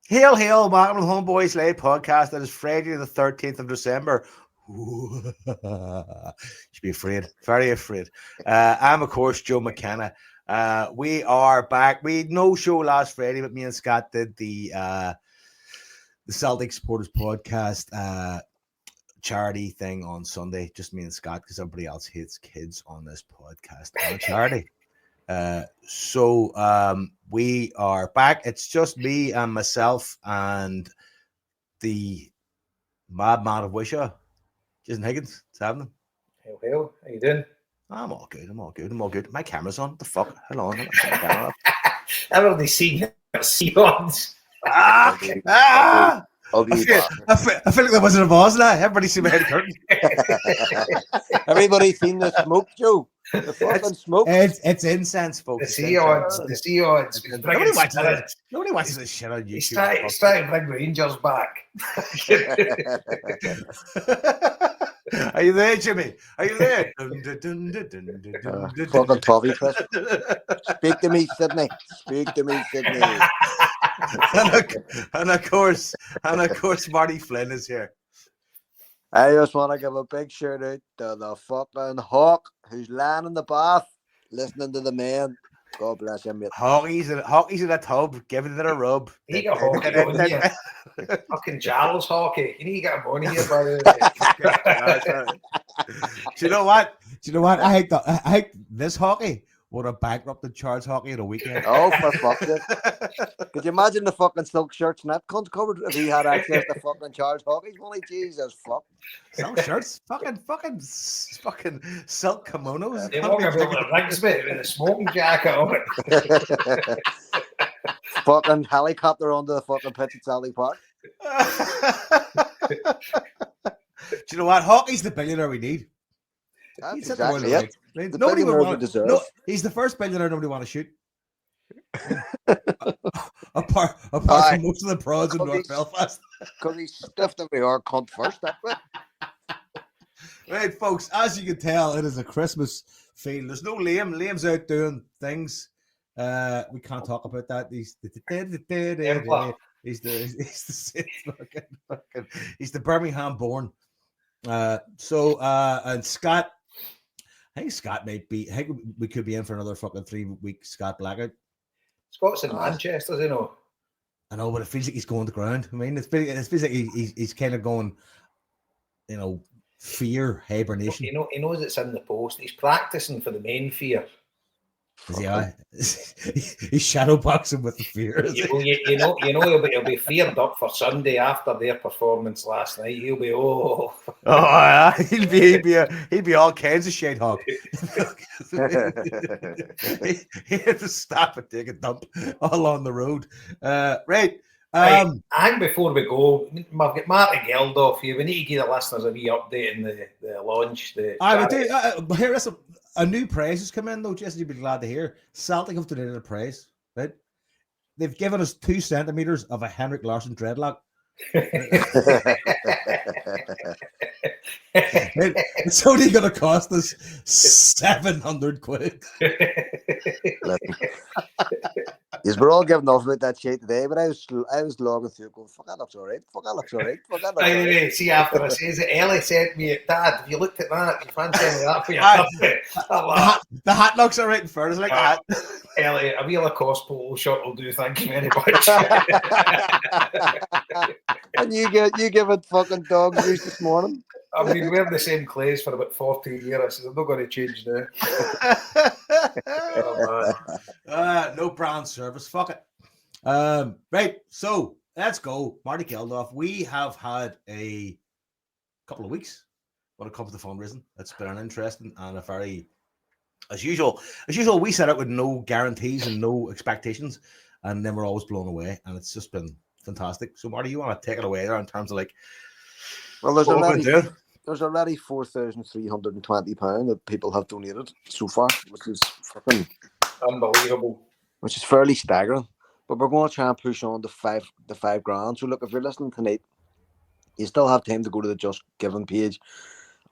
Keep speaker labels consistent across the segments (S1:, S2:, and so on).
S1: Hail, hail, welcome to the HomeBhoys Live podcast. It is Friday the 13th of December. Ooh, should be afraid, very afraid. I'm, of course, Joe McKenna. We are back. We had no show last Friday, but me and Scott did the Celtic Supporters Podcast charity thing on Sunday. Just me and Scott, because everybody else hates kids on this podcast on a charity. So we are back. It's just me and myself and the madman of Wishaw, Jason Higgins. What's happening?
S2: Hail, hail. How you doing?
S1: I'm all good. My camera's on. What the fuck? Hold on.
S2: I've already seen Seahawks.
S1: I feel like there wasn't a vase now. Everybody see my head curtain.
S3: Everybody seen the smoke, Joe? The fucking smoke.
S1: It's incense, folks.
S2: The Seahawks.
S1: Nobody watches this shit on YouTube.
S2: He's trying to bring Rangers back.
S1: Are you there, Jimmy? Are you there?
S3: Fucking toffee, Chris. Speak to me, Sydney.
S1: and of course, Marty Flynn is here.
S3: I just want to give a big shout out to the fucking Hawk who's lying in the bath listening to the man. God bless him, mate.
S1: Hawkey's in a tub, giving it a rub.
S2: He got hockey on here. Fucking Jarrell's hockey. You need to get him on here, by the way.
S1: Do you know what? I hate this hockey would have bankrupted Charles Hockey at a weekend.
S3: Oh, for fuck's sake. Could you imagine the fucking silk shirts and that cunt covered if he had access to fucking Charles Hockey's money? Jesus, fuck.
S1: Silk shirts? fucking silk kimonos?
S2: They walk about the rigs, mate, with a smoking jacket on it.
S3: Fucking helicopter onto the fucking pitch at Sally Park.
S1: Do you know what? Hockey's the billionaire we need.
S3: That's exactly it.
S1: Nobody would want to deserve. No, he's the first billionaire nobody want to shoot. apart from most of the pros in North Belfast.
S3: Because he's stiffed every hour cunt first, that's it.
S1: Right, folks, as you can tell, it is a Christmas feel. There's no Liam. Liam's out doing things. We can't talk about that. He's the Birmingham born. And Scott, I think Scott might be. I think we could be in for another fucking 3-week Scott blackout.
S2: Scott's in Manchester, you know.
S1: I know, but it feels like he's going to ground. I mean, it feels like he's kind of going, fear hibernation.
S2: He knows it's in the post. He's practicing for the main fear.
S1: Is he? He's shadow boxing with the fear.
S2: He'll be feared up for Sunday after their performance last night. He'll be
S1: he'll be all kinds of shade hog. He had to stop and take a dump all on the road. Right.
S2: And before we go, we've got Marty Geldof here. We need to give the listeners a wee update in the launch.
S1: Here is a new prize has come in, though, Jesse, you'd be glad to hear. Celtic have donated a prize, right? They've given us 2 centimeters of a Henrik Larsson dreadlock. It's only going to cost us 700 quid.
S3: Yes, we're all giving off about that shit today, but I was logging through going, fuck, that looks all right.
S2: Anyway, see, after I says it, Ellie said to me, Dad, have you looked at that? You fancy that for your
S1: the hat looks all right in fairness, like that.
S2: Ellie, a wee Lacoste polo shirt will do, thank you very much.
S3: And you give it fucking dog juice this morning.
S2: I've been wearing the same clothes for about 14 years. I said, I'm not going to change now.
S1: No brand service. Fuck it. Right. So let's go. Marty Geldof. We have had a couple of weeks when it comes to fundraising. It's been an interesting and a very, as usual, we set out with no guarantees and no expectations. And then we're always blown away. And it's just been fantastic. So Marty, you want to take it away there in terms of
S3: there's already £4,320 that people have donated so far, which is fucking
S2: unbelievable.
S3: Which is fairly staggering. But we're going to try and push on to five grand. So look, if you're listening tonight, you still have time to go to the Just Giving page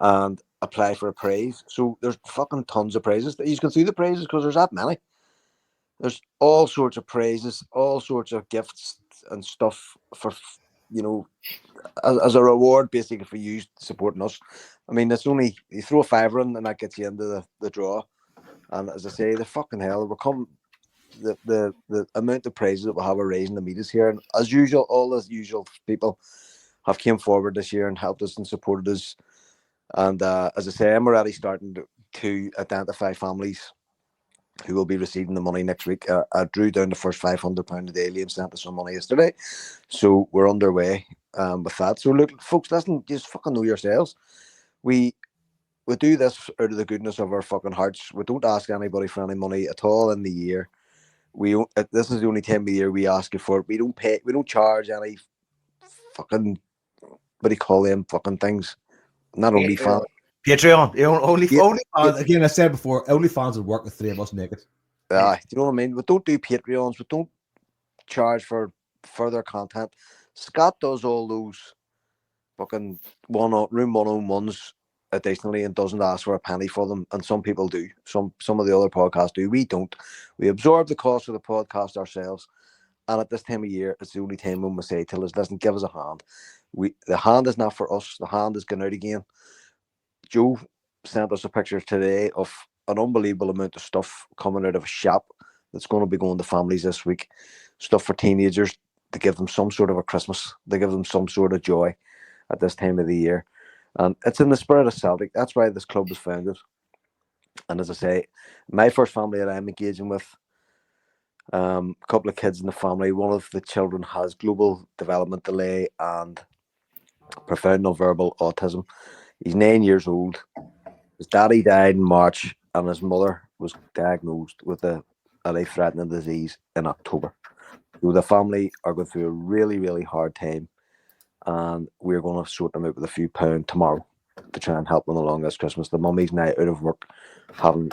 S3: and apply for a prize. So there's fucking tons of prizes. You can see the prizes because there's that many. There's all sorts of prizes, all sorts of gifts, and stuff for, you know, as a reward basically for you supporting us. I mean, it's only you throw a fiver in and that gets you into the draw. And as I say, the fucking hell, we're coming. The amount of prizes that we'll have are raising to meet us here, and as usual, all the usual people have came forward this year and helped us and supported us. And as I say, I'm already starting to identify families who will be receiving the money next week. I drew down the first £500 a day. Liam sent us some money yesterday, so we're underway with that. So look, folks, listen, just fucking know yourselves. We do this out of the goodness of our fucking hearts. We don't ask anybody for any money at all in the year. This is the only time of the year we ask you for it. We don't pay. We don't charge any fucking, what do you call them fucking things? Not OnlyFans.
S1: Patreon. Only
S4: fans. Again, I said before, OnlyFans would work with three of us naked.
S3: Do you know what I mean? We don't do Patreons. We don't charge for further content. Scott does all those fucking room 101s additionally and doesn't ask for a penny for them, and some people do. Some of the other podcasts do. We don't. We absorb the cost of the podcast ourselves, and at this time of year, it's the only time when we say to us, listen, give us a hand. The hand is not for us. The hand is going out again. Joe sent us a picture today of an unbelievable amount of stuff coming out of a shop that's going to be going to families this week. Stuff for teenagers to give them some sort of a Christmas, to give them some sort of joy at this time of the year. And it's in the spirit of Celtic. That's why this club was founded. And as I say, my first family that I'm engaging with, a couple of kids in the family. One of the children has global development delay and profound nonverbal autism. He's 9 years old. His daddy died in March, and his mother was diagnosed with a life-threatening disease in October. So the family are going through a really, really hard time. And we're going to sort them out with a few pounds tomorrow to try and help them along this Christmas. The mummy's now out of work having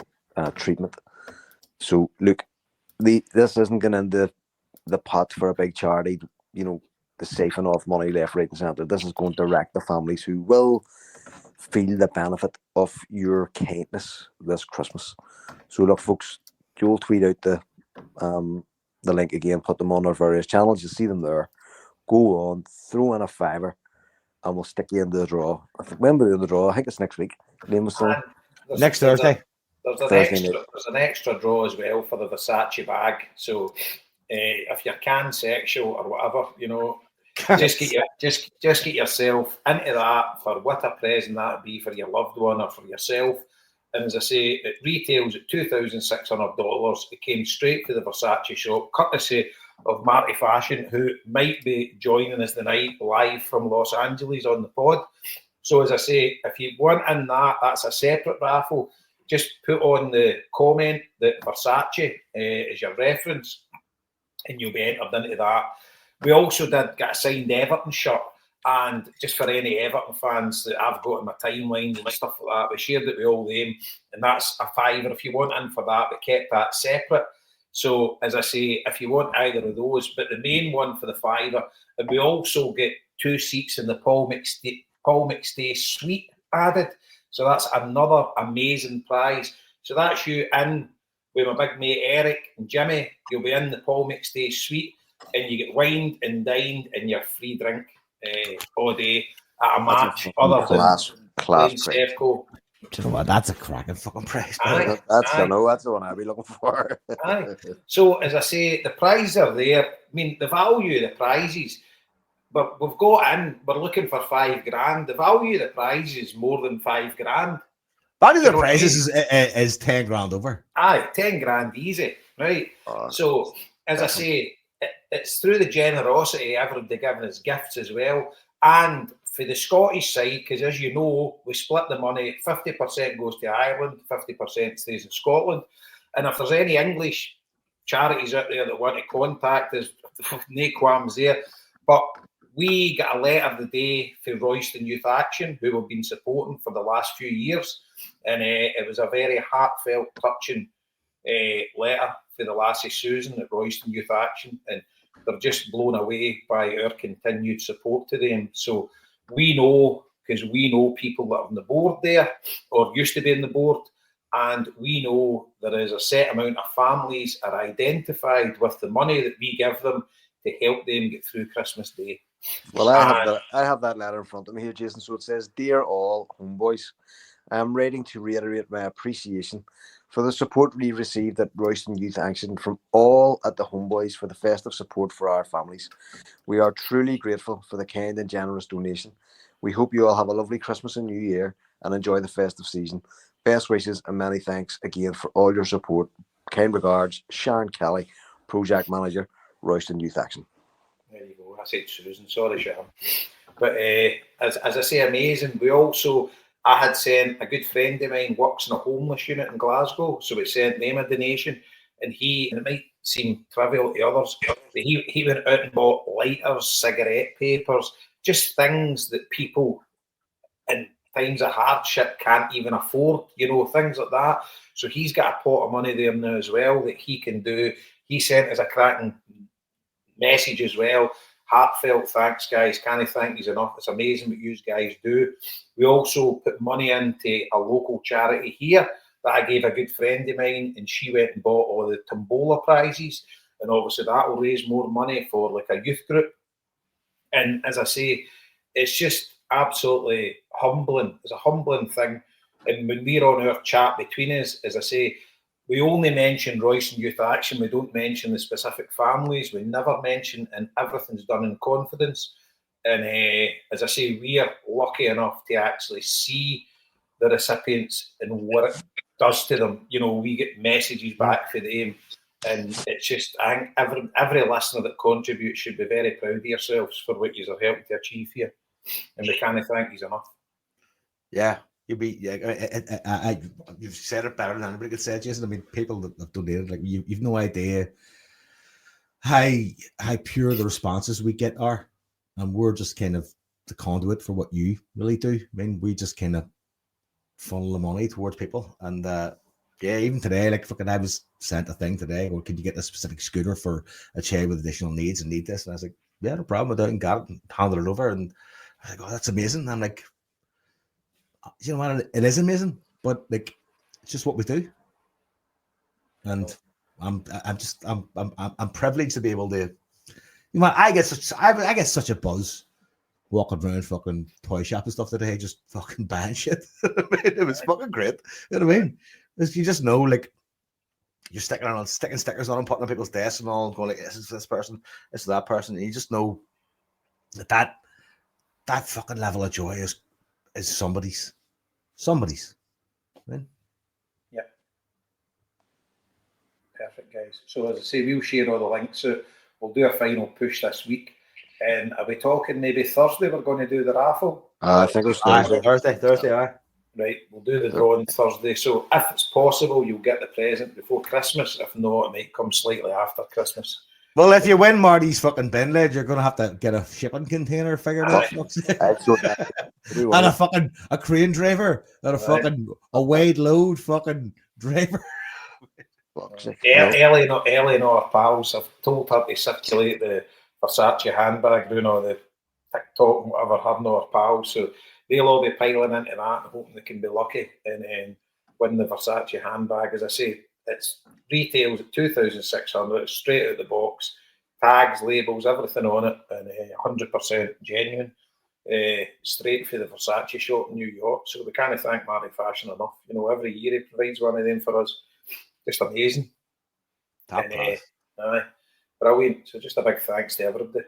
S3: treatment. So look, this isn't going into the pot for a big charity, you know, to siphon off money left, right and centre. This is going direct to families who will feel the benefit of your kindness this Christmas. So look, folks, you'll tweet out the link again, put them on our various channels. You see them there. Go on, throw in a fiver, and we'll stick you into the draw. I think when we're in the draw, I think it's next week.
S1: Next Thursday.
S2: There's an extra draw as well for the Versace bag. So if you're cansexual or whatever, you know, just get yourself into that for what a present that would be for your loved one or for yourself. And as I say, it retails at $2,600. It came straight to the Versace shop, courtesy of Marty Fashion, who might be joining us tonight live from Los Angeles on the pod. So as I say, if you want in that's a separate raffle. Just put on the comment that Versace is your reference, and you'll be entered into that. We also did get a signed Everton shirt, and just for any Everton fans that I've got in my timeline and stuff like that, we shared it with all them, and that's a fiver if you want in for that. We kept that separate. So, as I say, if you want either of those, but the main one for the fiver, and we also get 2 seats in the Paul McStay suite added. So that's another amazing prize. So that's you in with my big mate Eric and Jimmy. You'll be in the Paul McStay suite, and you get wined and dined and your free drink all day at a match other
S3: class
S2: Stefco.
S1: Do you know what? That's a cracking fucking prize.
S3: That's the one I'd be looking for.
S2: So, as I say, the prizes are there. I mean, the value of the prizes, but we've got in, we're looking for $5,000. The value of the prizes is more than $5,000.
S1: Value of the prizes is 10 grand over.
S2: Aye, 10 grand easy, right? So, as I say, it's through the generosity everybody giving us gifts as well. And for the Scottish side, because as you know, we split the money, 50% goes to Ireland, 50% stays in Scotland. And if there's any English charities out there that want to contact us, no qualms there. But we got a letter today for Royston Youth Action, who we've been supporting for the last few years. And it was a very heartfelt, touching letter for the lassie Susan at Royston Youth Action. And they're just blown away by our continued support to them. So we know, because we know people that are on the board there or used to be on the board, and we know there is a set amount of families are identified with the money that we give them to help them get through Christmas Day.
S3: Well, I have that letter in front of me here, Jason. So it says, "Dear all homeboys, I am writing to reiterate my appreciation for the support we received at Royston Youth Action from all at the Homeboys for the festive support for our families. We are truly grateful for the kind and generous donation. We hope you all have a lovely Christmas and New Year and enjoy the festive season. Best wishes and many thanks again for all your support. Kind regards, Sharon Kelly, Project Manager, Royston Youth Action."
S2: There you go. I said Susan. Sorry, Sharon. But as I say, amazing. We also, I had sent a good friend of mine works in a homeless unit in Glasgow, so we sent them a donation, and it might seem trivial to others, but he went out and bought lighters, cigarette papers, just things that people in times of hardship can't even afford, things like that. So he's got a pot of money there now as well that he can do. He sent us a cracking message as well. Heartfelt thanks, guys. Can't thank you enough. It's amazing what you guys do. We also put money into a local charity here that I gave a good friend of mine, and she went and bought all the tombola prizes, and obviously that will raise more money for like a youth group. And as I say, it's just absolutely humbling. It's a humbling thing. And when we're on our chat between us, as I say, we only mention Royston Youth Action. We don't mention the specific families. We never mention, and everything's done in confidence. And as I say, we are lucky enough to actually see the recipients and what it does to them. We get messages back for them. And it's just, I think every listener that contributes should be very proud of yourselves for what you are helping to achieve here. And we can't thank you enough.
S1: Yeah. You've said it better than anybody could say, Jason. I mean, people that have donated, like you've no idea how pure the responses we get are, and we're just kind of the conduit for what you really do. I mean, we just kind of funnel the money towards people, and even today, like fucking, I was sent a thing today. Well, could you get a specific scooter for a child with additional needs and need this? And I was like, yeah, no problem. I and got it and handed it over, and I was like, oh, that's amazing. I'm like, you know what? It is amazing, but like, it's just what we do, and I'm privileged to be able to. I get such a buzz walking around fucking toy shop and stuff today, just fucking buying shit. It was fucking great. You know what I mean? You just know, like, you're sticking stickers on them, putting on people's desks and all, going like, this is this person, this is that person, and you just know that fucking level of joy is somebody's. Right?
S2: Yeah. Perfect, guys. So as I say, we'll share all the links out. We'll do a final push this week. And are we talking maybe Thursday we're going to do the raffle?
S3: I think it's
S1: Thursday, aye.
S2: Right, we'll do the draw on Thursday. So if it's possible, you'll get the present before Christmas. If not, it might come slightly after Christmas.
S1: Well, if you win Marty's fucking bin lid, you're going to have to get a shipping container figured out. And a crane driver and a weighed load fucking driver.
S2: Ellie and all our pals, I've told her to circulate the Versace handbag, doing all the TikTok and whatever, her and all our pals. So they'll all be piling into that and hoping they can be lucky and win the Versace handbag. As I say, it's retails at $2,600, straight out the box, tags, labels, everything on it, and 100% genuine, straight for the Versace shop in New York. So we can't thank Marty Fashion enough. Every year he provides one of them for us. Just amazing. Brilliant. So just a big thanks to everybody.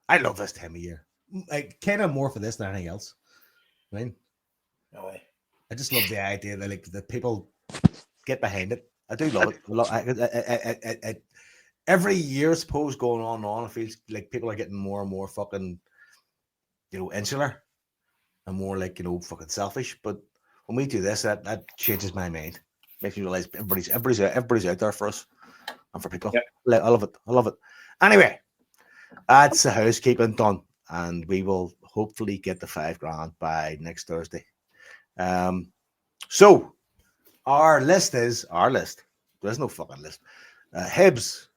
S1: I love this time of year. Like, kind of more for this than anything else. Right? I just love the idea that like the people get behind it. I do love it. Every year, I suppose, going on, it feels like people are getting more and more fucking, insular and more like, fucking selfish. But when we do this, that changes my mind. Makes me realize everybody's out there for us and for people. Yep. I love it. Anyway, that's the housekeeping done, and we will hopefully get the $5,000 by next Thursday. So our list. There's no fucking list. Hibs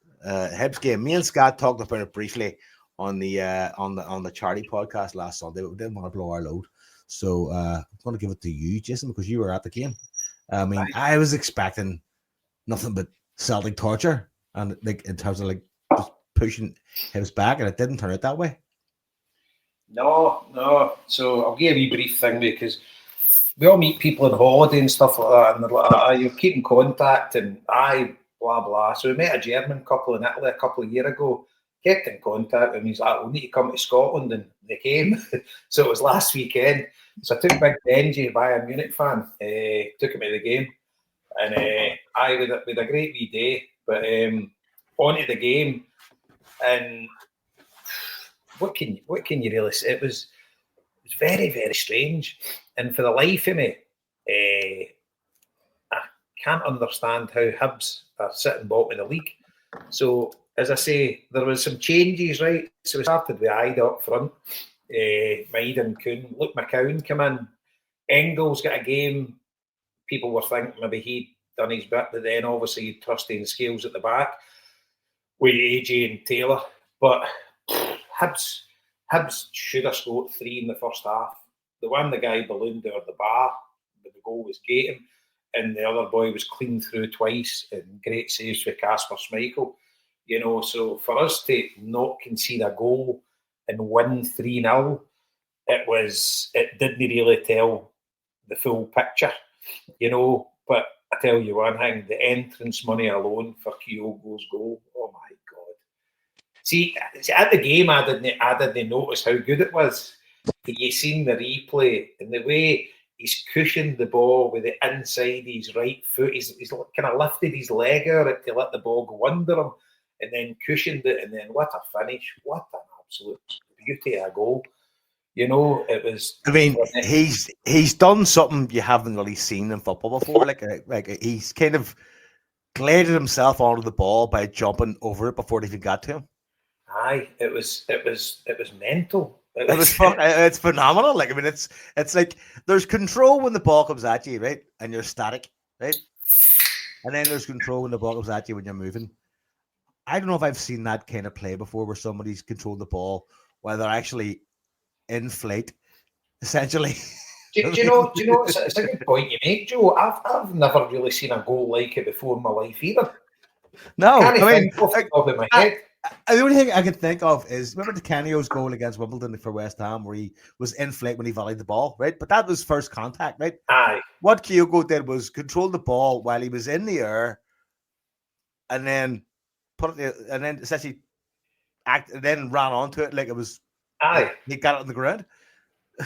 S1: game. Me and Scott talked about it briefly on the charity podcast last Sunday, but we didn't want to blow our load. So I'm going to give it to you, Jason, because you were at the game. I mean, I was expecting nothing but Celtic torture, and like in terms of like
S4: pushing Hibs back, and it didn't turn out that way.
S2: No. So I'll give you a brief thing because we all meet people on holiday and stuff like that, and they're like, you keep in contact, and blah blah. So we met a German couple in Italy a couple of years ago. Kept in contact, and he's like, "We need to come to Scotland," and they came. So it was last weekend. So I took Big Benji, Bayern Munich fan, took him to the game, and we had a great wee day. But onto the game, and what can you really say? It was very, very strange, and for the life of me, I can't understand how Hibs are sitting bottom of the league. So, as I say, there was some changes, right? So we started with Ida up front, Maid and Kuhn. Luke McCowan came in. Engels got a game. People were thinking maybe he'd done his bit, but then obviously he'd trusted in Scales at the back with AJ and Taylor. But Hibs should have scored 3 in the first half. The one the guy ballooned over the bar, but the goal was gating, and the other boy was clean through twice, and great saves for Casper Schmeichel. You know, so for us to not concede a goal and win 3-0, it didn't really tell the full picture, you know. But I tell you one thing, the entrance money alone for Kyogo's goal, oh my God. See, at the game, I didn't notice how good it was. You seen the replay and the way he's cushioned the ball with the inside his right foot. He's kind of lifted his leg out to let the ball go under him, and then cushioned it, and then what a finish! What an absolute beauty of a goal! You know, it was.
S1: I mean, he's done something you haven't really seen in football before. Like he's kind of glided himself onto the ball by jumping over it before it even got to him.
S2: Aye, it was mental.
S1: It's phenomenal. Like, I mean, it's like there's control when the ball comes at you, right, and you're static, right, and then there's control when the ball comes at you when you're moving. I don't know if I've seen that kind of play before, where somebody's controlled the ball while they're actually in flight, essentially.
S2: Do you know? It's a good point you make, Joe. I've never really seen a goal like it before in my life either.
S1: No,
S2: I mean, off the top of my head.
S1: The only thing I can think of is, remember the Canio's goal against Wimbledon for West Ham, where he was in flight when he volleyed the ball, right? But that was first contact, right?
S2: Aye.
S1: What Kyogo did was control the ball while he was in the air, and then essentially and then ran onto it like it was.
S2: Aye.
S1: Like he got it on the ground.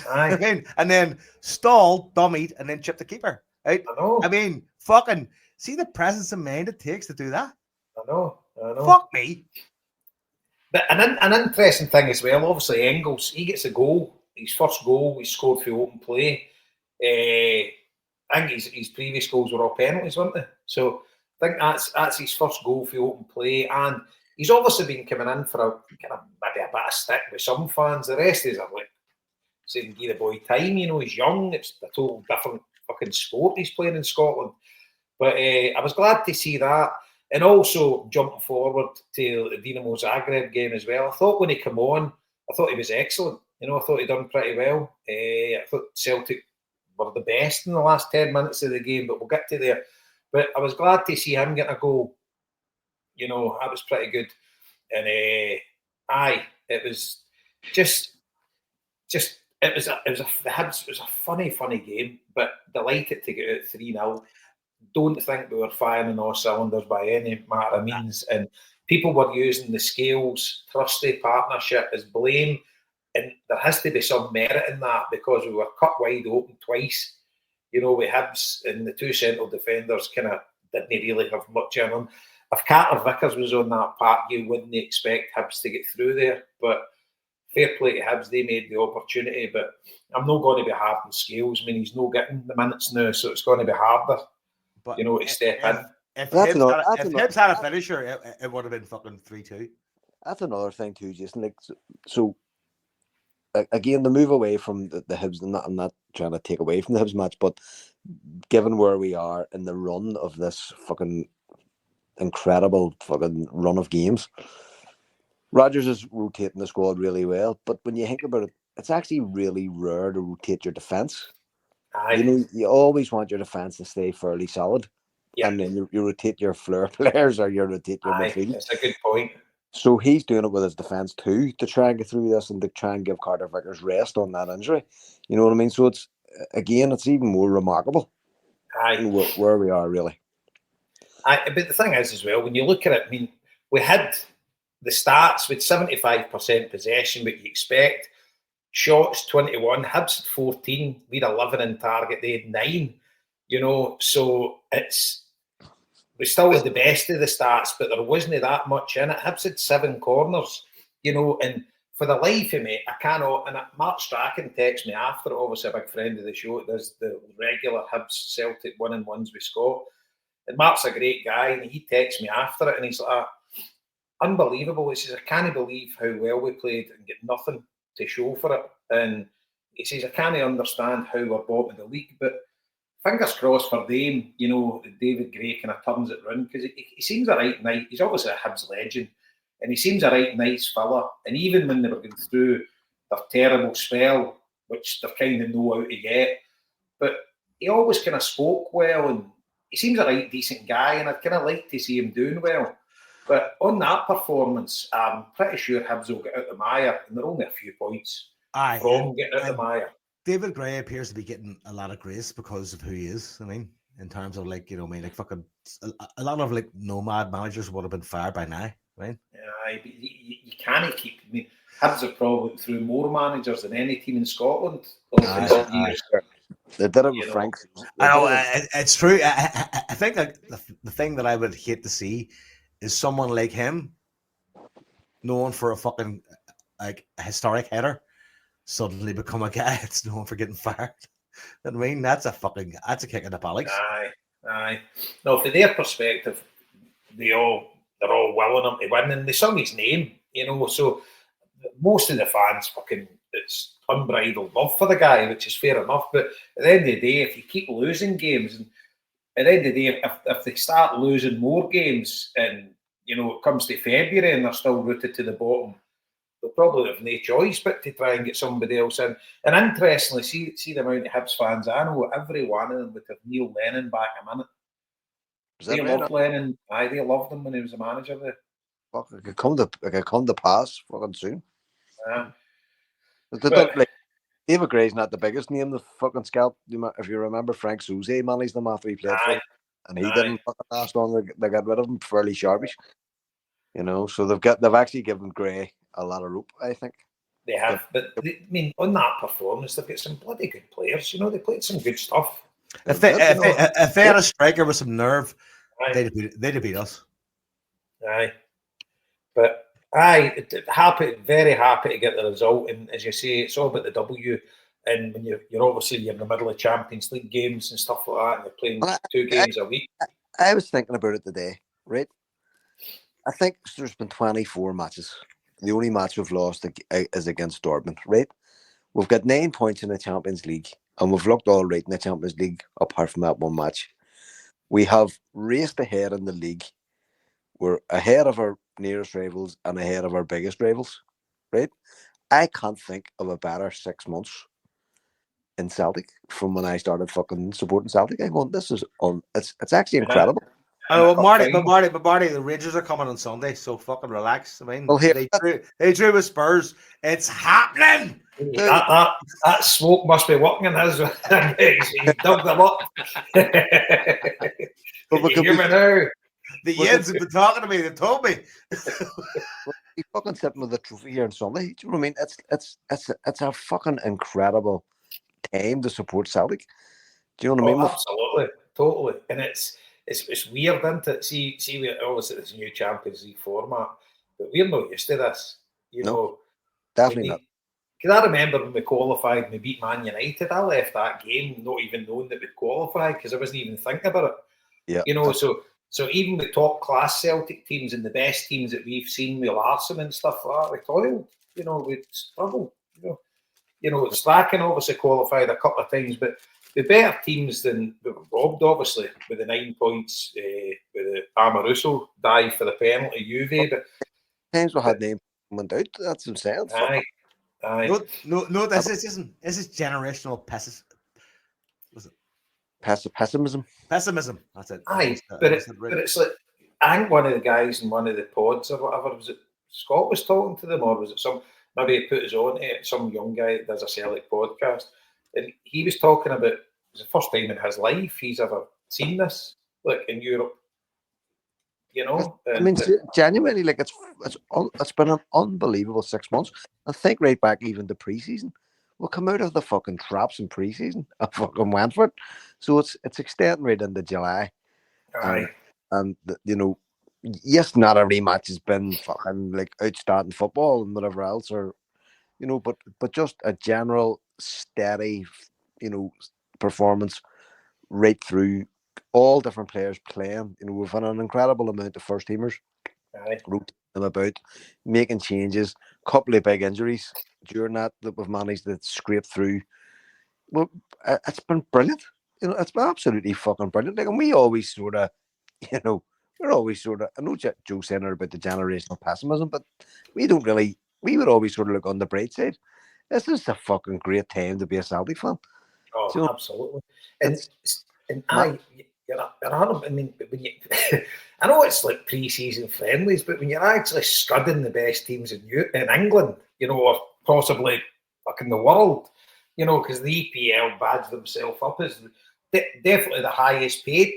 S2: Aye.
S1: I mean, and then stalled, dummied, and then chipped the keeper. Right?
S2: I know.
S1: I mean, fucking see the presence of mind it takes to do that.
S2: I know.
S1: Fuck me.
S2: But an interesting thing as well, obviously Engels, he gets a goal. His first goal he scored through open play. I think his previous goals were all penalties, weren't they? So I think that's his first goal through open play, and he's obviously been coming in for maybe a bit of stick with some fans. The rest is like saying, give the boy time, you know, he's young. It's a total different fucking sport he's playing in Scotland. But I was glad to see that. And also jumping forward to the Dinamo Zagreb game as well. I thought when he came on, I thought he was excellent. You know, I thought he'd done pretty well. I thought Celtic were the best in the last 10 minutes of the game, but we'll get to there. But I was glad to see him get a goal. You know, that was pretty good. And it was just it was a funny game, but delighted to get out 3-0. Don't think we were firing on all cylinders by any matter of means. And people were using the Scales Trusty partnership as blame. And there has to be some merit in that, because we were cut wide open twice. You know, we Hibs and the two central defenders kind of didn't really have much in them. If Carter Vickers was on that part, you wouldn't expect Hibs to get through there. But fair play to Hibs, they made the opportunity. But I'm not going to be hard on Scales. I mean, he's not getting the minutes now, so it's going to be harder. But you know, to step in.
S1: If Hibs had a finisher, it would have been fucking 3-2.
S3: That's another thing too, Jason. Like, so again, the move away from the Hibs, I'm not trying to take away from the Hibs match, but given where we are in the run of this fucking incredible fucking run of games, Rodgers is rotating the squad really well. But when you think about it, it's actually really rare to rotate your defence. You know, you always want your defence to stay fairly solid, and then you rotate your flair players or you rotate your midfield.
S2: That's a good point.
S3: So he's doing it with his defence too to try and get through this and to try and give Carter Vickers rest on that injury. You know what I mean? So it's even more remarkable in where we are really.
S2: But the thing is as well, when you look at it, I mean, we had the stats with 75% possession, what you expect. Shots 21, Hibs had 14, we had 11 in target, they had 9. You know, so we still had the best of the stats, but there wasn't that much in it. Hibs had 7 corners, you know, and for the life of me, I cannot. And Mark Strachan texts me after, obviously a big friend of the show, does the regular Hibs Celtic 1-on-1s with Scott. And Mark's a great guy, and he texts me after it, and he's like, unbelievable. He says, I can't believe how well we played and get nothing to show for it. And he says, I can't understand how we're bottom of the league, but fingers crossed for them, you know, David Gray kind of turns it round, because he seems a right night. He's obviously a Hibs legend, and he seems a right nice fella. And even when they were going through their terrible spell, which they're kind of know how to get, but he always kind of spoke well, and he seems a right decent guy, and I'd kind of like to see him doing well. But on that performance, I'm pretty sure Hibs will get out the mire, and they're only a few points from getting out the mire.
S1: David Gray appears to be getting a lot of grace because of who he is. I mean, in terms of like, you know, I mean, like fucking a lot of like nomad managers would have been fired by now, right?
S2: Yeah, you can't keep. I mean, Hibs have probably through more managers than any team in Scotland.
S3: They did it with Frank.
S1: I know it's true. I think like the thing that I would hate to see is someone like him, known for a fucking like a historic header, suddenly become a guy that's known for getting fired. I mean, that's a kick in the bollocks.
S2: Aye. No, from their perspective, they're all willing him to win, and they sung his name, you know. So most of the fans it's unbridled love for the guy, which is fair enough. But at the end of the day, if you keep losing games, and at the end of the day, if they start losing more games, and you know it comes to February and they're still rooted to the bottom, they'll probably have no choice but to try and get somebody else in. And interestingly, see the amount of Hibs fans I know, every one of them would have Neil Lennon back a minute. They loved Lennon. They loved him when he was a manager there.
S3: Fuck, I could come to pass fucking soon.
S2: But,
S3: like, David Gray's not the biggest name the fucking scalp. If you remember, Frank Souze managed them after he played for them, and he didn't fucking last long. They got rid of him fairly sharpish. You know, so they've actually given Gray a lot of rope, I think.
S2: They have, but I mean, on that performance, they've got some bloody good players. You know, they played some good stuff.
S1: If they had a striker with some nerve, they'd have beat us.
S2: Aye, but very happy to get the result. And as you say, it's all about the W. And when you're obviously in the middle of Champions League games and stuff like that, and you're playing 2 games a week.
S3: I was thinking about it today, right? I think there's been 24 matches. The only match we've lost is against Dortmund, right? We've got 9 points in the Champions League, and we've looked all right in the Champions League apart from that one match. We have raced ahead in the league. We're ahead of our nearest rivals and ahead of our biggest rivals, right? I can't think of a better 6 months in Celtic from when I started fucking supporting Celtic. I go, this is it's actually incredible.
S1: Oh, Marty, the Rangers are coming on Sunday, so fucking relax. I mean, they drew with Spurs. It's happening.
S2: That smoke must be working in his. He's dug them up. You hear me now?
S1: The Yeds have been talking to me. They told me.
S3: He's fucking sitting with the trophy here on Sunday. Do you know what I mean? It's a fucking incredible time to support Celtic. Do you know what I mean?
S2: Absolutely, totally, and it's weird, isn't it? See, we're obviously this new Champions League format, but we're not used to this. You know,
S3: definitely not.
S2: Because I remember when we qualified and we beat Man United, I left that game not even knowing that we'd qualified because I wasn't even thinking about it.
S3: Yeah,
S2: you know, so even with top class Celtic teams and the best teams that we've seen with Larson and stuff like that, we toiled. You know, we struggled. You know, Strachan obviously qualified a couple of times, but the better teams than we were robbed, obviously, with the 9 points, with the Amaruso dive for the penalty, Juve. But
S3: times we had name went out. That's insane.
S2: Aye.
S1: No. This is generational
S3: pessimism.
S1: Pessimism. That's it.
S2: Aye, but it's like I think one of the guys in one of the pods or whatever was it Scott was talking to them, or was it maybe he put his own some young guy that does a Celtic podcast, and he was talking about it was the first time in his life he's ever seen this, like in Europe. You know,
S3: I mean, genuinely, like it's been an unbelievable 6 months. I think right back even to pre-season, we'll come out of the fucking traps in pre-season. I fucking went for it, so it's extending right into July. And you know, yes, not every match has been fucking like outstanding football and whatever else, or you know, but just a general steady, you know, performance right through all different players playing. You know, we've had an incredible amount of first teamers rotating them about, making changes, couple of big injuries during that we've managed to scrape through. Well, it's been brilliant. You know, it's been absolutely fucking brilliant. Like, and we always sort of, you know, we're always sort of, I know Joe saying about the generational pessimism, but we would always sort of look on the bright side. This is a fucking great time to be a Celtic fan.
S2: Oh,
S3: so,
S2: absolutely. I mean, when you, I know it's like pre-season friendlies, but when you're actually studying the best teams in England, you know, or possibly fucking the world, you know, because the EPL badge themselves up as definitely the highest paid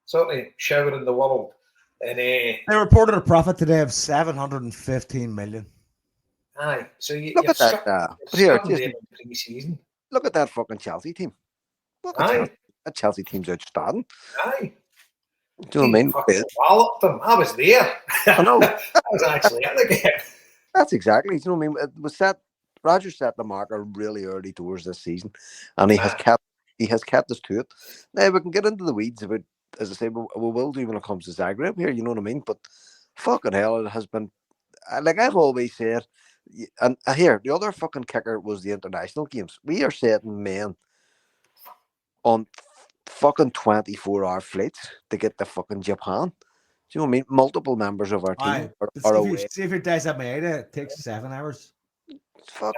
S2: sort of shower in the world. And
S1: they reported a profit today of 715 million.
S2: Aye, so
S3: look at that.
S2: Pre-season.
S3: Look at that fucking Chelsea team. Look at that Chelsea team's outstanding.
S2: Aye.
S3: Do you know what I mean?
S2: Walloped them. I was there.
S3: I know.
S2: I was actually at the game.
S3: That's exactly. Do you know what I mean? It was set. Roger set the marker really early towards this season, and he has kept us to it. Now we can get into the weeds about, as I say, we will do when it comes to Zagreb here. You know what I mean? But fucking hell, it has been. Like I've always said, and here the other fucking kicker was the international games. We are setting men on fucking 24-hour flights to get to fucking Japan. Do you know what I mean? Multiple members of our team are away.
S4: See if your dad's at Maeda, it takes 7 hours.
S3: Fuck.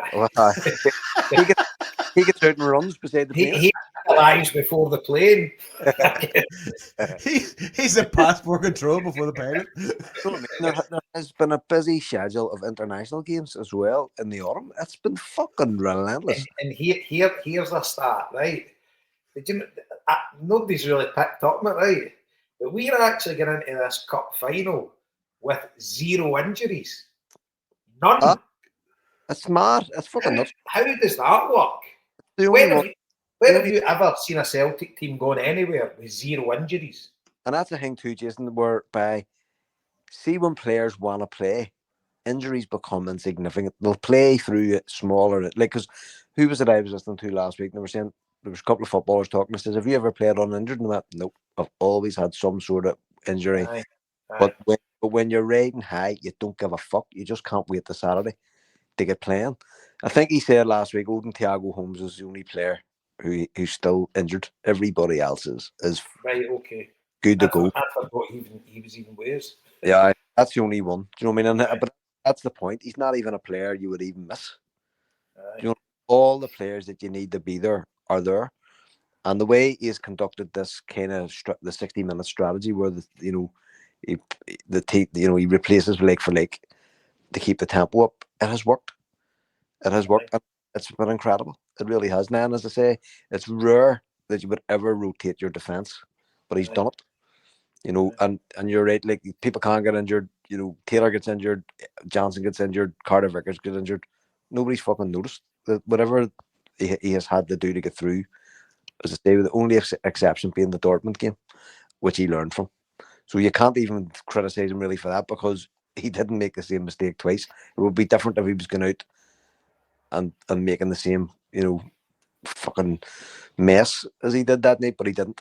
S3: He gets out and runs beside the plane.
S2: He arrives before the plane.
S1: He's a passport control before the pilot.
S3: There has been a busy schedule of international games as well in the autumn. It's been fucking relentless.
S2: And here's a stat, right? Nobody's really picked up on it, right? But we're actually getting into this cup final with 0 injuries. None.
S3: It's mad. It's fucking nuts.
S2: How does that work? When have you ever seen a Celtic team going anywhere with 0 injuries?
S3: And that's the thing too, Jason, whereby see when players want to play, injuries become insignificant. They'll play through it smaller. Like, because who was it I was listening to last week? And they were saying, there was a couple of footballers talking. I says, have you ever played uninjured? And I went, nope, I've always had some sort of injury.
S2: Aye.
S3: But when you're riding high, you don't give a fuck. You just can't wait to Saturday to get playing. I think he said last week, Thiago Holmes is the only player who's still injured. Everybody else is
S2: right. Okay.
S3: Good to go.
S2: I forgot he was even worse.
S3: Yeah, that's the only one. Do you know what I mean? But that's the point. He's not even a player you would even miss. You know, all the players that you need to be there are there, and the way he has conducted this kind of the 60-minute strategy, where he replaces leg for leg to keep the tempo up. It has worked. It has worked. It's been incredible. It really has. Now, and as I say, it's rare that you would ever rotate your defense, but he's done it. You know, and you're right. Like, people can't get injured. You know, Taylor gets injured, Johnson gets injured, Carter Vickers gets injured. Nobody's fucking noticed that whatever he has had to do to get through. As I say, the only exception being the Dortmund game, which he learned from. So you can't even criticize him really for that, because he didn't make the same mistake twice. It would be different if he was going out and making the same, you know, fucking mess as he did that night, but he didn't.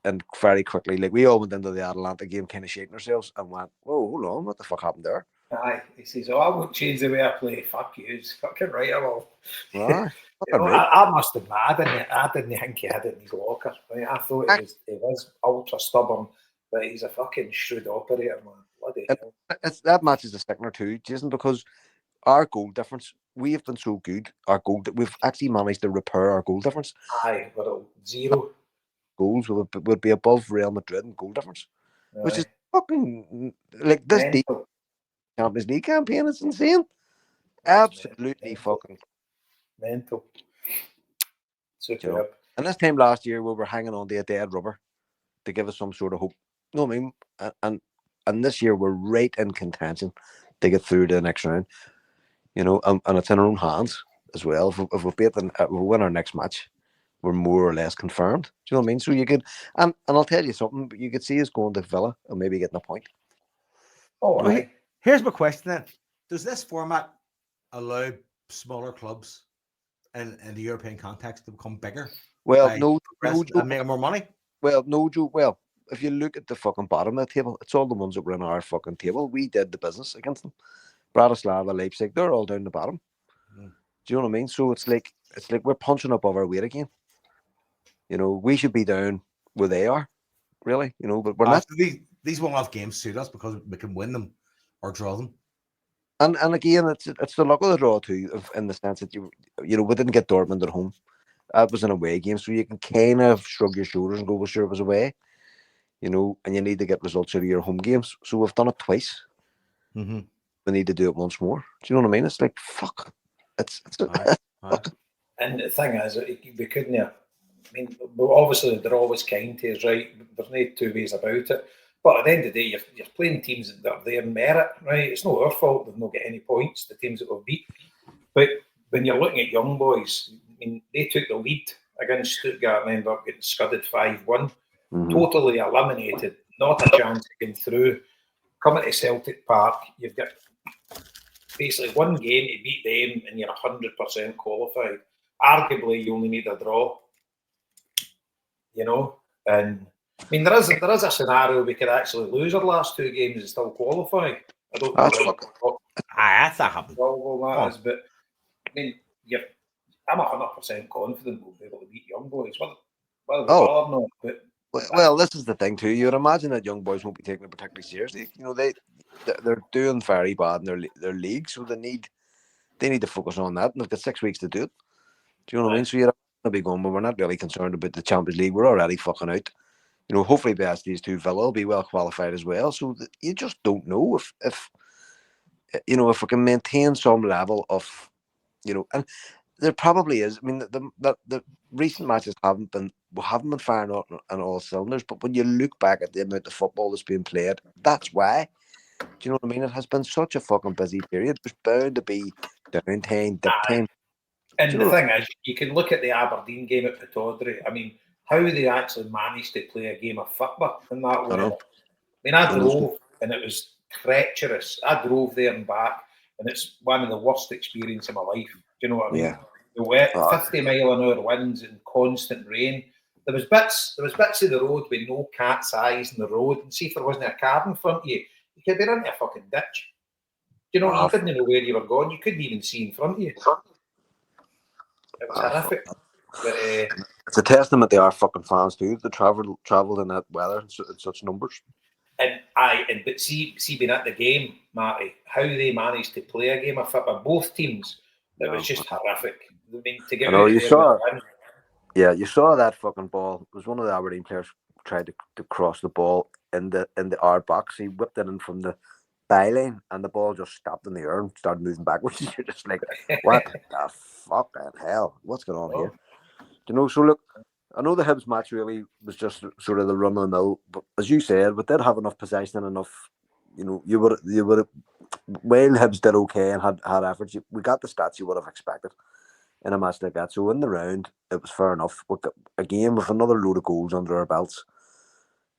S3: And very quickly, like, we all went into the Atalanta game kind of shaking ourselves and went, whoa, hold on, what the fuck happened there?
S2: Aye, he says, I won't change the way I play. Fuck you, it's fucking right, I will.
S3: Right.
S2: I must have been mad, I didn't think he had it in his locker. Right? I thought he was ultra stubborn, but he's a fucking shrewd operator, man. Bloody hell.
S3: That match is a stickener too, Jason, because our goal difference, we have been so good. We've actually managed to repair our goal difference.
S2: Aye, we're at 0
S3: goals would be above Real Madrid in goal difference, which is fucking like this deep. Champions League campaign. It's insane. Absolutely fucking
S2: mental.
S3: you know.
S2: Superb.
S3: And this time last year, we were hanging on to a dead rubber to give us some sort of hope. You know what I mean? And this year, we're right in contention to get through to the next round. You know, and it's in our own hands as well. If we beat them, if we win our next match, we're more or less confirmed. Do you know what I mean? So you could, and I'll tell you something. You could see us going to Villa and maybe getting a point.
S2: Oh,
S1: Well,
S2: aye.
S1: here's my question then: does this format allow smaller clubs in the European context to become bigger?
S3: Well,
S1: by
S3: no,
S1: progressing and making more money.
S3: Well, no, Joe. Well, if you look at the fucking bottom of the table, it's all the ones that were in our fucking table. We did the business against them. Bratislava, Leipzig, they're all down the bottom.
S1: Mm.
S3: Do you know what I mean? So it's like we're punching above our weight again. You know, we should be down where they are, really. You know, but we're not.
S1: So these one-off games suit us because we can win them or draw them.
S3: And again, it's the luck of the draw too, in the sense that you know we didn't get Dortmund at home. That was an away game, so you can kind of shrug your shoulders and go, "Well, sure, it was away." You know, and you need to get results out of your home games. So we've done it twice.
S1: Mm-hmm.
S3: We need to do it once more. Do you know what I mean? It's like fuck. It's fuck.
S2: And the thing is, we couldn't. I mean, obviously they're always kind to us, right? There's no two ways about it. But at the end of the day, you're playing teams that are there merit, right? It's not our fault they've not got any points, the teams that we've beat. But when you're looking at young boys, I mean, they took the lead against Stuttgart and ended up getting scudded 5-1.
S3: Mm-hmm.
S2: Totally eliminated, not a chance of getting through. Coming to Celtic Park, you've got basically one game to beat them and you're 100% qualified. Arguably, you only need a draw. You know? And I mean, there is a scenario we could actually lose our last two games and still qualify. I don't know
S1: that's not happening.
S2: That is, but I mean, I'm 100% confident we'll be able to beat young boys. Whether we are or not, but
S3: well, this is the thing too. You'd imagine that young boys won't be taking it particularly seriously. You know, they're doing very bad in their league, so they need to focus on that, and they've got 6 weeks to do it. Do you know what I mean? So you're going to be going, but we're not really concerned about the Champions League. We're already fucking out. You know, hopefully, past these two, Villa will be well qualified as well. So you just don't know if you know if we can maintain some level of, you know, and there probably is. I mean, the recent matches haven't been firing on all cylinders. But when you look back at the amount of football that's being played, that's why. Do you know what I mean? It has been such a fucking busy period. There's bound to be downtime, dip time.
S2: And the thing is, you can look at the Aberdeen game at Pittodrie. I mean, how they actually managed to play a game of football in that way. I mean, I drove and it was treacherous. I drove there and back, and it's one of the worst experiences of my life. Do you know what I mean?
S3: Yeah.
S2: The wet 50-mile-an-hour winds and constant rain. There was bits of the road with no cat's eyes in the road, and see if there wasn't a car in front of you, you could be into a fucking ditch. You know, you couldn't know where you were going. You couldn't even see in front of you. It was horrific. But,
S3: it's a testament to our fucking fans too. They travelled in that weather in such numbers.
S2: But see, being at the game, Marty, how they managed to play a game of football, both teams, it was just horrific. I mean, to get out
S3: you saw that fucking ball. It was one of the Aberdeen players tried to cross the ball in the our box. He whipped it in from the byline, and the ball just stopped in the air and started moving backwards. You're just like, what the fucking hell? What's going on here? Do you know? So look, I know the Hibs match really was just sort of the run of the mill, but as you said, we did have enough possession and enough. You know, you would have. While Hibs did okay and had efforts, we got the stats you would have expected in a match like that. So in the round, it was fair enough. We got a game with another load of goals under our belts.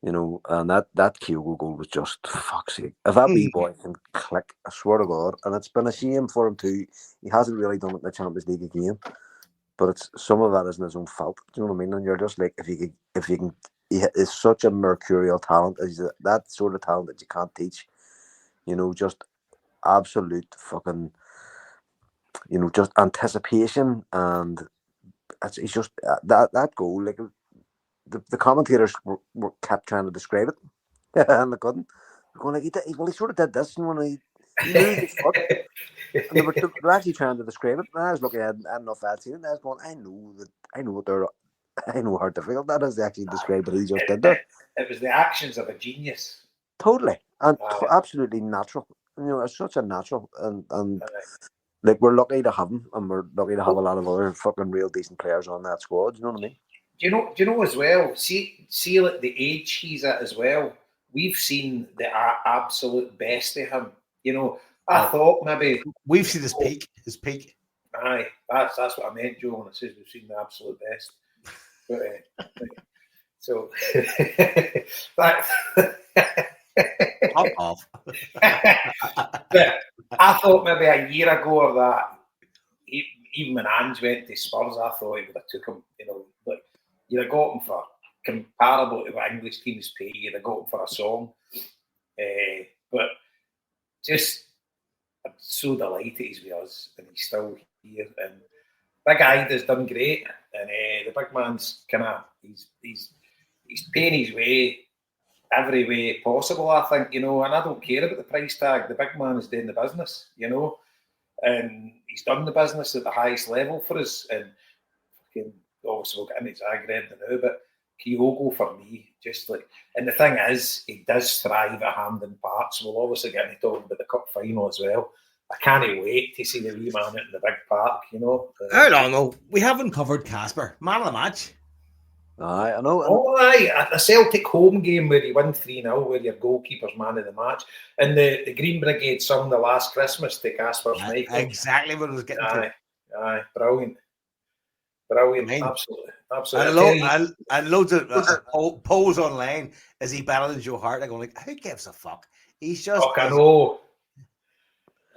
S3: You know, and that Kyogo goal was just, fuck's sake. If that wee boy can click, I swear to God, and it's been a shame for him too. He hasn't really done it in the Champions League again, but it's some of that isn't his own fault. Do you know what I mean? And you're just like, if he is such a mercurial talent, that sort of talent that you can't teach. You know, just absolute fucking, you know, just anticipation, and he's just that goal, like. The commentators were kept trying to describe it, and they couldn't. They're going like, he sort of did this, and when he moved his foot, and they were actually trying to describe it. And I was looking at it, I don't know if I'd seen it. And I was going, I know how difficult that is to actually describe what he just did there.
S2: It was the actions of a genius.
S3: Totally, and absolutely natural. It's such a natural, and like we're lucky to have him, and we're lucky to have a lot of other fucking real decent players on that squad. Do you know what I mean?
S2: Do you know as well? See, at the age he's at as well. We've seen the absolute best of him. I thought maybe
S1: we've seen his peak.
S2: Aye, that's what I meant, Joe, when I said we've seen the absolute best. But so that.
S1: Pop off.
S2: But I thought maybe a year ago or that, even when Ange went to Spurs, I thought he would have took him. But you'd have got him for comparable to what English teams pay. You'd have got him for a song. But just, I'm so delighted he's with us and he's still here. And Big Ida's done great. And the big man's he's paying his way every way possible, I think, and I don't care about the price tag. The big man is doing the business, and he's done the business at the highest level for us. And obviously we'll get into Zagreb now, but Kyogo for me, just like, and the thing is, he does thrive at Hampden Park, so we'll obviously get into talking about the cup final as well. I can't wait to see the wee man out in the big park,
S1: I don't know. We haven't covered Casper. Man of the match.
S3: Aye, I know.
S2: Oh, aye. At the Celtic home game where he won 3-0, where your goalkeeper's man of the match, and the Green Brigade sung the last Christmas to Casper's Michael.
S1: Exactly what I was getting to.
S2: Aye, brilliant. Absolutely.
S1: And loads of polls online. Is he better than Joe Hart? I'm going like, who gives a fuck? He's just.
S2: I know.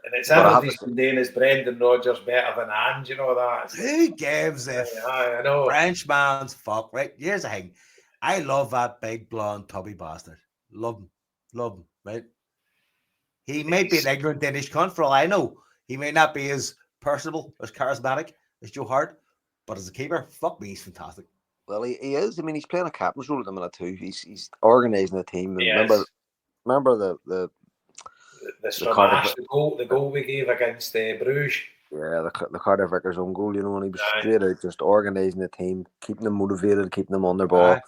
S2: And it's everybody's doing is Brendan Rodgers better than Ange, that.
S1: Who gives a
S2: I know.
S1: Frenchman's fuck, right? Here's the thing. I love that big blonde tubby bastard. Love him, right? He may be an ignorant Danish cunt for all I know. He may not be as personable, as charismatic as Joe Hart, but as a keeper, fuck me, he's fantastic.
S3: Well, he is. I mean, he's playing a captain's role at the minute too. He's organising the team. Remember the
S2: goal we gave against Bruges.
S3: Yeah, the Carter Vickers own goal, and he was straight out just organising the team, keeping them motivated, keeping them on their ball.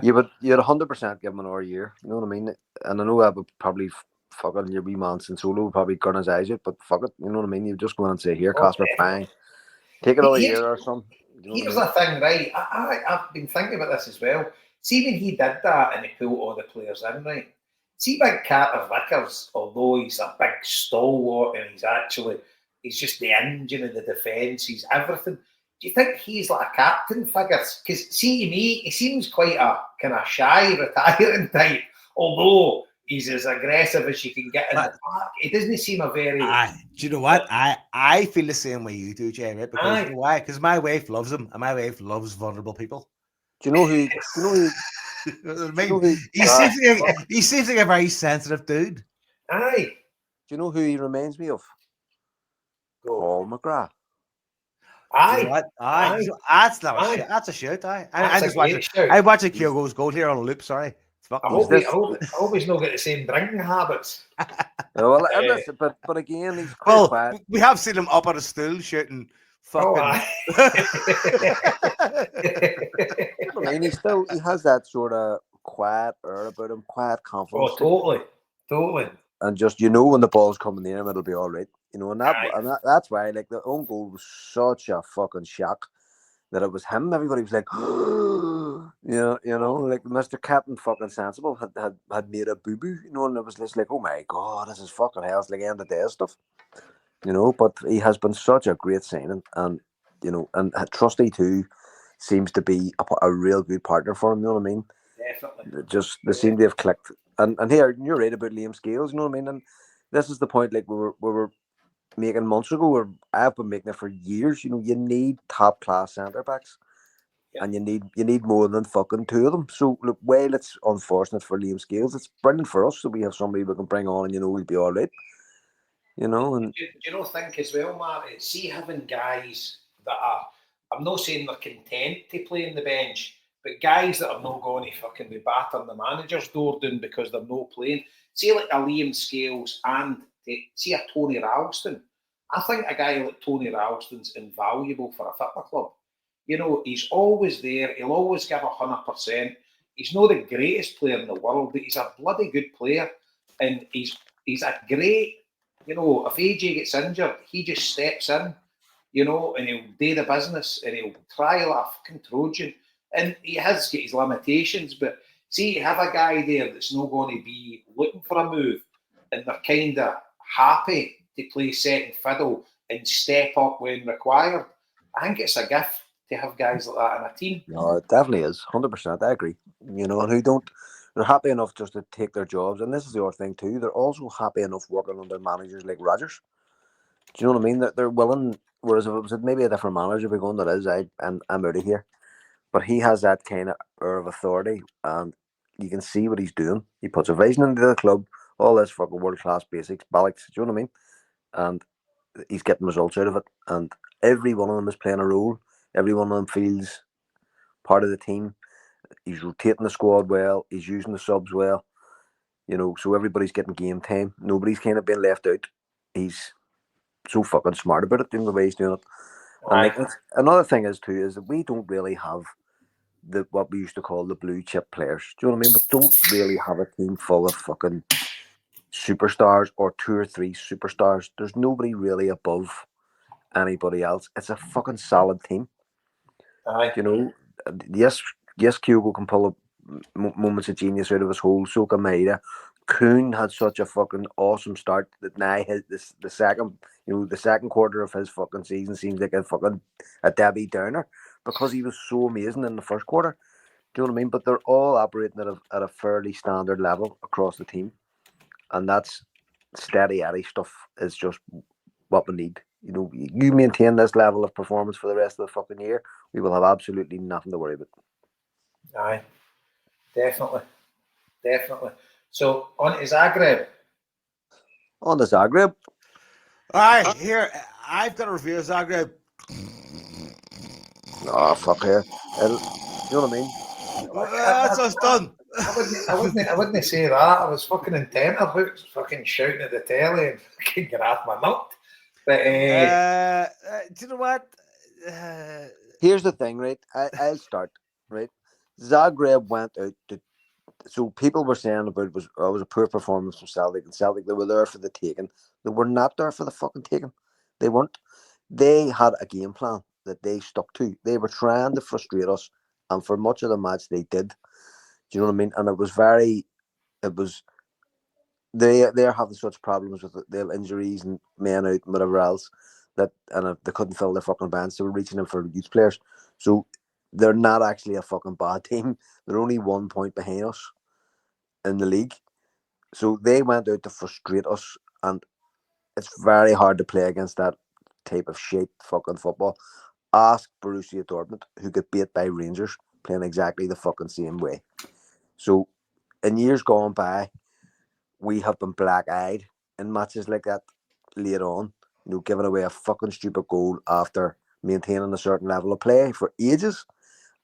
S3: You'd 100% give him another year, you know what I mean? And I know I would probably fucking your wee man Solo would probably gun his eyes out, but fuck it, you know what I mean? You just go in and say, here, Casper, bang. Take another year or something.
S2: Here's the thing, right? I've been thinking about this as well. See, when he did that and he pulled all the players in, right? See, big Carter Vickers, although he's a big stalwart and he's just the engine of the defence, he's everything. Do you think he's like a captain figure? Because, see, to me, he seems quite a kind of shy, retiring type, although he's as aggressive as you can get in the park. He doesn't seem a very...
S1: do you know what? I feel the same way you do, Jay, right? Because you know why? Because my wife loves him, and my wife loves vulnerable people.
S3: Do you know who...
S1: He seems like a very sensitive dude.
S2: Aye.
S3: Do you know who he reminds me of? Paul McGrath.
S2: Aye.
S1: You know what? Aye. That's a shoot. I watch a Kyogo's goal here on a loop. Sorry.
S2: I hope he's not got the same drinking habits.
S3: Well, but again, he's quite quiet.
S1: We have seen him up on a stool shooting. Fucking.
S3: I mean, he has that sort of quiet air about him, quiet confidence.
S2: Oh, totally.
S3: And just when the ball's coming in him, it'll be all right. And that's why, like, the own goal was such a fucking shock that it was him. Everybody was like, like Mr. Captain fucking Sensible had made a boo boo, and it was just like, oh my god, this is fucking hell. It's like end of day stuff. But he has been such a great signing, and Trusty too seems to be a real good partner for him. You know what I mean?
S2: Definitely.
S3: They seem to have clicked. And here you're right about Liam Scales. You know what I mean? And this is the point. Like we were making months ago, or I've been making it for years. You need top class centre backs, and you need more than fucking two of them. So look, while it's unfortunate for Liam Scales, it's brilliant for us that we have somebody we can bring on, and we'll be all right. And
S2: do you think as well, Marty? See, having guys that are, I'm not saying they're content to play on the bench, but guys that are not going to fucking be battering the manager's door down because they're not playing. See, like a Liam Scales and see a Tony Ralston. I think a guy like Tony Ralston's invaluable for a football club. He's always there. He'll always give 100%. He's not the greatest player in the world, but he's a bloody good player, and he's a great you know, if AJ gets injured, he just steps in, you know, and he'll do the business and he'll try like a fucking Trojan. And he has got his limitations, but see, you have a guy there that's not going to be looking for a move and they're kind of happy to play second fiddle and step up when required. I think it's a gift to have guys like that in a team.
S3: No, it definitely is. 100%. I agree. You know, and who don't, they're happy enough just to take their jobs. And this is the other thing, too. They're also happy enough working under managers like Rodgers. Do you know what I mean? That they're willing, whereas if it was maybe a different manager, be going, that is, I'm out of here. But he has that kind of air of authority, and you can see what he's doing. He puts a vision into the club, all this fucking world class basics, ballocks. Do you know what I mean? And he's getting results out of it. And every one of them is playing a role. Every one of them feels part of the team. He's rotating the squad well. He's using the subs well. You know, so everybody's getting game time. Nobody's kind of being left out. He's so fucking smart about it, doing the way he's doing it. And like, another thing is too is that we don't really have what we used to call the blue chip players. Do you know what I mean? But don't really have a team full of fucking superstars or 2 or 3 superstars. There's nobody really above anybody else. It's a fucking solid team. You know, yes, Kyogo can pull up moments of genius out of his hole. So can Maeda. Kuhn had such a fucking awesome start that now the second quarter of his fucking season seems like a Debbie Downer because he was so amazing in the first quarter. Do you know what I mean? But they're all operating at a fairly standard level across the team, and that's steady Eddie stuff is just what we need. You know, you maintain this level of performance for the rest of the fucking year, we will have absolutely nothing to worry about.
S2: Aye, definitely. So, on to Zagreb.
S3: On to Zagreb.
S1: Aye, here, I've got a review of Zagreb.
S3: Oh, fuck here. You know what I mean?
S1: That's us done.
S2: I wouldn't say that. I was fucking intent. I was fucking shouting at the telly and fucking get off my nut. But
S1: do you know what?
S3: Here's the thing, right? I'll start, right? Zagreb went out to. So people were saying about it was a poor performance from Celtic, and Celtic, they were there for the taking. They were not there for the fucking taking. They weren't. They had a game plan that they stuck to. They were trying to frustrate us, and for much of the match they did. Do you know what I mean? And they're having such problems with their injuries and men out and whatever else they couldn't fill their fucking bands. They were reaching in for youth players. So they're not actually a fucking bad team. They're only 1 point behind us in the league. So they went out to frustrate us, and it's very hard to play against that type of shit fucking football. Ask Borussia Dortmund, who got beat by Rangers, playing exactly the fucking same way. So in years gone by, we have been black-eyed in matches like that later on, you know, giving away a fucking stupid goal after maintaining a certain level of play for ages.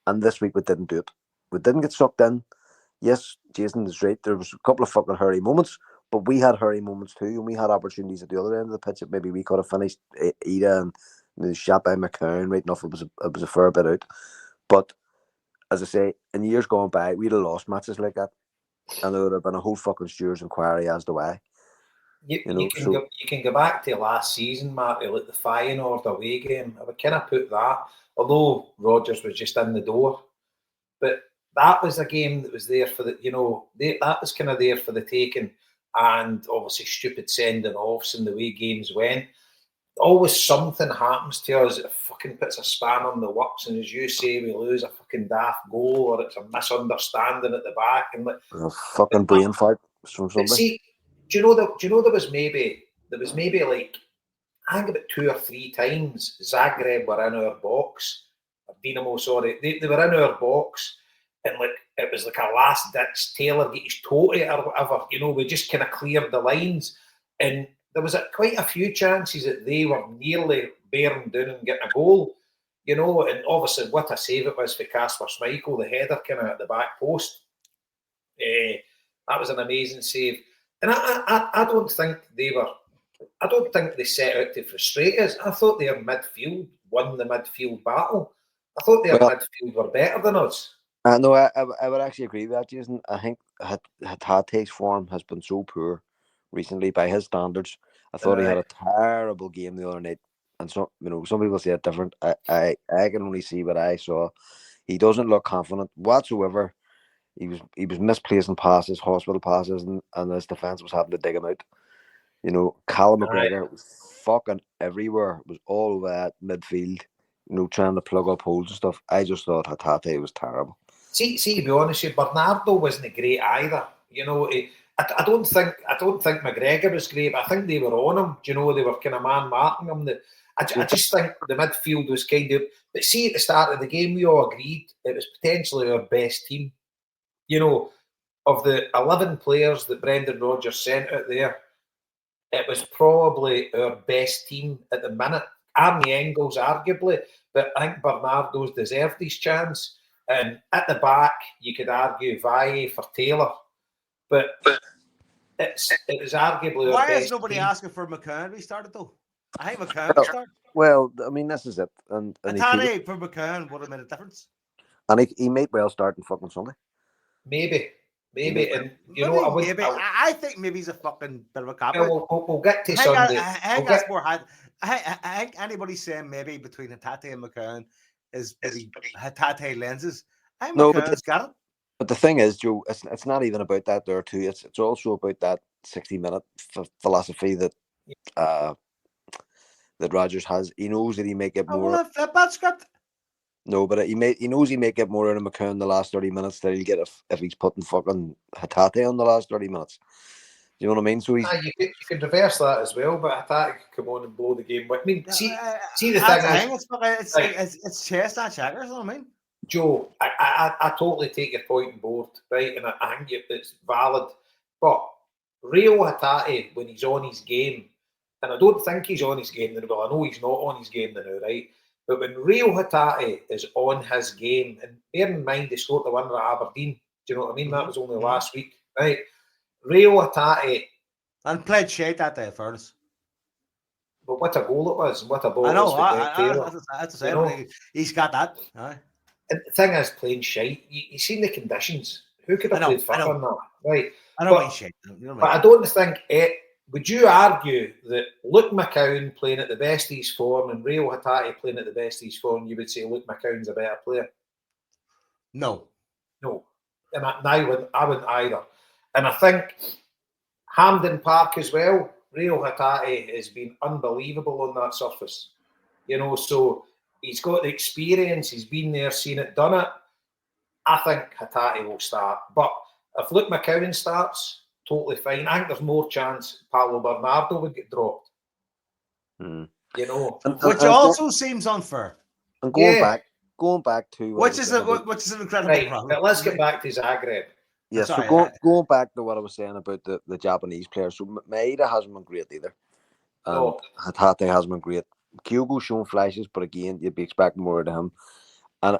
S3: And this week we didn't do it. We didn't get sucked in. Yes, Jason is right. There was a couple of fucking hurry moments, but we had hurry moments too, and we had opportunities at the other end of the pitch that maybe we could have finished Ida and the shot by McCown right enough. It was a fair bit out. But as I say, in years gone by, we'd have lost matches like that, and there would have been a whole fucking Stewards inquiry as to why.
S2: You can go back to last season, Marty, like the Feyenoord away game. I would kind of put that, although Rodgers was just in the door, but that was a game that was there for the, you know, that was kind of there for the taking, and obviously stupid sending offs and the way games went. Always something happens to us that fucking puts a span on the works, and as you say, we lose a fucking daft goal or it's a misunderstanding at the back, and like
S3: a fucking brain fart from somebody.
S2: See, do you know there was maybe like I think about 2 or 3 times Zagreb were in our box, or Dinamo, sorry, they were in our box, and like it was like a last ditch Taylor get his toe or whatever, you know, we just kind of cleared the lines, and there was quite a few chances that they were nearly bearing down and getting a goal, you know, and obviously what a save it was for Kasper Schmeichel, the header kind of at the back post. That was an amazing save. And I don't think they set out to frustrate us. I thought their midfield won the midfield battle. I thought their midfield were better than us.
S3: No, I would actually agree with that, Jason. I think Hatate's form has been so poor recently by his standards. I thought he had a terrible game the other night. And some people say it different. I can only see what I saw. He doesn't look confident whatsoever. He was misplacing passes, hospital passes, and his defence was having to dig him out. Callum McGregor was fucking everywhere. Was all over that midfield, trying to plug up holes and stuff. I just thought Hatate was terrible.
S2: See, to be honest with you, Bernardo wasn't great either. I don't think McGregor was great, but I think they were on him. They were kind of man-marking him. I just think the midfield was kind of... But see, at the start of the game, we all agreed it was potentially our best team. Of the 11 players that Brendan Rodgers sent out there, it was probably our best team at the minute. Arnie Engels, arguably, but I think Bernardo's deserved his chance. And at the back, you could argue Valle for Taylor, but it was arguably our best.
S1: Why is nobody asking for McCann to be started though? I think McCann
S3: Well,
S1: start.
S3: Well, I mean, this is it. And
S1: Hatate for McCann would have made a difference.
S3: And he might well start on fucking Sunday.
S2: Maybe. And
S1: I think maybe he's a fucking bit of a cop.
S2: We'll get to Sunday.
S1: I think that's more. I think anybody saying maybe between Hatate and McCann is Hatate lenses. I think McCann's got it.
S3: But the thing is, Joe, it's not even about that there too. It's also about that 60-minute philosophy that that Rodgers has. He knows that he may get more.
S1: Well, flip that script.
S3: No, but he knows he may get more out of McCann in the last 30 minutes than he'll get if he's putting fucking Hatate on the last 30 minutes. Do you know what I mean? So you
S2: can reverse that as well, but Hatate could come on and blow the game. I mean, see the thing is,
S1: it's chess, not checkers. You know what I mean?
S2: Joe, I totally take your point on board, right? And I think it's valid. But Rio Hatate, when he's on his game, and I don't think he's on his game now, well, I know he's not on his game now, right? But when Rio Hatate is on his game, and bear in mind he scored the winner at Aberdeen, do you know what I mean? That was only last week, right? Rio Hatate.
S1: And played shade that day, fairness.
S2: But what a goal it was, what a ball
S1: I know,
S2: it was.
S1: that's the same. He's got that. Aye.
S2: And the thing is, playing shite, you've seen the conditions. Who could have played fuck on that? Right.
S1: I know he's shite.
S2: But I don't think would you argue that Luke McCown playing at the best of his form and Rio Hatate playing at the best of his form, you would say Luke McCown's a better player?
S1: No.
S2: And I wouldn't either. And I think Hampden Park as well, Rio Hatate has been unbelievable on that surface. So he's got the experience, he's been there, seen it, done it. I think Hatate will start. But if Luke McCown starts, totally fine. I think there's more chance Paulo Bernardo would get dropped. Which
S1: also seems unfair.
S3: And going back to
S1: which is an incredible problem.
S2: But let's get back to Zagreb.
S3: Yeah, so going back to what I was saying about the Japanese players. So Maeda hasn't been great either. Hatate hasn't been great. Kyogo's shown flashes, but again, you'd be expecting more of him. And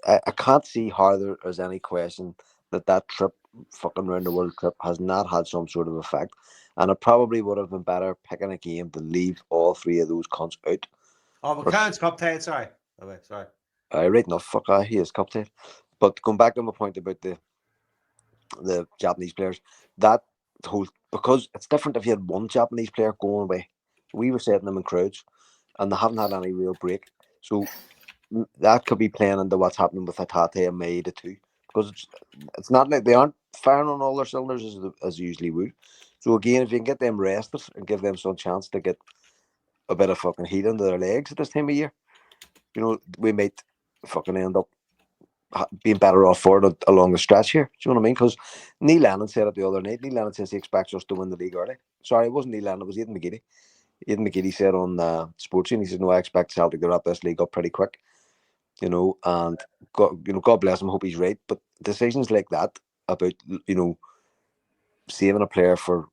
S3: I can't see how there is any question that trip, fucking round the world trip, has not had some sort of effect. And it probably would have been better picking a game to leave all three of those cunts out.
S1: Oh, McCann's cup-tied, sorry. Okay, sorry.
S3: Right enough, he is cup-tied. But going back to my point about the Japanese players, because it's different if you had one Japanese player going away. We were setting them in crowds, and they haven't had any real break. So that could be playing into what's happening with Hatate and Maeda too. Because it's not like they aren't firing on all their cylinders as they usually would. So again, if you can get them rested and give them some chance to get a bit of fucking heat under their legs at this time of year, we might fucking end up being better off for it along the stretch here. Do you know what I mean? Because Neil Lennon said it the other night. Neil Lennon says he expects us to win the league early. Sorry, it wasn't Neil Lennon, it was Aidan McGeady. Aidan McGeady said on Sports Scene, he said, no, I expect Celtic to wrap this league up pretty quick. And God bless him, hope he's right. But decisions like that about, saving a player for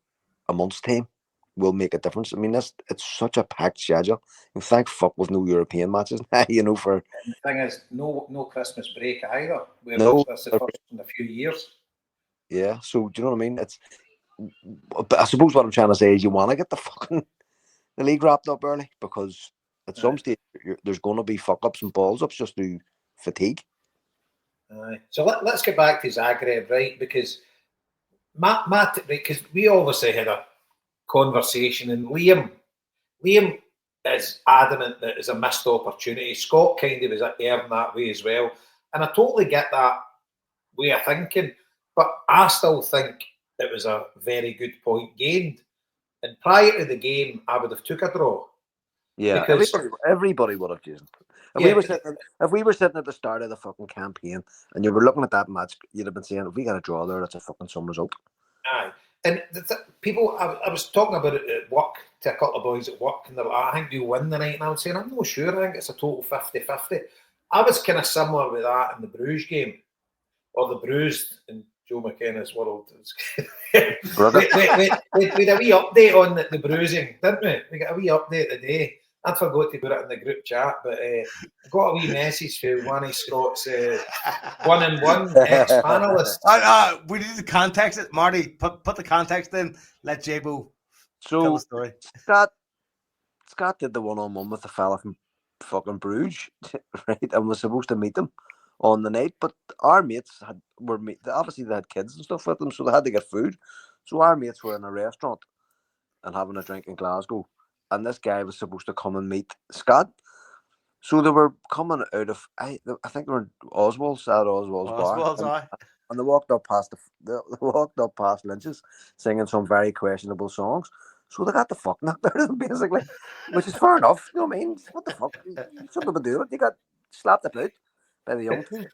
S3: a month's time will make a difference. I mean, it's such a packed schedule. And thank fuck with no European matches, for...
S2: The thing is, no Christmas break either. That's the first in a few years.
S3: Yeah, so do you know what I mean? But I suppose what I'm trying to say is you want to get the league wrapped up early, because at some stage there's going to be fuck-ups and balls-ups just through fatigue.
S2: So let's get back to Zagreb, right? Because because we obviously had conversation. And Liam is adamant that it's a missed opportunity. Scott kind of is airing that way as well. And I totally get that way of thinking, but I still think it was a very good point gained. And prior to the game, I would have took a draw.
S3: Yeah,
S2: because
S3: everybody would have chosen. If we were sitting at the start of the fucking campaign and you were looking at that match, you'd have been saying, if we got a draw there, that's a fucking some result.
S2: Aye. And people, I was talking about it at work to a couple of boys at work, and they're like, I think we'll win the night. And I was saying, I'm not sure. I think it's a total 50-50. I was kind of similar with that in the Bruges game, or the Bruised in Joe McKenna's world. we had a wee update on the bruising, didn't we? We got a wee update today. I forgot to put it in the group chat, but I got a wee message from one of Scott's 1-on-1 ex-panelists.
S1: We need to context it. Marty, put the context in. Let Jabo tell the story.
S3: Scott did the one-on-one with the fella from fucking Bruges, right? And was supposed to meet them on the night, but our mates obviously they had kids and stuff with them, so they had to get food. So our mates were in a restaurant and having a drink in Glasgow, and this guy was supposed to come and meet Scott. So they were coming out of I think they were Oswald's bar, and they walked up past Lynch's singing some very questionable songs. So they got the fuck knocked out of them, basically, which is fair enough. You know what I mean? What the fuck? You shouldn't have been doing it. You got slapped about by the young team.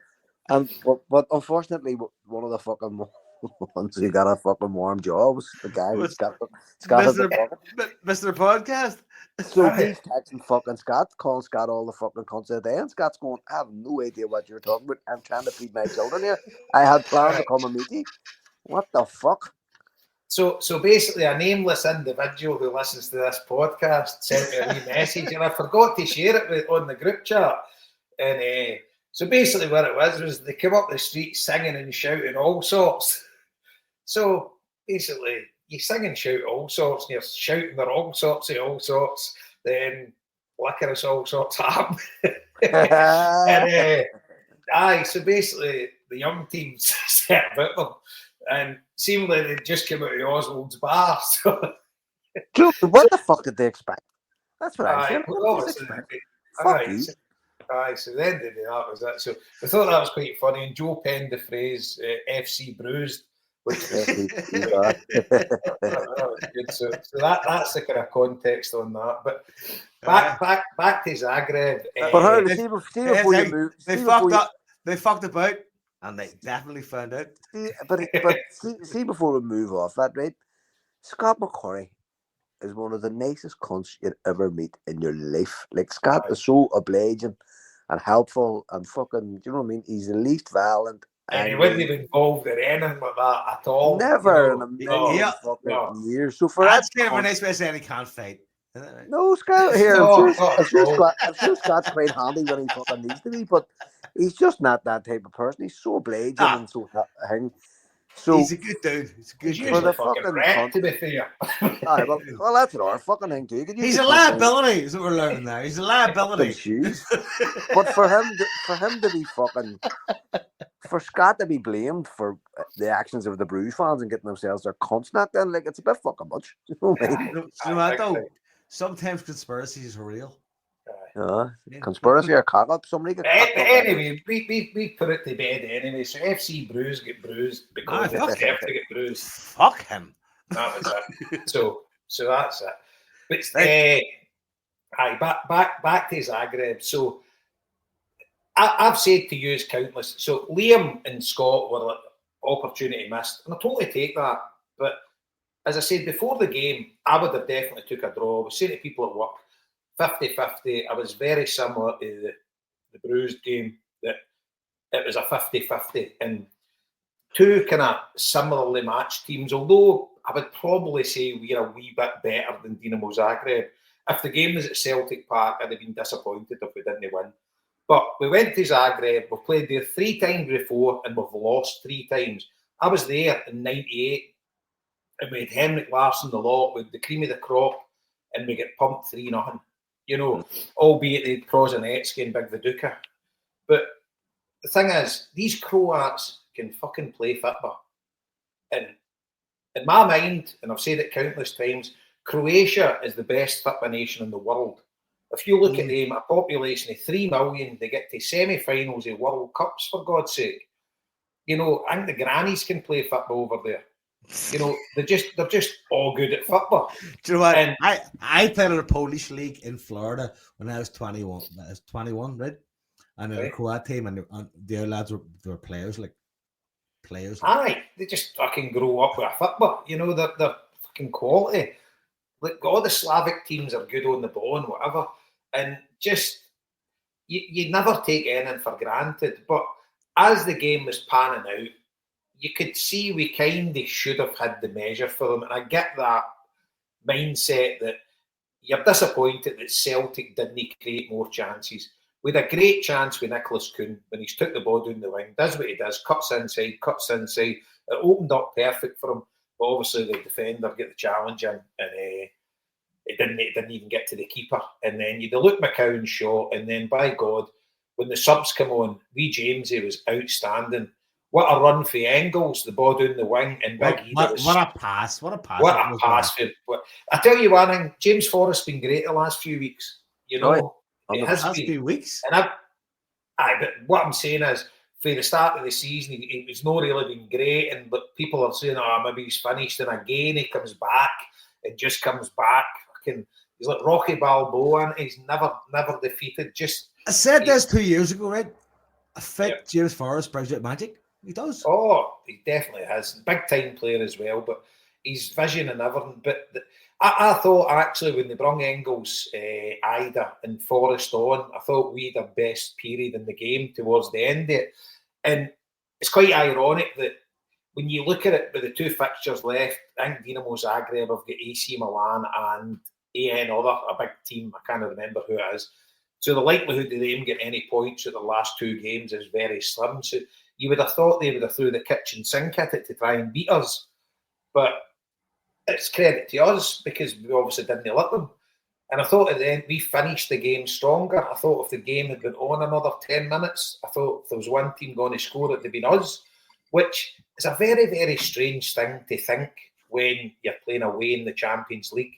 S3: But unfortunately, one of the fucking ones who got a fucking warm jaw was the guy who Scott
S1: Mr. Podcast.
S3: So he's texting fucking Scott, calling Scott all the fucking cunts of the day, and Scott's going, I have no idea what you're talking about. I'm trying to feed my children here. I had planned to come and meet you. What the fuck?
S2: So basically, a nameless individual who listens to this podcast sent me a wee message, and I forgot to share it on the group chat. And so basically, what it was they come up the street singing and shouting all sorts. So basically, you sing and shout all sorts, and you're shouting the all sorts, then licorice all sorts happen. And so basically, the young teams set about them. And seemingly they just came out of Oswald's bar. So.
S3: What the fuck did they expect? That's what I said.
S2: So then that was it. So I thought that was quite funny. And Joe penned the phrase FC Bruised, which was, that was good. So that's the kind of context on that. But back to Zagreb.
S1: They fucked about. And they definitely found out.
S3: See, before we move off that, right? Scott McCurry is one of the nicest cunts you'd ever meet in your life. Like, Scott is so obliging and helpful and fucking, you know what I mean? He's the least violent.
S2: And he wouldn't be involved in anything like that at all.
S3: Never in a million fucking years. So for
S1: that's kind of a nice way of saying he can't fight.
S3: No, Scott here. I'm sure Scott's quite handy when he fucking needs to be, but he's just not that type of person. He's so obliging and so hang. So
S1: he's a good dude. He's a good
S2: dude. For the fucking rat, to be fair.
S3: Well, that's our fucking thing too.
S1: He's a liability. Is what we're learning there. He's a liability.
S3: But for him to be fucking, for Scott to be blamed for the actions of the Bruges fans and getting themselves their cunts knocked in, like, it's a bit fucking much. You know what I mean?
S1: You know what though? Sometimes conspiracies are real.
S3: Conspiracy or cock up. Somebody get
S2: anyway, we put it to bed anyway. So FC Bruise get bruised because they have to get bruised.
S1: Fuck him.
S2: That was it. So that's it. But back to Zagreb. So I've said to you countless. So Liam and Scott were like, opportunity missed, and I totally take that. But as I said before the game, I would have definitely took a draw. I was saying to people at work, 50-50. I was very similar to the Bruised game, that it was a 50-50. And two kind of similarly matched teams, although I would probably say we're a wee bit better than Dinamo Zagreb. If the game was at Celtic Park, I'd have been disappointed if we didn't win. But we went to Zagreb, we've played there 3 times before, and we've lost 3 times. I was there in 98. And we had Henrik Larsson the lot with the cream of the crop, and we get pumped 3-0. You know, albeit the Prozinecki and Big Viduka. But the thing is, these Croats can fucking play football. And in my mind, and I've said it countless times, Croatia is the best football nation in the world. If you look at them, a population of 3 million, they get to semi-finals of World Cups, for God's sake. You know, I think the grannies can play football over there. You know, they're just all good at football.
S1: Do you know what?
S2: And
S1: I played in a Polish league in Florida when I was 21. I was 21, right? And in a Croat team, and the lads were players.
S2: Aye, they just fucking grow up with a football. You know, they're fucking quality. Like, all the Slavic teams are good on the ball and whatever. And just, you never take anything for granted. But as the game was panning out, you could see we kind of should have had the measure for them. And I get that mindset that you're disappointed that Celtic didn't create more chances. We had a great chance with Nicholas Kuhn when he's took the ball down the wing, does what he does, cuts inside. It opened up perfect for him. But obviously the defender get the challenge in, and it didn't even get to the keeper. And then you look McCown's shot, and then by God, when the subs come on, Jamesy was outstanding. What a run for Engels, the ball down the wing, and Big Ida.
S1: What a pass! What a pass!
S2: I tell you one thing, James Forrest's been great the last few weeks. You know, it has been
S1: weeks.
S2: And but what I'm saying is, for the start of the season, he was not really been great, but people are saying, "Oh, maybe he's finished." And again, he comes back and just comes back. Fucking, he's like Rocky Balboa, and he's never defeated.
S1: I said this 2 years ago, right? I think James Forrest brings out magic. He does.
S2: Oh, he definitely has. Big time player as well, but his vision and everything. But I thought actually when they brought Engels, Ida and Forrest on, I thought we had our best period in the game towards the end of it. And it's quite ironic that when you look at it with the 2 fixtures left, I think Dinamo Zagreb have got AC Milan and a big team. I can't remember who it is. So the likelihood of them getting any points at the last 2 games is very slim. So you would have thought they would have threw the kitchen sink at it to try and beat us. But it's credit to us because we obviously didn't let them. And I thought at the end we finished the game stronger. I thought if the game had been on another 10 minutes, I thought if there was one team going to score, it would have been us, which is a very, very strange thing to think when you're playing away in the Champions League.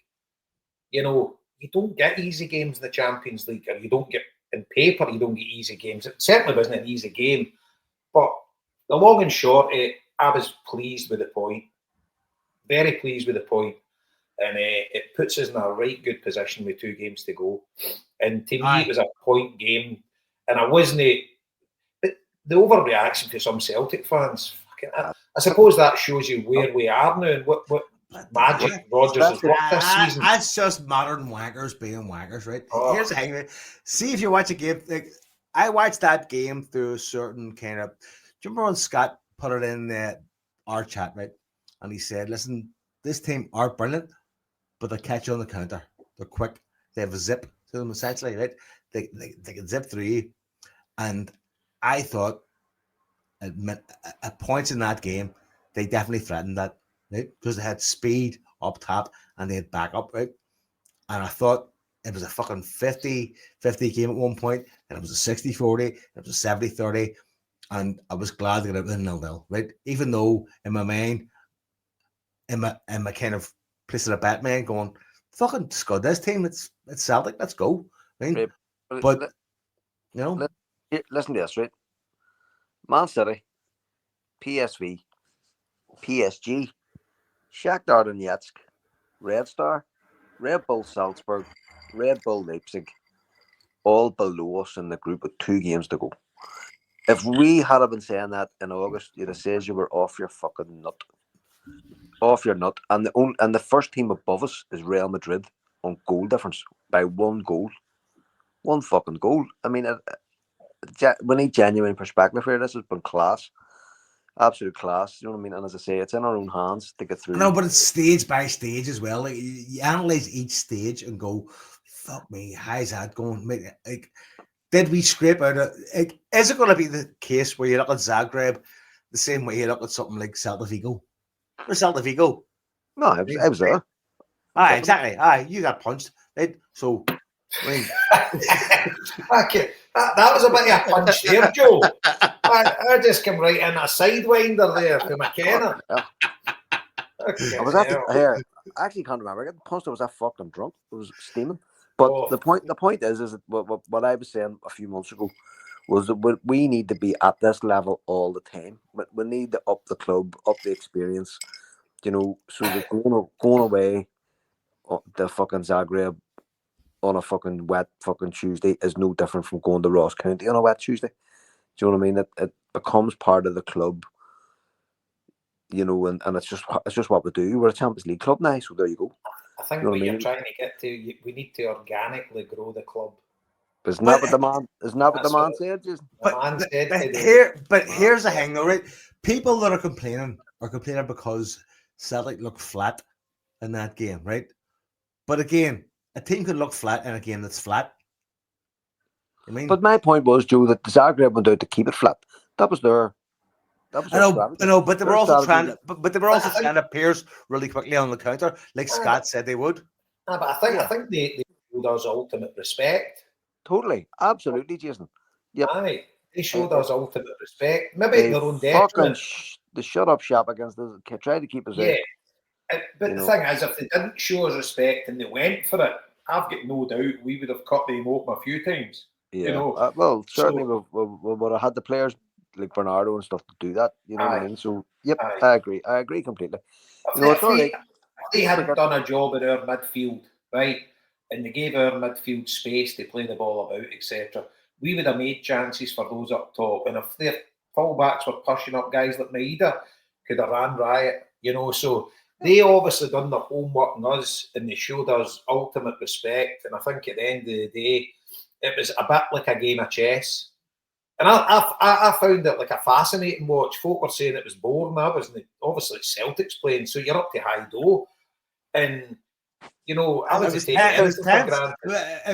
S2: You know, you don't get easy games in the Champions League, or you don't get, in paper, you don't get easy games. It certainly wasn't an easy game. But the long and short, I was pleased with the point. Very pleased with the point. And it puts us in a right good position with 2 games to go. And to me, it was a point game. And I wasn't... But the overreaction to some Celtic fans, I suppose that shows you where we are now and what magic Rodgers has worked this season.
S1: That's just modern wankers being wankers, right? Here's the thing, right? See, if you watch a game... I watched that game through a certain kind of... Do you remember when Scott put it in our chat, right? And he said, listen, this team are brilliant, but they catch you on the counter. They're quick. They have a zip to them, essentially, right? They can zip through you. And I thought at points in that game, they definitely threatened that, right? Because they had speed up top and they had backup, right? And I thought it was a fucking 50-50 game at one point, and it was a 60-40, it was a 70-30, and I was glad to get it with 0-0, right? Even though in my mind, in my kind of place of a Batman going, fucking score this team, it's Celtic, let's go. I mean, but you know,
S3: listen to this, right? Man City, PSV, PSG, Shakhtar Donetsk, Red Star, Red Bull Salzburg, Red Bull Leipzig, all below us in the group with 2 games to go. If we had been saying that in August, you'd have said you were off your fucking nut. Off your nut. And the first team above us is Real Madrid on goal difference by 1 goal. 1 fucking goal. I mean, we need genuine perspective here. This has been class. Absolute class. You know what I mean? And as I say, it's in our own hands to get through.
S1: No, but it's stage by stage as well. Like you analyze each stage and go, fuck me, how's that going? Like, did we scrape out like, is it going to be the case where you look at Zagreb the same way you look at something like Celta Vigo? Or Celta Vigo?
S3: No, I was there.
S1: Aye, exactly. Aye, you got punched, right? So, I mean,
S2: okay, that was a bit of a punch there, Joe. I just came right in a sidewinder there to McKenna.
S3: I was at here. I actually can't remember. I got punched. I was that fucking drunk. It was steaming. But the point is that what I was saying a few months ago was that we need to be at this level all the time. We need to up the club, up the experience. You know, so that going away to fucking Zagreb on a fucking wet fucking Tuesday is no different from going to Ross County on a wet Tuesday. Do you know what I mean? It becomes part of the club. You know, and it's just what we do. We're a Champions League club now, so there you go.
S2: I think what you're trying to get to, we need to organically grow the club.
S3: Isn't that what the man said?
S1: But here's the thing, though, right? People that are complaining because Celtic look flat in that game, right? But again, a team can look flat in a game that's flat. I mean,
S3: but my point was, Joe, that Zagreb went out to keep it flat. That was their.
S1: I know, but they were also trying to pierce really quickly on the counter, like Scott said they would.
S2: But I think they showed us ultimate respect.
S3: Totally, absolutely, Jason.
S2: Yep. Aye, they showed us ultimate respect. Maybe at their own detriment.
S3: The shut up shop against us, tried to keep us out.
S2: But the thing is, if they didn't show us respect and they went for it, I've got no doubt we would have cut them open a few times.
S3: Yeah. You know, well, certainly we would have had the players like Bernardo and stuff to do that. You know what I mean? So, yep, I agree completely.
S2: If they hadn't done a job in our midfield, right, and they gave our midfield space to play the ball about, etc., we would have made chances for those up top. And if their fullbacks were pushing up, guys like Maeda could have ran riot, you know. So they obviously done their homework on us and they showed us ultimate respect. And I think at the end of the day, it was a bit like a game of chess. And I found it like a fascinating watch. Folk were saying it was boring. I wasn't. Obviously, Celtic's playing, so you're up to high dough. And, you know, I was
S1: tense. It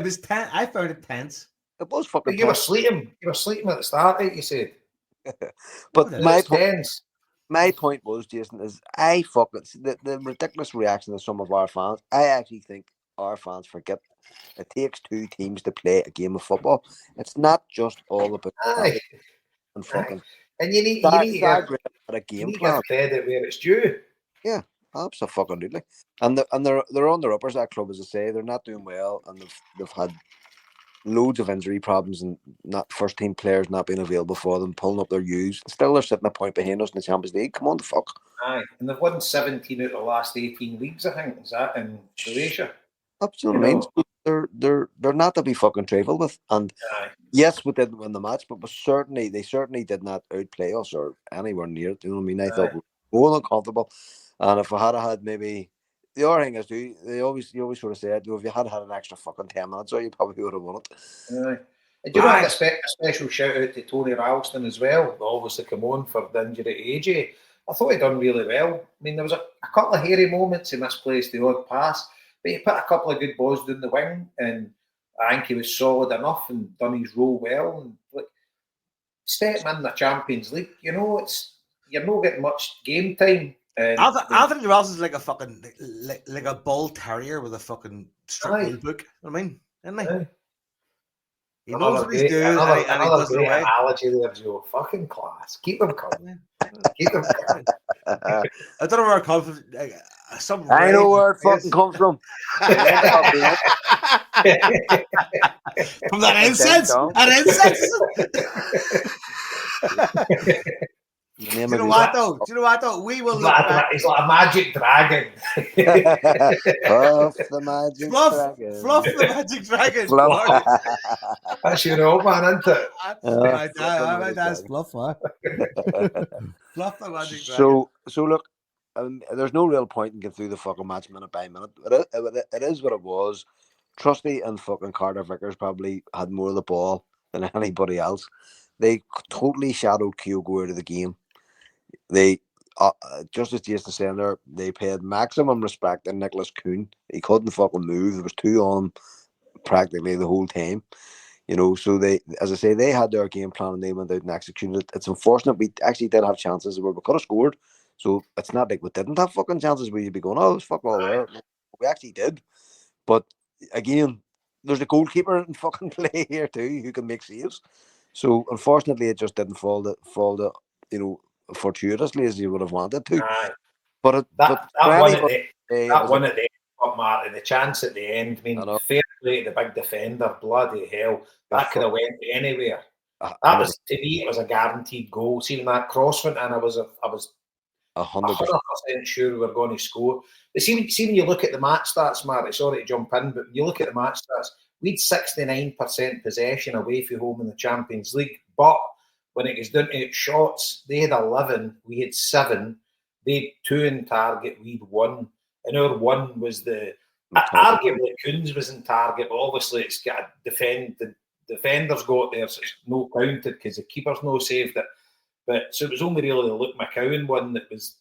S1: was tense. I found it tense.
S3: It was fucking
S2: tense. You were sleeping. You were sleeping at the start, right, you said.
S3: But my point was, Jason, is I fucking... The ridiculous reaction of some of our fans, I actually think our fans forget it takes two teams to play a game of football. It's not just all about and fucking.
S2: And you need to
S3: get a game plan.
S2: Credit where it's due.
S3: Yeah, absolutely. And they're on their uppers. That club, as I say, they're not doing well, and they've had loads of injury problems and not first team players not being available for them, pulling up their U's. Still, they're sitting a point behind us in the Champions League. Come on, the fuck.
S2: Aye, and they've won 17 out of the last 18 leagues. I think is that in Croatia.
S3: Absolutely. You know? They're not to be fucking trifled with. And yes, we didn't win the match, but they certainly did not outplay us or anywhere near it. You know what I mean? I thought we were more uncomfortable. And if we had maybe the other thing is you always sort of said, if you had an extra fucking 10 minutes, or you probably would have won it.
S2: And do you know, a special shout out to Tony Ralston as well, obviously come on for the injury at AJ. I thought he done really well. I mean, there was a couple of hairy moments, he misplaced the odd pass. But he put a couple of good balls down the wing, and I think he was solid enough and done his role well. And like, step in the Champions League, you know, you're not getting much game time.
S1: Anthony Ross is like a fucking like a bull terrier with a fucking strict rule book. You know what I mean, isn't he?
S2: Aye.
S1: He knows what he's doing.
S2: Another great analogy there, Joe. Fucking class. Keep them coming. Keep them coming.
S1: I don't know where it comes from.
S3: I know where it fucking comes from.
S1: From that incense. Do you know what though? We will look back.
S2: He's like a magic dragon.
S3: Fluff the magic dragon.
S1: Fluff the magic dragon.
S2: That's your old man, isn't it?
S1: My dad's Fluff, man. Fluff the magic dragon.
S3: So look, there's no real point in getting through the fucking match minute by minute. It is what it was. Trusty and fucking Carter Vickers probably had more of the ball than anybody else. They totally shadowed Kyogo out of the game. They, just as Jason saying there, they paid maximum respect to Nicholas Kuhn. He couldn't fucking move. There was two on him practically the whole time. You know, so they, as I say, they had their game plan and they went out and executed it. It's unfortunate we actually did have chances where we could have scored. So it's not like we didn't have fucking chances where you'd be going, oh, it's fuck all there. We actually did. But again, there's a goalkeeper in fucking play here too who can make saves. So unfortunately, it just didn't fall to you know, fortuitously as you would have wanted to. But
S2: that
S3: for
S2: one at
S3: anybody,
S2: that one at the end, Marty, the chance at the end. I mean,
S3: I know.
S2: fair play to the big defender. Bloody hell, that could have went anywhere. That
S3: 100%.
S2: was, to me, it was a guaranteed goal. See, when that cross went in, I was
S3: 100%.
S2: sure we were going to score. But see when you look at the match stats, Marty, sorry to jump in, but when you look at the match stats, we had 69% possession away from home in the Champions League. But when it goes down to shots, they had 11, we had 7. They had 2 in target, we had 1. And our 1 was arguably Coons was in target, but obviously it's got the defenders got there, so it's no counted because the keeper's no saved it. But so it was only really the Luke McCowan one that was,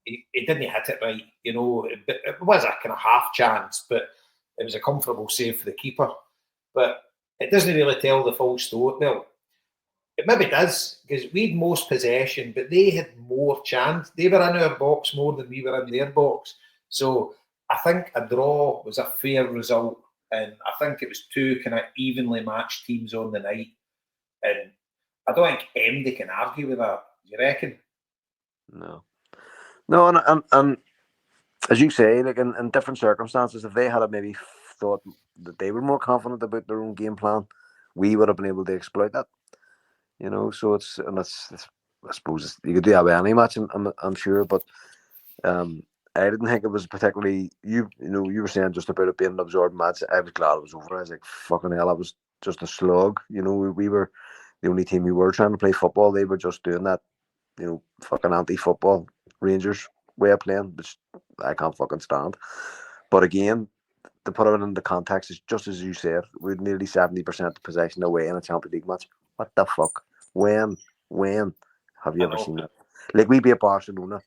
S2: he didn't hit it right, you know. It was a kind of half chance, but it was a comfortable save for the keeper. But it doesn't really tell the full story. Well, it maybe does, because we had most possession, but they had more chance. They were in our box more than we were in their box. So I think a draw was a fair result, and I think it was 2 kind of evenly matched teams on the night. And I don't think MD can argue with that. Do you reckon?
S3: No, and as you say, like in different circumstances, if they had maybe thought that they were more confident about their own game plan, we would have been able to exploit that. You know, so it's I suppose you could do that with any match, I'm sure, but I didn't think it was particularly you were saying just about it being an absorbed match. I was glad it was over. I was like, fucking hell, it was just a slog. You know, we were the only team who were trying to play football. They were just doing that, you know, fucking anti-football Rangers way of playing, which I can't fucking stand. But again, to put it into context, is just as you said, we're nearly 70% possession away in a Champions League match. What the fuck? When have you ever seen that? Like, we beat Barcelona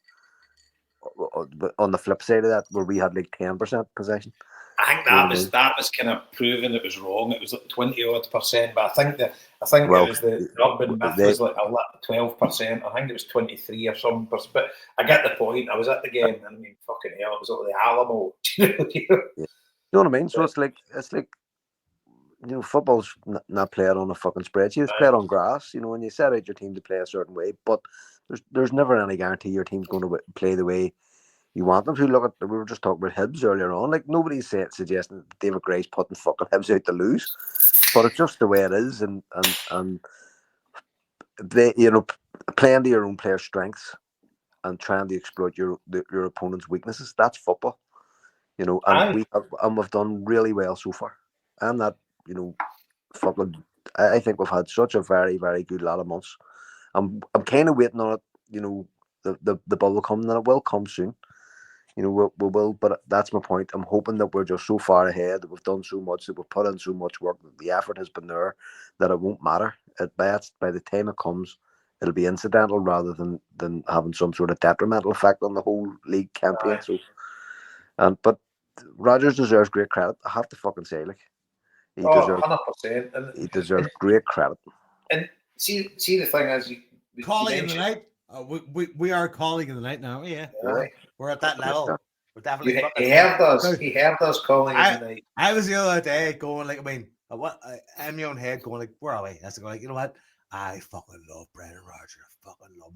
S3: on the flip side of that, where we had like 10% possession.
S2: I think that was kind of proven it was wrong. It was like 20-odd%, but I think it was the urban myth was like 12%. I think it was 23 or something. But I get the point. I was at the game, and I mean, fucking hell, it was like the Alamo.
S3: You know what I mean? So it's like you know, football's not played on a fucking spreadsheet. It's played on grass. You know, when you set out your team to play a certain way, but there's never any guarantee your team's going to play the way you want them to. We were just talking about Hibs earlier on. Like, nobody's suggesting that David Gray's putting fucking Hibs out to lose, but it's just the way it is, and they, you know, playing to your own players' strengths and trying to exploit your opponent's weaknesses. That's football, you know. And we've done really well so far. I'm not, you know, fucking. I think we've had such a very, very good lot of months. I'm kind of waiting on it, you know, the bubble coming, and it will come soon. You know, we will, but that's my point. I'm hoping that we're just so far ahead, that we've done so much, that we've put in so much work, that the effort has been there, that it won't matter. By the time it comes, it'll be incidental rather than having some sort of detrimental effect on the whole league campaign. So, but Rodgers deserves great credit. I have to fucking say, like, he deserves
S2: 100%.
S3: He deserves great credit.
S2: And see the thing is,
S4: calling in the night. We are calling in the night now. Yeah. We're at that level. We're definitely.
S2: He heard us. He heard us calling in the night.
S4: I was the other day going like, I mean, I'm in my own head going like, where are we? That's like, you know what? I fucking love Brendan Rodgers. I fucking love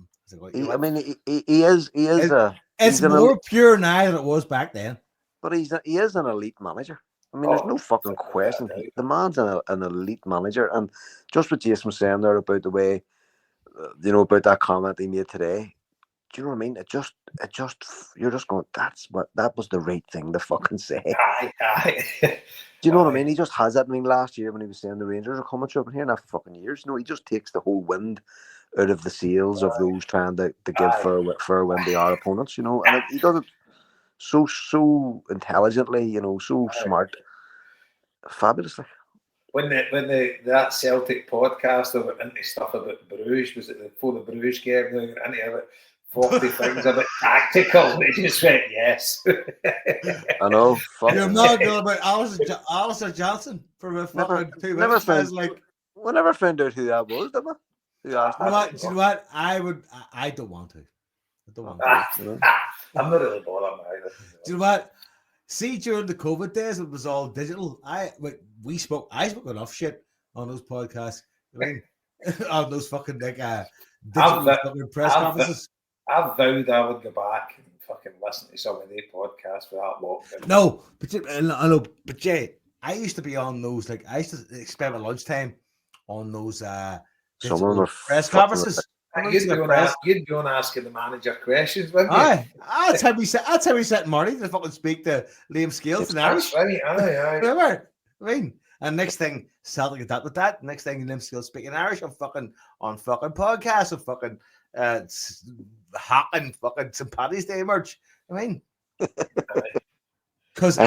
S4: him.
S3: I mean, he is.
S4: It's more pure now than it was back then.
S3: But he is an elite manager. I mean, there's no fucking question. The man's an elite manager, and just what Jason was saying there about the way, you know, about that comment he made today. Do you know what I mean? It just you're just going, that was the right thing to fucking say. Do you know what I mean? He just has that. I mean, last year when he was saying the Rangers are coming through up here now for fucking years, you know, he just takes the whole wind out of the sails of those trying to give fair when they are opponents, you know, and he does it so intelligently, you know, so smart, fabulously.
S2: When that Celtic podcast went into stuff about Bruges, was it before the Bruges game? They went into about 40 things about tactical. They just went yes.
S3: I know.
S4: You're not going about Alistair Johnson for a fucking 2 minutes. I was like,
S3: we never found out who that was, did we? Who asked that?
S4: Do you know what? I don't want to. I don't want to.
S2: You know? I'm not really bothered either.
S4: Do you know what? See, during the COVID days, it was all digital. I spoke enough shit on those podcasts. I mean, on those fucking like digital fucking press conferences.
S2: I vowed I would go back and fucking listen to some of their podcasts for that lockdown.
S1: No, but I know, but Jay, I used to be on those. Like I used to spend my lunchtime on those
S3: Some of them are
S1: press
S3: fucking
S1: conferences.
S2: You'd be on asking the manager questions, wouldn't you?
S1: Aye, that's how we set Marty to fucking speak to Liam Scales in Irish.
S2: That's right, aye.
S1: Remember? I mean, and next thing Celtic adapted that. Next thing Liam Scales speaking Irish on fucking podcasts and fucking hacking fucking St. Paddy's Day merch. I mean, because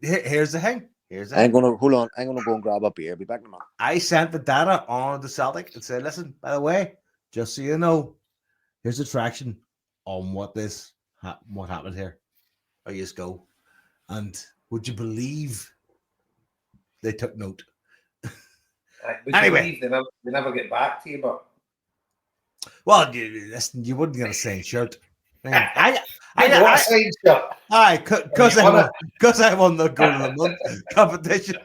S1: here's the thing.
S3: I'm gonna hold on. I'm gonna go and grab a beer. Be back in a minute.
S1: I sent the data on the Celtic and said, listen, by the way, just so you know, here's the traction on what happened here. I just go. And would you believe they took note? Anyway,
S2: they never get back to you, but
S1: well, listen, you wouldn't get a signed shirt. Because I won the Goal of the Month competition.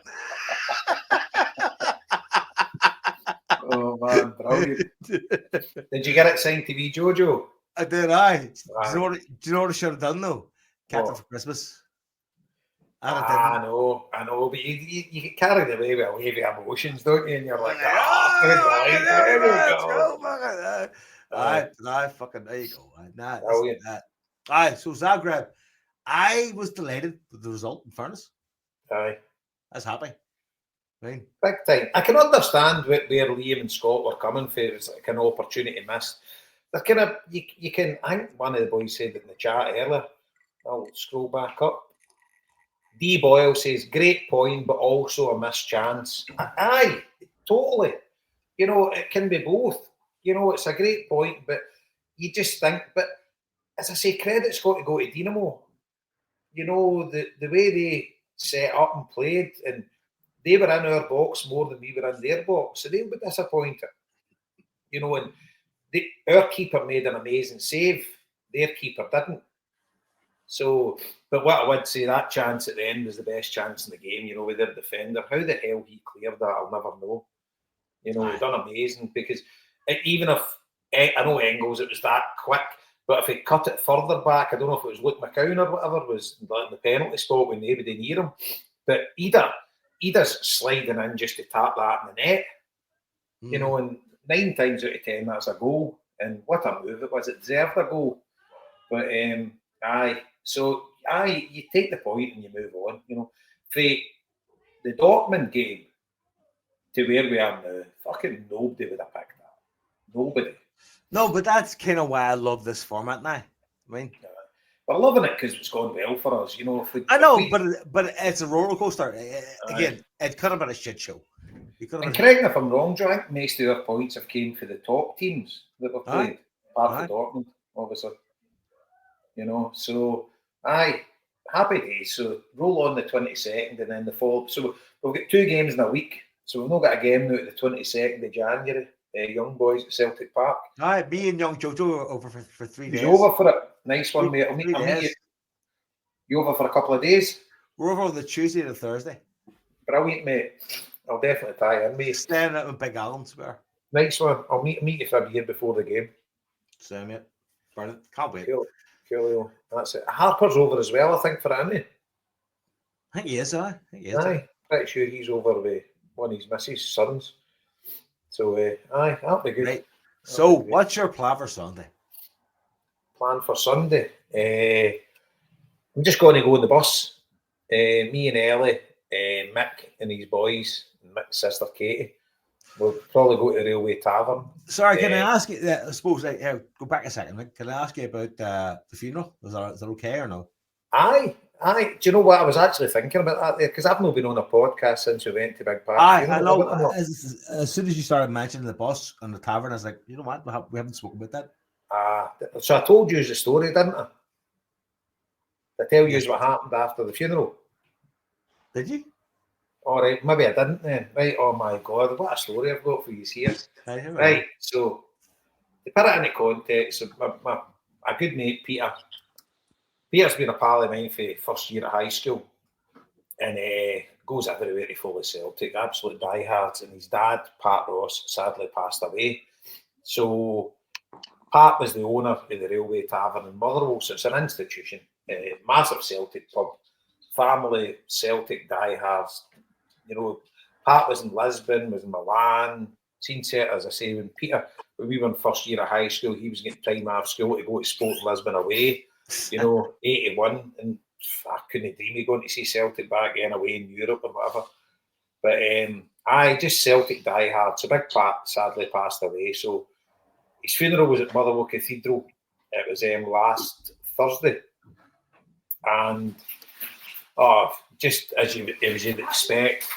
S2: Oh man, brilliant! Did you get it signed to be Jojo?
S1: I did. Do you know what I should have done though? Kept it for Christmas.
S2: I know, but you get carried away with a wave of emotions, don't you? And you're like,
S1: fucking there you go. Aye, so Zagreb, I was delighted with the result. In fairness,
S2: aye,
S1: I was happy.
S2: Big time. I can understand where Liam and Scott were coming from. It's like an opportunity missed. They're kind of you can. I think one of the boys said it in the chat earlier. I'll scroll back up. D. Boyle says, great point, but also a missed chance. Aye, totally. You know, it can be both. You know, it's a great point, but you just think, but as I say, credit's got to go to Dinamo. You know, the way they set up and played, and they were in our box more than we were in their box, so they'll be disappointed. You know, and our keeper made an amazing save. Their keeper didn't. So, but what I would say, that chance at the end was the best chance in the game, you know, with their defender. How the hell he cleared that, I'll never know. You know, he done amazing, because even if, I know Engels, it was that quick, but if he cut it further back, I don't know if it was Luke McCown or whatever, was in the penalty spot when nobody near him. But Ida's sliding in just to tap that in the net. You know, and 9 times out of 10, that's a goal. And what a move it was. It deserved a goal. But, you take the point and you move on. You know, the Dortmund game to where we are now, fucking nobody would have picked that. Nobody. No,
S1: but that's kind of why I love this format now. I mean,
S2: we're loving it because it's gone well for us. You know,
S1: but it's a roller coaster. Again, it could have been a shit show.
S2: And correct me if I'm wrong, Joe. I think most of our points have came for the top teams that we've played, apart from Dortmund, obviously. You know, so happy days. So roll on the 22nd and then the fall. So we've got 2 games in a week. So we've not got a game now at the 22nd of January. Young Boys at Celtic Park.
S1: Aye, me and young Jojo are over for 3 days.
S2: You over for it? Nice one, mate. I'll meet you. You over for a couple of days?
S1: We're over on the Tuesday and the Thursday.
S2: Brilliant, mate. I'll definitely tie in, mate.
S1: Staying out with Big Alan, swear.
S2: Nice one. I'll meet you if I'm here before the game.
S1: Same, mate. Brilliant. Can't wait.
S2: Cool. That's it. Harper's over as well, I think, for Andy.
S1: I think he is, aye.
S2: Pretty sure he's over with one of his missus' sons. So, that'll be good.
S1: Right. So, what's your plan for Sunday?
S2: Plan for Sunday? I'm just going to go on the bus. Me and Ellie, Mick and his boys, and Mick's sister Katie. We'll probably go to the Railway Tavern.
S1: Sorry, can I ask you, I suppose, go back a second. Can I ask you about the funeral? Is that okay or no?
S2: Aye. Do you know what? I was actually thinking about that there, because I've not been on a podcast since we went to Big Park.
S1: I know. As soon as you started mentioning the bus and the tavern, I was like, you know what? We haven't spoken about that.
S2: So I told you the story, didn't I? I tell you what happened after the funeral.
S1: Did you?
S2: All right, maybe I didn't then. Right, oh my God, what a story I've got for you here. Right, so to put it into context, my good mate Peter. Peter's been a pal of mine for first year at high school, and goes everywhere to follow Celtic, absolute diehards. And his dad, Pat Ross, sadly passed away. So Pat was the owner of the Railway Tavern in Motherwell, so it's an institution, massive Celtic pub, family Celtic diehards. You know, Pat was in Lisbon, was in Milan, seen set, as I say, when we were in first year of high school, he was getting time after school to go to Sport Lisbon away, you know, 81, and I couldn't dream of going to see Celtic back then away in Europe or whatever. But just Celtic diehards. So Big Pat sadly passed away, so his funeral was at Motherwell Cathedral. It was last Thursday. And just as you'd expect,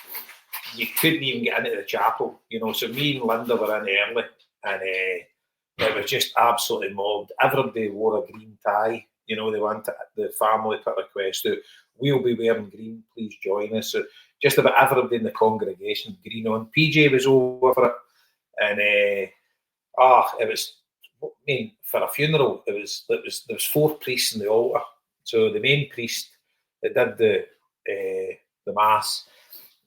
S2: you couldn't even get into the chapel. You know, so me and Linda were in early, and it was just absolutely mobbed. Everybody wore a green tie. You know, the family put a request out, we'll be wearing green, please join us. So just about everybody in the congregation, green on. PJ was over for it. And it was, I mean, for a funeral, there was 4 priests in the altar. So the main priest that did the mass,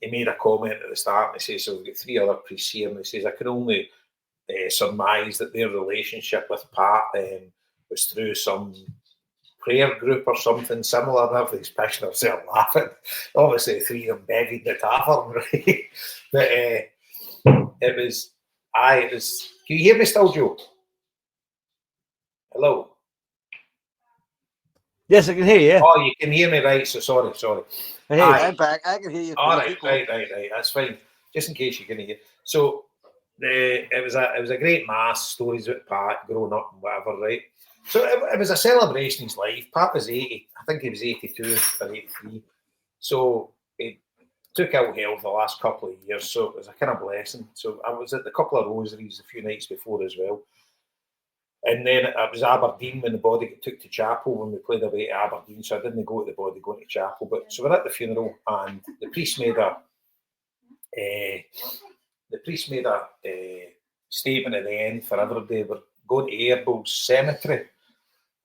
S2: he made a comment at the start, and he says, so we've got 3 other priests here, and he says, I can only surmise that their relationship with Pat was through some prayer group or something similar, and everybody's picking themselves laughing. Obviously 3 of them begging the tavern, right? But it was, can you hear me still, Joe? Hello?
S1: Yes, I can hear you.
S2: Oh, you can hear me, right? So sorry.
S3: I'm back. I can hear you.
S2: All right. That's fine. Just in case you can hear. So it was a great mass, stories with Pat growing up and whatever, right? So it was a celebration of his life. Pat was 80. I think he was 82 or 83. So he took ill health the last couple of years. So it was a kind of blessing. So I was at the couple of rosaries a few nights before as well. And then it was Aberdeen when the body got took to chapel when we played away to Aberdeen. So I didn't go to the body going to chapel. But so we're at the funeral, and the priest made a statement at the end for everybody. We're going to Airball Cemetery,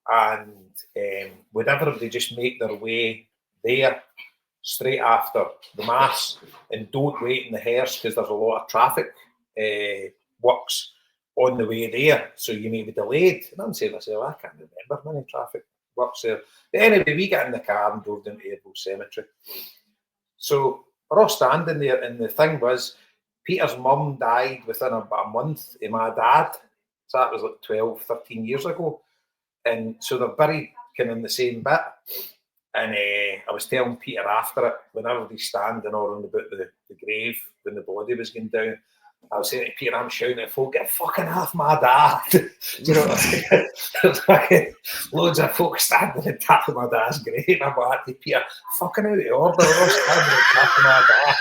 S2: and would everybody just make their way there straight after the mass, and don't wait in the hearse because there's a lot of traffic works on the way there, so you may be delayed. And I'm saying to myself, I can't remember many traffic works there. But anyway, we got in the car and drove down to Airball Cemetery. So we're all standing there, and the thing was, Peter's mum died within about a month of my dad. So that was like 12, 13 years ago. And so they're buried kind of in the same bit. And I was telling Peter after it, when everybody's standing around about the grave, when the body was going down, I was saying to Peter, I'm shouting at folk, get fucking off my dad. You know, there's fucking loads of folk standing in top of my dad's grave. And I'm like, Peter, fucking out of order, we're all standing in top of my dad.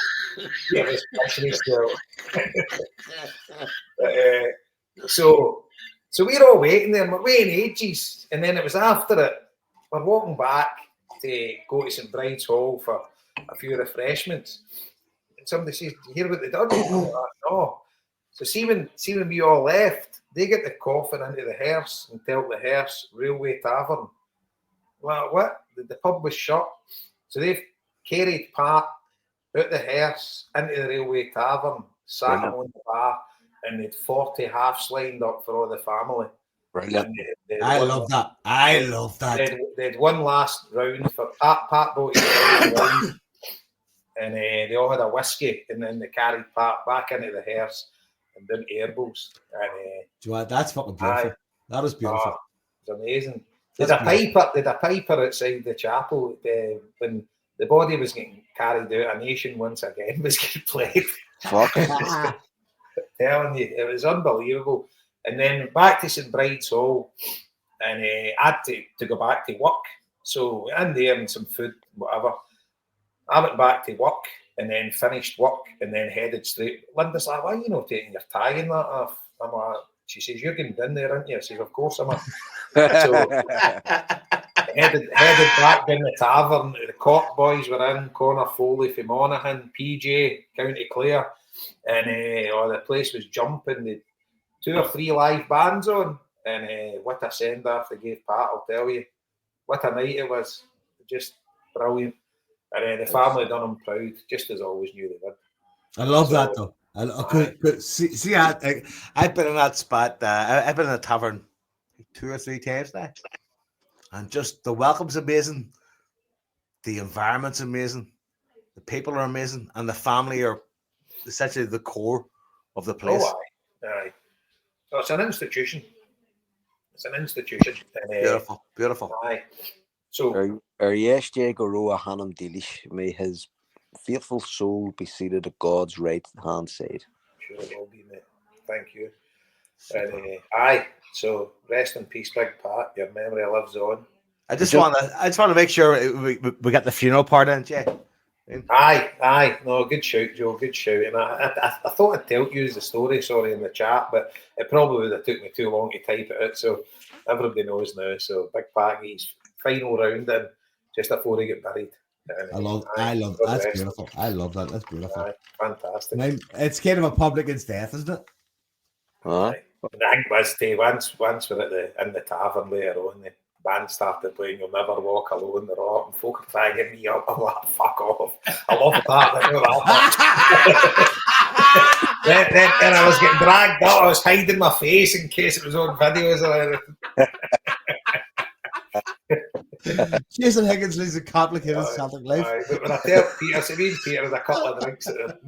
S2: Peter was pushing his So we're all waiting there, and we're waiting ages. And then it was after it, we're walking back to go to St. Bride's Hall for a few refreshments. Somebody says, do you hear what they done? No. So see when we all left, they get the coffin into the hearse and tell the hearse Railway Tavern. Well, what? The pub was shut. So they've carried Pat out the hearse into the Railway Tavern, sat him on the bar, and they'd 40 halves lined up for all the family.
S3: Brilliant.
S1: I love that.
S2: They'd one last round for Pat brought his round. And they all had a whiskey, and then they carried Pat back into the hearse and down Airballs. And
S1: do you know what? That's fucking beautiful. That was beautiful.
S2: It was amazing. There's a piper outside the chapel when the body was getting carried out. A Nation once again was getting played.
S3: Fuck.
S2: Telling you, it was unbelievable. And then back to St. Bride's Hall, and I had to go back to work. So in there and some food, whatever. I went back to work and then finished work and then headed straight. Linda's like, why are you not taking your tie and that off? I'm like, she says, you're getting in there, aren't you? I says, of course I'm. So headed back down the tavern. The Cork boys were in, Connor Foley from Monaghan, PJ, County Clare, and the place was jumping. They 2 or 3 live bands on, and what a send off they gave Pat, I'll tell you. What a night it was. Just brilliant. And the family done him proud, just as I always knew they would.
S1: I love that though. I've been in that spot. I've been in a tavern
S4: 2 or 3 times now. And just the welcome's amazing. The environment's amazing. The people are amazing. And the family are essentially the core of the place.
S2: Oh, aye. So it's an institution. It's an institution.
S4: Beautiful, beautiful.
S2: Aye. So,
S3: Yeshje Goroa Hanam Dilish, may his faithful soul be seated at God's right hand side.
S2: sure it will be, mate. Thank you. And, aye. So rest in peace, Big Pat. Your memory lives on.
S4: I just want to make sure we got the funeral part in, Jay.
S2: Aye. No, good shout, Joe. Good shout. And I thought I'd tell you the story, in the chat, but it probably would have took me too long to type it out. So everybody knows now. So Big Pat, he's final round in just before he get buried.
S4: I love that's beautiful. I love that. That's beautiful.
S2: Aye, fantastic.
S4: Now, it's kind of a publican's death, isn't it?
S2: Aye. And I think was once we're in the tavern later on, the band started playing "You'll Never Walk Alone" the rock, and folk are trying to get me up. I'm like, fuck off. I love that. then I was getting dragged out. I was hiding my face in case it was on videos or anything.
S4: Jason Higgins leads a complicated Celtic life.
S2: But when I tell Peter, so me and Peter had a couple of drinks at the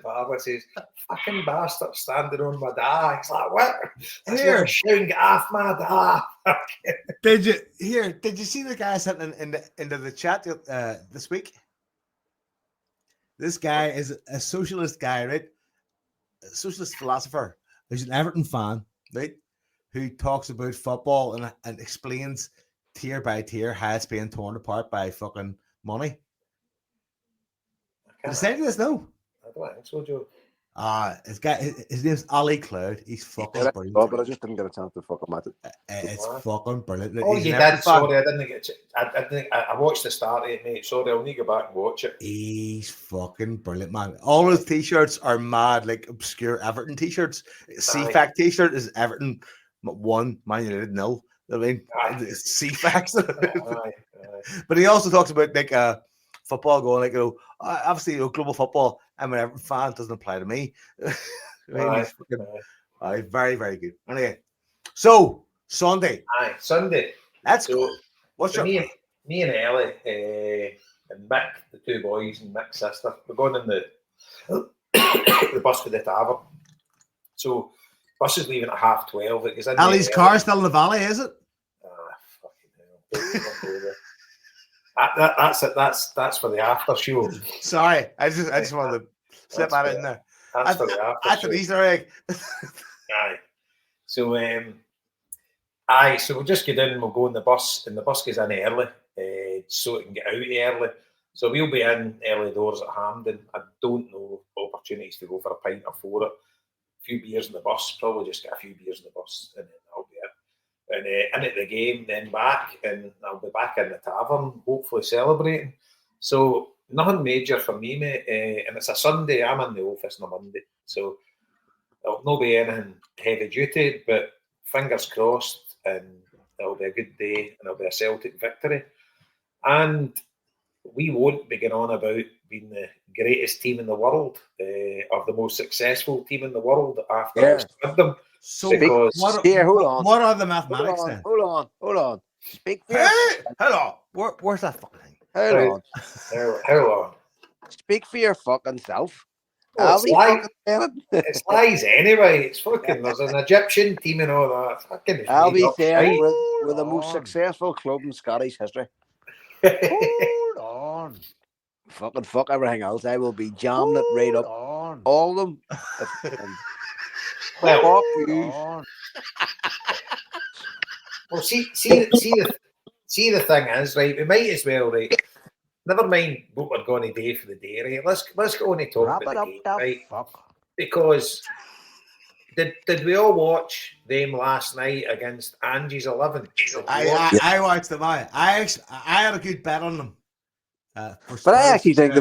S2: bar. I says, "Fucking bastard standing on my da." He's like, "What?" Here, shouting, "Get off my da!"
S4: Did you see the guy sitting into the chat this week? This guy is a socialist guy, right? A socialist philosopher who's an Everton fan, right? Who talks about football and explains tier by tier how it's being torn apart by fucking money. Did I say this? No.
S2: I don't think so, Joe.
S4: His name's Ali Cloud. He's fucking brilliant.
S3: Oh, but I just didn't get a chance to fucking at it.
S4: It's fucking brilliant.
S2: Oh, you did? Sorry, I didn't get it. I watched the start of it, mate. Sorry, I'll need to go back and watch it.
S4: He's fucking brilliant, man. All his t-shirts are mad, like obscure Everton t-shirts. CFAC t-shirt is Everton 1, Man United 0. I mean, CFAX. But he also talks about like football going like, obviously, global football. I'm an Everton fan. Doesn't apply to me. He's fucking, very, very good. Anyway, so Sunday.
S2: Sunday.
S4: That's
S2: so
S4: cool. What's your
S2: me and Ellie and Mick, the two boys, and Mick's sister, we're going in the bus for the tavern. So bus is leaving at 12:30.
S4: Ali's car still in the valley, is it?
S2: Fucking hell. That's it. That's for the after show.
S4: Sorry, I just wanted to slip at it in there.
S2: That's for the after show.
S4: That's an Easter egg.
S2: Aye. So so we'll just get in and we'll go in the bus, and the bus goes in early, so it can get out early. So we'll be in early doors at Hampden. I don't know opportunities to go for a pint or four. A few beers in the bus, probably just get a few beers in the bus, and then I'll be in. And in at the game, then back, and I'll be back in the tavern, hopefully celebrating. So nothing major for me, mate. And it's a Sunday. I'm in the office on a Monday, so there'll not be anything heavy duty. But fingers crossed, and it'll be a good day, and it'll be a Celtic victory. And we won't be going on about being the greatest team in the world or the most successful team in the world after with them.
S4: So
S3: because hold on.
S4: What are the mathematics then?
S3: Hold on. Speak for
S4: hold on. Where's that fucking thing?
S3: Hold
S2: on.
S3: Speak for your fucking self.
S2: It's lies anyway. It's fucking. There's an Egyptian team and all that. Fucking.
S3: I'll be there with the most successful club in Scottish history.
S4: Hold on.
S3: Fucking fuck everything else. I will be jamming it right up. All of them.
S2: Well, see the thing is, right, we might as well, right, never mind what we're going to do for the day, right, let's go on and talk about the game, right, because did we all watch them last night against Angie's 11?
S4: I watched them. I had a good bet on them.
S3: But I actually think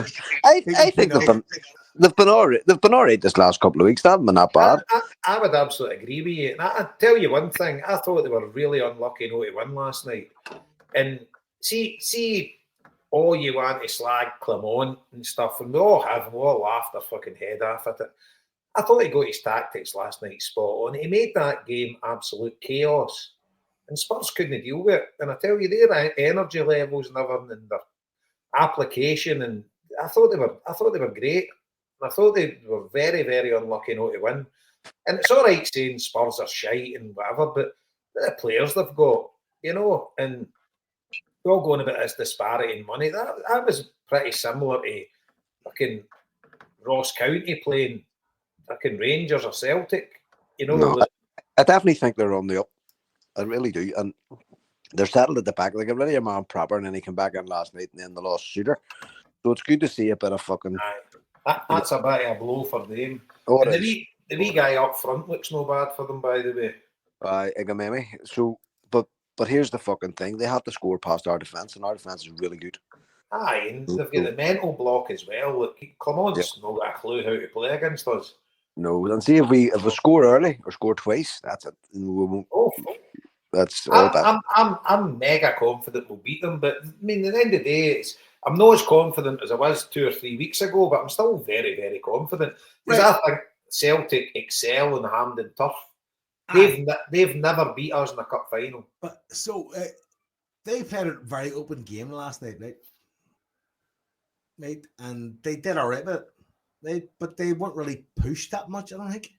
S3: they've been all right. They've been all right this last couple of weeks. They haven't been that bad.
S2: I would absolutely agree with you. And I tell you one thing, I thought they were really unlucky not to win last night. And see, all you want to slag Clement and stuff, and we all laughed our fucking head off at it. I thought he got his tactics last night spot on. He made that game absolute chaos. And Spurs couldn't deal with it. And I tell you, their energy levels and everything and their application, and I thought they were great. And I thought they were very, very unlucky not to win. And it's all right saying Spurs are shite and whatever, but the players they've got, and we're all going about this disparity in money. That was pretty similar to fucking Ross County playing fucking Rangers or Celtic.
S3: No, I definitely think they're on the up. I really do. And they're settled at the back. They got rid of your man proper, and then he came back in last night and then the lost shooter. So it's good to see a bit of fucking.
S2: That's a bit of a blow for them.
S3: Oh,
S2: and the wee guy up front looks no bad for them, by the way.
S3: Igamemi. So, but here's the fucking thing: they have to score past our defense, and our defense is really good.
S2: Aye, and they've got the mental block as well. Look, Clement's not got a clue how to play against us.
S3: No, and see if we score early or score twice, that's it. We won't. That's all that.
S2: I'm mega confident we'll beat them, but I mean, at the end of the day, I'm not as confident as I was 2 or 3 weeks ago, but I'm still very, very confident because I think Celtic excel in Hampden Turf. They've never beat us in a cup final.
S4: But so they played a very open game last night, right? And they did all right with it. But they weren't really pushed that much, I don't think,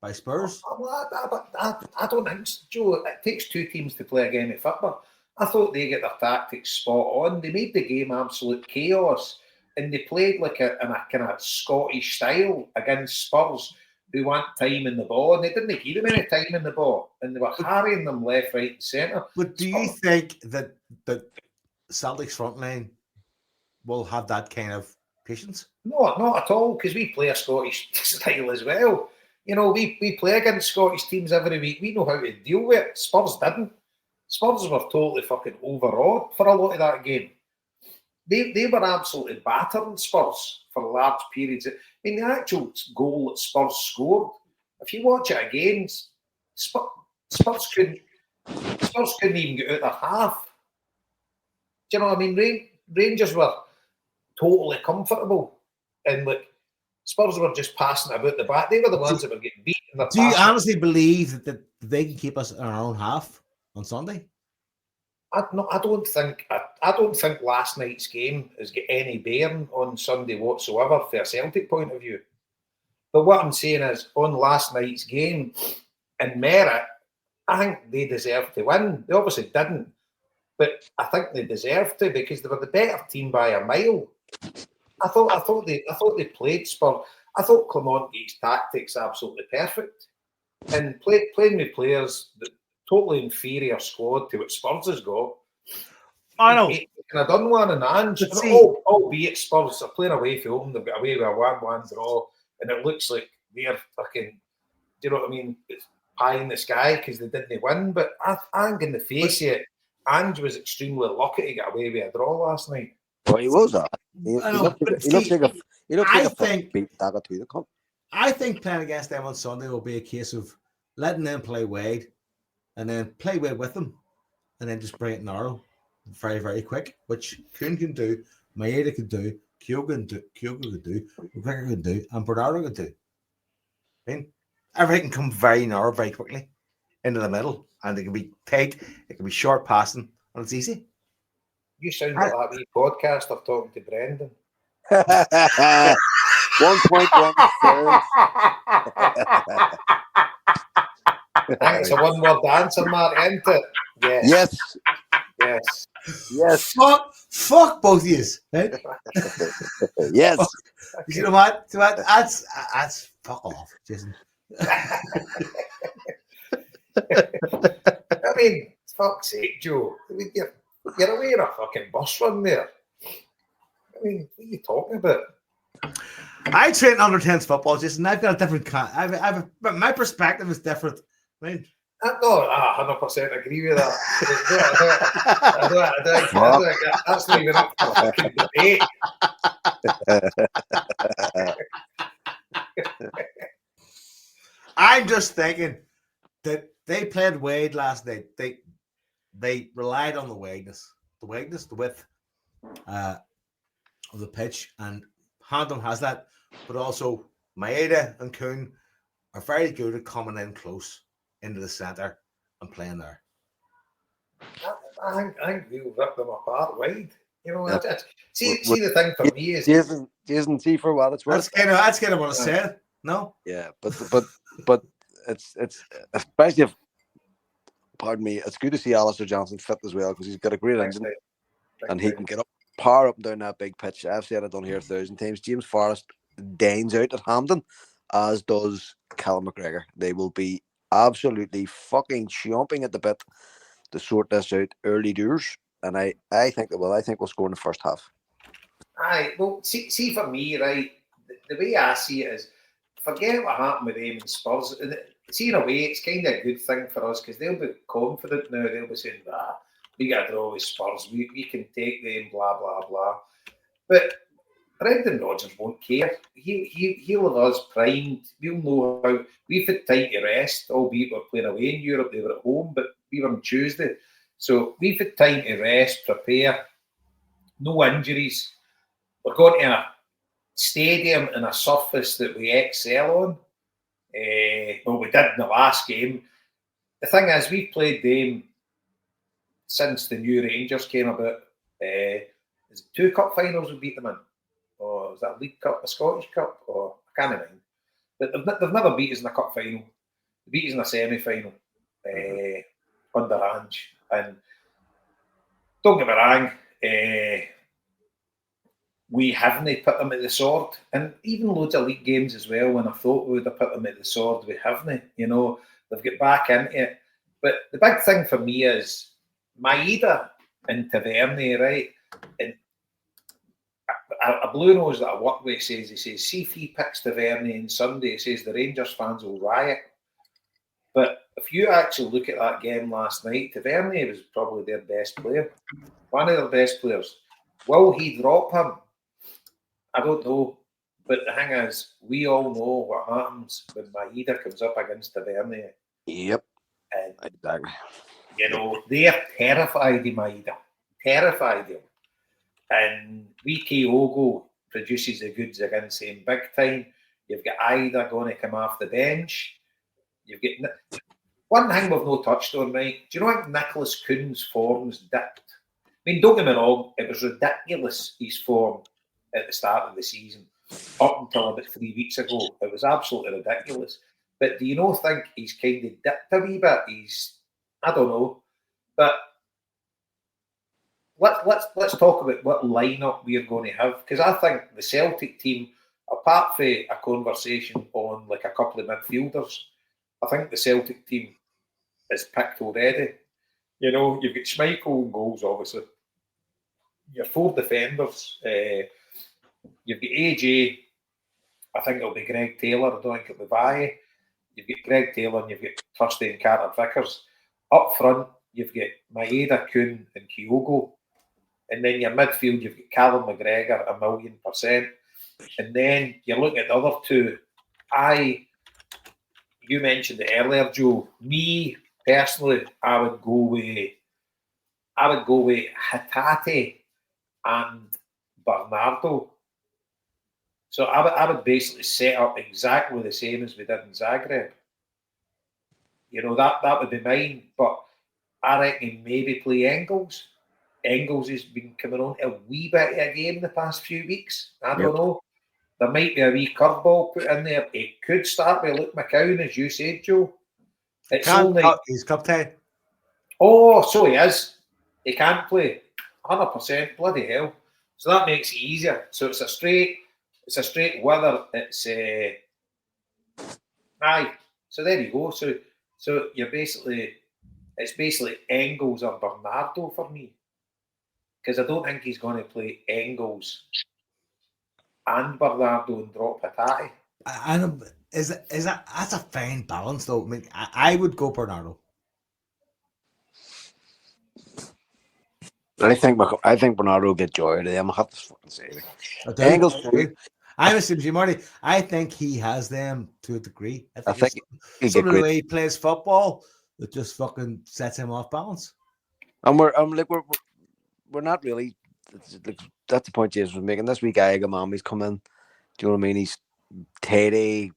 S4: by Spurs.
S2: I don't think so, Joe. It takes 2 teams to play a game of football. I thought they get their tactics spot on. They made the game absolute chaos, and they played like in a kind of Scottish style against Spurs, who want time in the ball, and they didn't give them any time in the ball, and they were harrying them left, right, and centre.
S4: But do you think that Celtic's front line will have that kind of patience?
S2: No, not at all, because we play a Scottish style as well. We play against Scottish teams every week. We know how to deal with it. Spurs didn't. Spurs were totally fucking overawed for a lot of that game. They were absolutely battering Spurs for large periods. I mean, the actual goal that Spurs scored, if you watch it again, Spurs couldn't even get out their half. Do you know what I mean? Rangers were totally comfortable, and Spurs were just passing about the back. They were the ones that were getting beaten.
S4: Do you honestly believe that they can keep us in our own half on Sunday?
S2: I don't think last night's game has got any bearing on Sunday whatsoever from a Celtic point of view. But what I'm saying is, on last night's game, in merit, I think they deserved to win. They obviously didn't, but I think they deserved to because they were the better team by a mile. I thought they played Spurs. I thought Clement gets tactics absolutely perfect, and playing with players that totally inferior squad to what Spurs has got.
S4: I know.
S2: He could have done one in Ange. Albeit Spurs are playing away from home, they've got away with a 1-1 draw, and it looks like they're fucking, do you know what I mean? It's pie in the sky because they didn't win. But I think in the face of it, Ange was extremely lucky to get away with a draw last night.
S3: Well, he was. He looks like a fucking beat dagger to the cup.
S4: I think playing against them on Sunday will be a case of letting them play Wade and then play Wade with them and then just bring it narrow very, very quick, which Kuhn can do, Maeda can do, Kyogo can do, Rebecca can do, and Bernardo can do. I mean, everything can come very narrow very quickly into the middle, and it can be tight, it can be short passing, and it's easy.
S2: You sound like that wee podcast of talking to Brendan.
S3: 1.1 thirds.
S2: I think it's a one-word answer, Marty, isn't it?
S3: Yes.
S4: Fuck both of you. Right?
S3: Yes.
S4: Fuck. You know what? That's fuck off, Jason.
S2: I mean, fuck's sake, Joe. You're away in a fucking bus run there. I mean, what are you talking about?
S4: I train under 10s football, Jason. I've got a different my perspective is different. I mean,
S2: I 100% agree with that. I don't, that's not even up for a fucking debate.
S4: I'm just thinking that they played Wade last night. They relied on the width of the pitch, and Handel has that, but also Maeda and Kuhn are very good at coming in close into the centre and playing there.
S2: I think we'll rip them apart wide. You know,
S3: Yeah.
S2: see the thing for me is
S3: Jason, see for what it's worth.
S4: That's kind of what I said. No,
S3: yeah, but it's especially if, pardon me, it's good to see Alistair Johnson fit as well because he's got a great engine and he can get up, power up and down that big pitch. I've said it on here 1,000 times. James Forrest dines out at Hampden, as does Callum McGregor. They will be absolutely fucking chomping at the bit to sort this out early doors, and I think that I think we'll score in the first half.
S2: Aye, well, see for me, right, the way I see it is, forget what happened with them and Spurs. See, in a way, it's kind of a good thing for us because they'll be confident now. They'll be saying, we got to draw with Spurs. We can take them, blah, blah, blah. But Brendan Rodgers won't care. He'll have us primed. We'll know how. We've had time to rest, albeit we're playing away in Europe. They were at home, but we were on Tuesday. So we've had time to rest, prepare. No injuries. We're going to a stadium and a surface that we excel on. Well, we did in the last game. The thing is, we've played them since the new Rangers came about. Is it 2 cup finals we beat them in? Or is that a League Cup, a Scottish Cup? Or I can't remember. But they've never beat us in a cup final. They beat us in a semi-final under Ange. And don't get me wrong, we haven't put them at the sword. And even loads of league games as well, when I thought we would have put them at the sword, we haven't. You know, they've got back into it. But the big thing for me is Maeda and Tavernier, right? And a blue nose that I work with says, see if he picks Tavernier on Sunday, he says the Rangers fans will riot. But if you actually look at that game last night, Tavernier was probably their best player. One of their best players. Will he drop him? I don't know. But the thing is, we all know what happens when Maeda comes up against Tavernier.
S3: Yep.
S2: And,
S3: exactly.
S2: You know, they're terrified of Maeda. Terrified of him. And Kyogo produces the goods against him big time. You've got Ida going to come off the bench. You've got one thing we've not touched on, right? Do you know what Nicholas Kuhn's form's dipped? I mean, don't get me wrong, it was ridiculous, his form at the start of the season. Up until about 3 weeks ago, it was absolutely ridiculous. But do you not think he's kind of dipped a wee bit? I don't know. But let's talk about what lineup we're going to have, because I think the Celtic team, apart from a conversation on like a couple of midfielders, I think the Celtic team is picked already. You know, you've got Schmeichel in goals, obviously. Your 4 defenders. You've got AJ. I think it'll be Greg Taylor. I don't think it'll be Valle. You've got Greg Taylor and you've got Trusty and Carter Vickers. Up front, you've got Maeda, Kuhn and Kyogo. And then your midfield, you've got Callum McGregor, 1,000,000%. And then you're looking at the other two. You mentioned it earlier, Joe. Me, personally, I would go with Hatate and Bernardo. So I would basically set up exactly the same as we did in Zagreb. You know, that would be mine. But I reckon maybe play Engels. Engels has been coming on a wee bit of a game the past few weeks. I don't know. There might be a wee curveball put in there. It could start with Luke McCown, as you said, Joe.
S4: He's captain.
S2: Oh, so he is. He can't play. 100%. Bloody hell. So that makes it easier. So it's a straight whether it's aye. So there you go. So you're it's basically Engels or Bernardo for me. Because I don't think he's going to play Engels and Bernardo and drop Hatate.
S4: And that's a fine balance though. I mean, I would go Bernardo.
S3: I think Bernardo will get joy out of them. I have to fucking say it.
S4: Engels, I'm assuming you, Marty. I think he has them to a degree. I think some of the way he plays football that just fucking sets him off balance.
S3: And we're not really. That's the point James was making. This week, Gamami's come in. Do you know what I mean? Teddy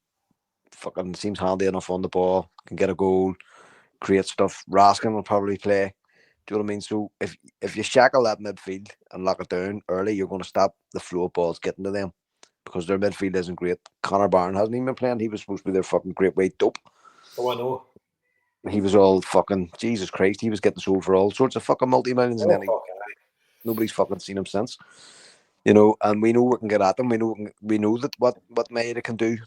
S3: fucking seems handy enough on the ball, can get a goal, create stuff. Raskin will probably play. Do you know what I mean? So if you shackle that midfield and lock it down early, you're going to stop the flow of balls getting to them because their midfield isn't great. Connor Barron hasn't even been playing. He was supposed to be their fucking great weight dope.
S2: Oh, I know.
S3: He was all fucking Jesus Christ. He was getting sold for all sorts of fucking multi-millions, and then nobody's fucking seen him since. You know, and we know we can get at them. We know that what Maeda can do.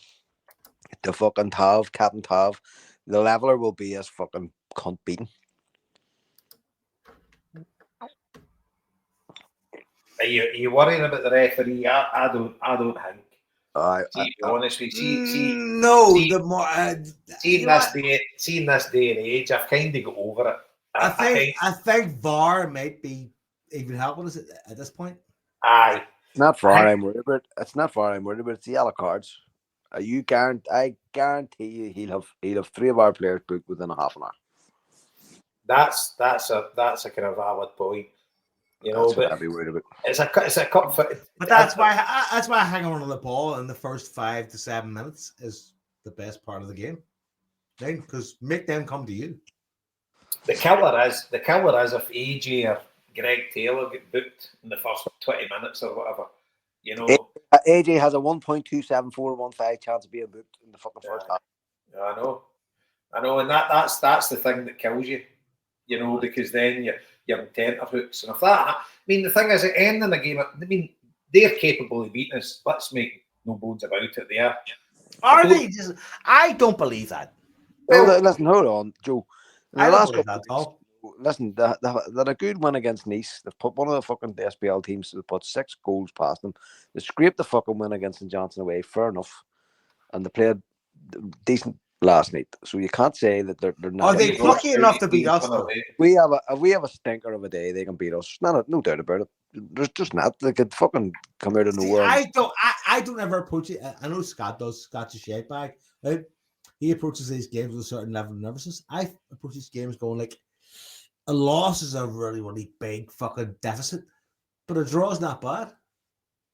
S3: The fucking Captain Tav, the leveler will be as fucking cunt beaten.
S2: Are you worrying about the referee? I don't think. To be honest with you,
S1: no. The more
S2: seeing this day and age, I've kind of got over it.
S1: I think VAR might be even helping us at this point.
S2: Aye,
S3: it's not far. I'm worried about. It's not far. I'm worried about. It's the yellow cards. I guarantee you, he'll have 3 of our players booked within a half an hour.
S2: That's a kind of valid point. You know,
S3: that's
S2: but
S3: what I'd be worried about.
S2: It's a cup.
S1: But that's why hanging on to the ball in the first 5 to 7 minutes is the best part of the game. Then, because make them come to you.
S2: The killer is if AJ or Greg Taylor get booked in the first 20 minutes or whatever. You know,
S3: AJ has a 1.27415 chance of being booked in the fucking first half.
S2: I know, and that's the thing that kills you. You know, because then you're in tenterhooks and if that. I mean, the thing is, at the end of the game, I mean, they're capable of beating us. Let's make no bones about it. They are.
S1: Are they? I don't believe that.
S3: Well, listen, hold on, Joe.
S1: I don't believe that at all.
S3: Listen, they had a good win against Nice. They've put one of the fucking SPL teams. They put 6 goals past them. They scraped the fucking win against St. Johnson away. Fair enough, and they played decent last night. So you can't say that they're not.
S1: Are they lucky enough to beat us?
S3: We have a stinker of a day. They can beat us. No doubt about it. There's just not. They could fucking come out of nowhere.
S1: I don't ever approach it. I know Scott does. Scott's a shake bag. Right? He approaches these games with a certain level of nervousness. I approach these games going like, a loss is a really, really big fucking deficit, but a draw is not bad,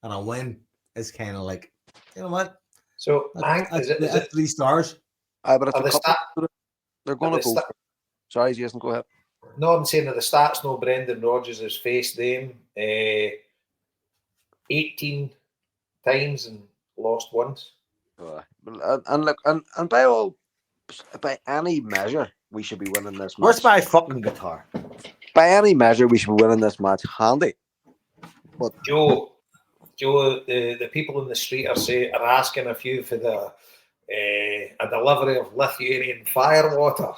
S1: and a win is kind of like, you know what?
S2: So
S1: that's 3 stars.
S3: But it's they're going to go. Sorry, Jason, go ahead.
S2: No, I'm saying that the stats. No, Brendan Rodgers has faced them 18 times and lost once.
S3: And look, and by any measure, we should be winning this match.
S1: Where's my fucking guitar?
S3: By any measure, we should be winning this match handy. But
S2: Joe, the people in the street are asking if you for a delivery of Lithuanian firewater.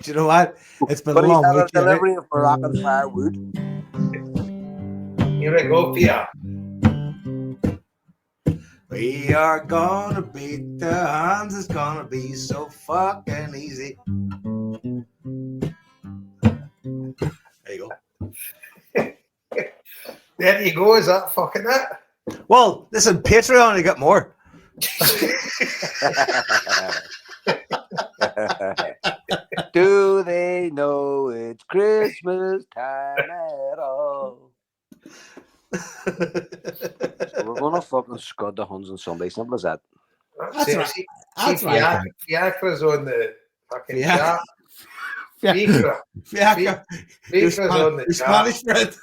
S1: Do you know what? It's been a long week.
S3: A delivery of Moroccan firewood.
S2: Here we go, Peter.
S1: We are gonna beat the Huns. It's gonna be so fucking easy. There you go.
S2: There you go. Is that fucking it?
S1: Well, listen, Patreon, you get more.
S3: Do they know it's Christmas time at all? So we're gonna fucking scud the Huns on Sunday. Simple as that.
S2: That's right. Fiacre's on the fucking chat. Fiacre's on the
S1: Spanish
S2: chat.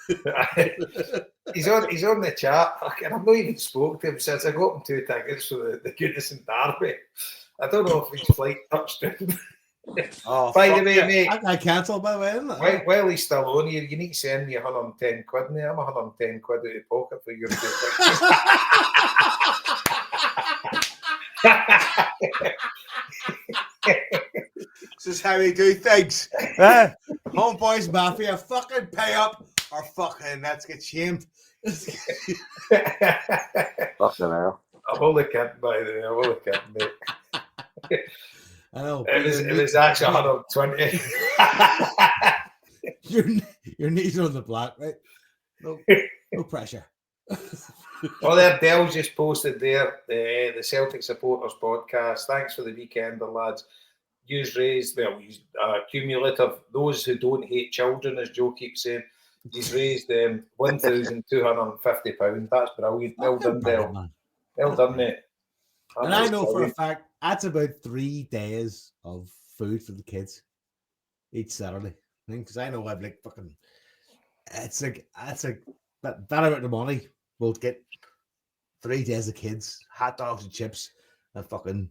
S2: He's on the chat. I've not even spoken to him since I got him 2 tickets for the Goodison Derby. I don't know if his flight touched down. By the way, mate,
S1: I cancelled by the way.
S2: While he's still on here, you need to send me 110 quid in there. I'm 110 quid out of pocket for your 2 tickets.
S1: This is how we do things. Homeboys Mafia, fucking pay up or fucking let's get shamed.
S3: Fucking hell.
S2: I'm only kidding, by the way. I'm only kidding, mate.
S1: I know.
S2: It was actually 120.
S1: Your knees are on the block, right? No pressure.
S2: Well, there, Dell's just posted there the Celtic Supporters podcast. Thanks for the weekender, lads. You've raised, cumulative, those who don't hate children, as Joe keeps saying, he's raised £1,250. That's brilliant. Well done, Dell. Well done, mate.
S4: And I know for a fact that's about 3 days of food for the kids each Saturday. Because I know I've like fucking. It's like that amount of money will get 3 days of kids, hot dogs and chips, and fucking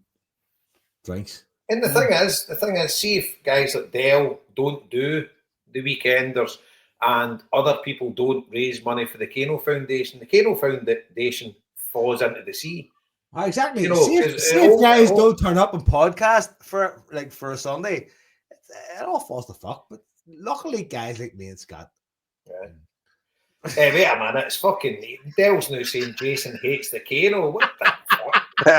S4: drinks.
S2: And the thing is, see if guys like Dell don't do the weekenders and other people don't raise money for the Kano Foundation, the Kano Foundation falls into the sea.
S4: Exactly. See if guys don't turn up and podcast for a Sunday, it all falls to fuck. But luckily, guys like me and Scott.
S2: Yeah. Hey, wait a minute, it's fucking Dell's now saying Jason hates the Kano. What the fuck? Do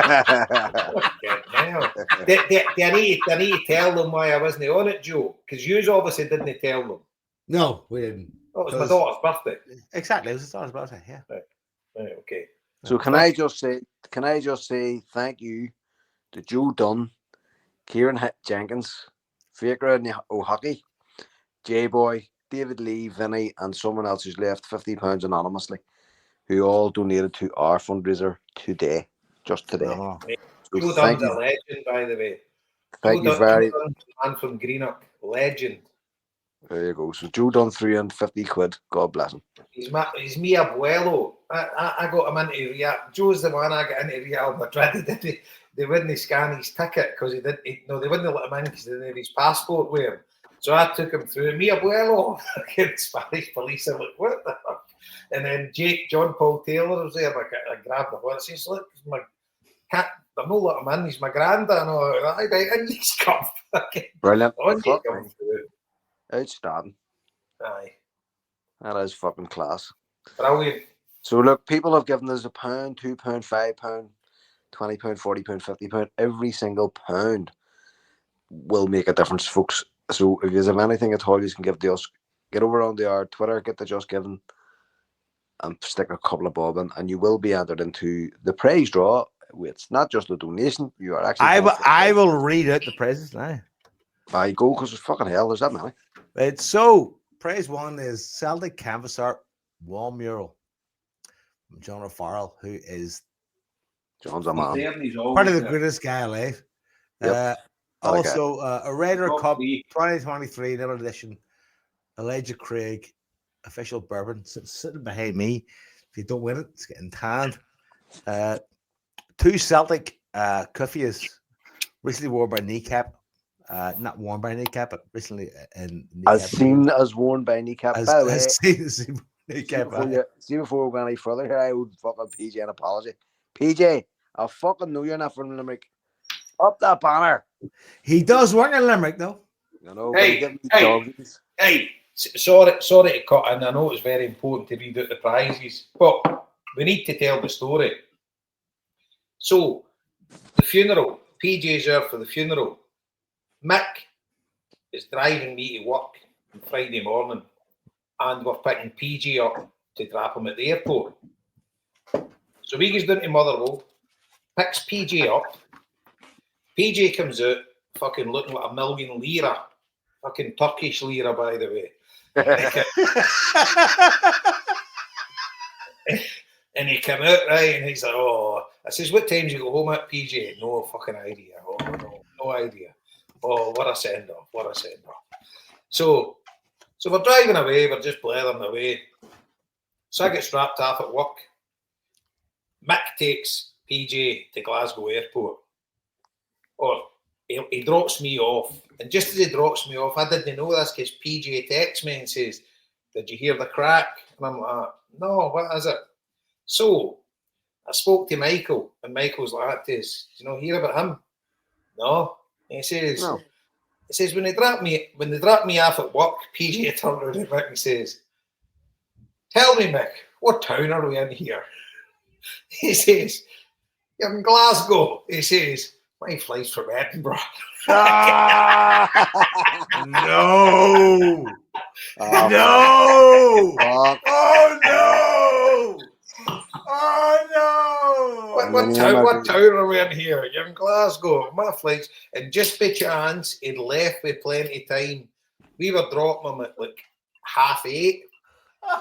S2: I need to tell them why I wasn't on it, Joe? Because you obviously didn't tell them.
S4: No, we didn't.
S2: Oh, it was my daughter's birthday.
S4: Exactly, it was his daughter's birthday. Yeah.
S2: Right, okay.
S3: So can I just say thank you to Joe Dunn, Kieran Jenkins, Faker O'Hockey, J-Boy, David Lee, Vinny, and someone else who's left £50 anonymously, who all donated to our fundraiser today, just today.
S2: Oh. So Joe Dunn's a legend, by the way.
S3: Thank you very much.
S2: Man from Greenock, legend.
S3: There you go. So Joe Dunn, £350. God bless him.
S2: He's mi abuelo. I got him into Real. Joe's the one I got into Real Madrid. They wouldn't scan his ticket because they wouldn't let him in because they didn't have his passport with him. So I took him through. Mi abuelo, Spanish police. I'm like, what the fuck? And then John Paul Taylor was there. I grabbed the horse. He's like, my cat. I'm not letting him in. He's my granda. And I right, and he's come.
S3: Brilliant.
S2: Outstanding.
S3: Aye. That is fucking class.
S2: Brilliant.
S3: So look, people have given us £1, £2, £5, £20, £40, £50. Every single pound will make a difference, folks. So if you have anything at all you can give to us, get over on our Twitter, get the Just Giving, and stick a couple of bob in, and you will be entered into the prize draw. It's not just a donation. You are actually.
S4: I will read out the prizes now.
S3: I go because it's fucking hell. There's that many.
S4: Right, so prize one is Celtic Canvas Art wall mural from John O'Farrell, who is
S3: John's a man.
S4: Part of the greatest guy alive.
S3: Yep.
S4: Also, a Raider Cup 2023 another edition. Elijah Craig official bourbon sitting behind me. If you don't win it, it's getting tanned. 2 Celtic cuffies recently worn by Kneecap. Not worn by Kneecap, but recently in Kneecap.
S3: As seen as worn by Kneecap. By the way,
S4: seen Kneecap.
S3: Before we go any further here, I would fucking PJ an apology. PJ, I fucking know you're not from Limerick. Up that banner.
S4: He does work in Limerick, though.
S3: You know,
S2: hey, sorry to cut in. I know it's very important to read out the prizes, but we need to tell the story. So, the funeral, PJ's there for the funeral. Mick is driving me to work on Friday morning, and we're picking PJ up to drop him at the airport. So we goes down to Motherwell, picks PJ up. PJ comes out, fucking looking like £1 million, fucking Turkish lira, by the way. And he came out, right, and he's like, oh, I says, what time do you go home at, PJ? No fucking idea. Oh, no idea. Oh, what a send-off, So we're driving away, we're just blathering away. So I get strapped off at work. Mick takes PJ to Glasgow Airport. Or he drops me off. And just as he drops me off, I didn't know this because PJ texts me and says, did you hear the craic? And I'm like, no, what is it? So I spoke to Michael, and Michael's like, do you hear about him? No. And he says,
S3: no.
S2: He says, when they drop me off at work, PJ turned around to Mick and says, tell me, Mick, what town are we in here? He says, you're in Glasgow. He says, my flight's from Edinburgh.
S4: No. No. Oh, no. Oh, no.
S2: What town are we in here? You're in Glasgow. My flight's... And just by chance, he'd left with plenty of time. We were dropping him at like 8:30,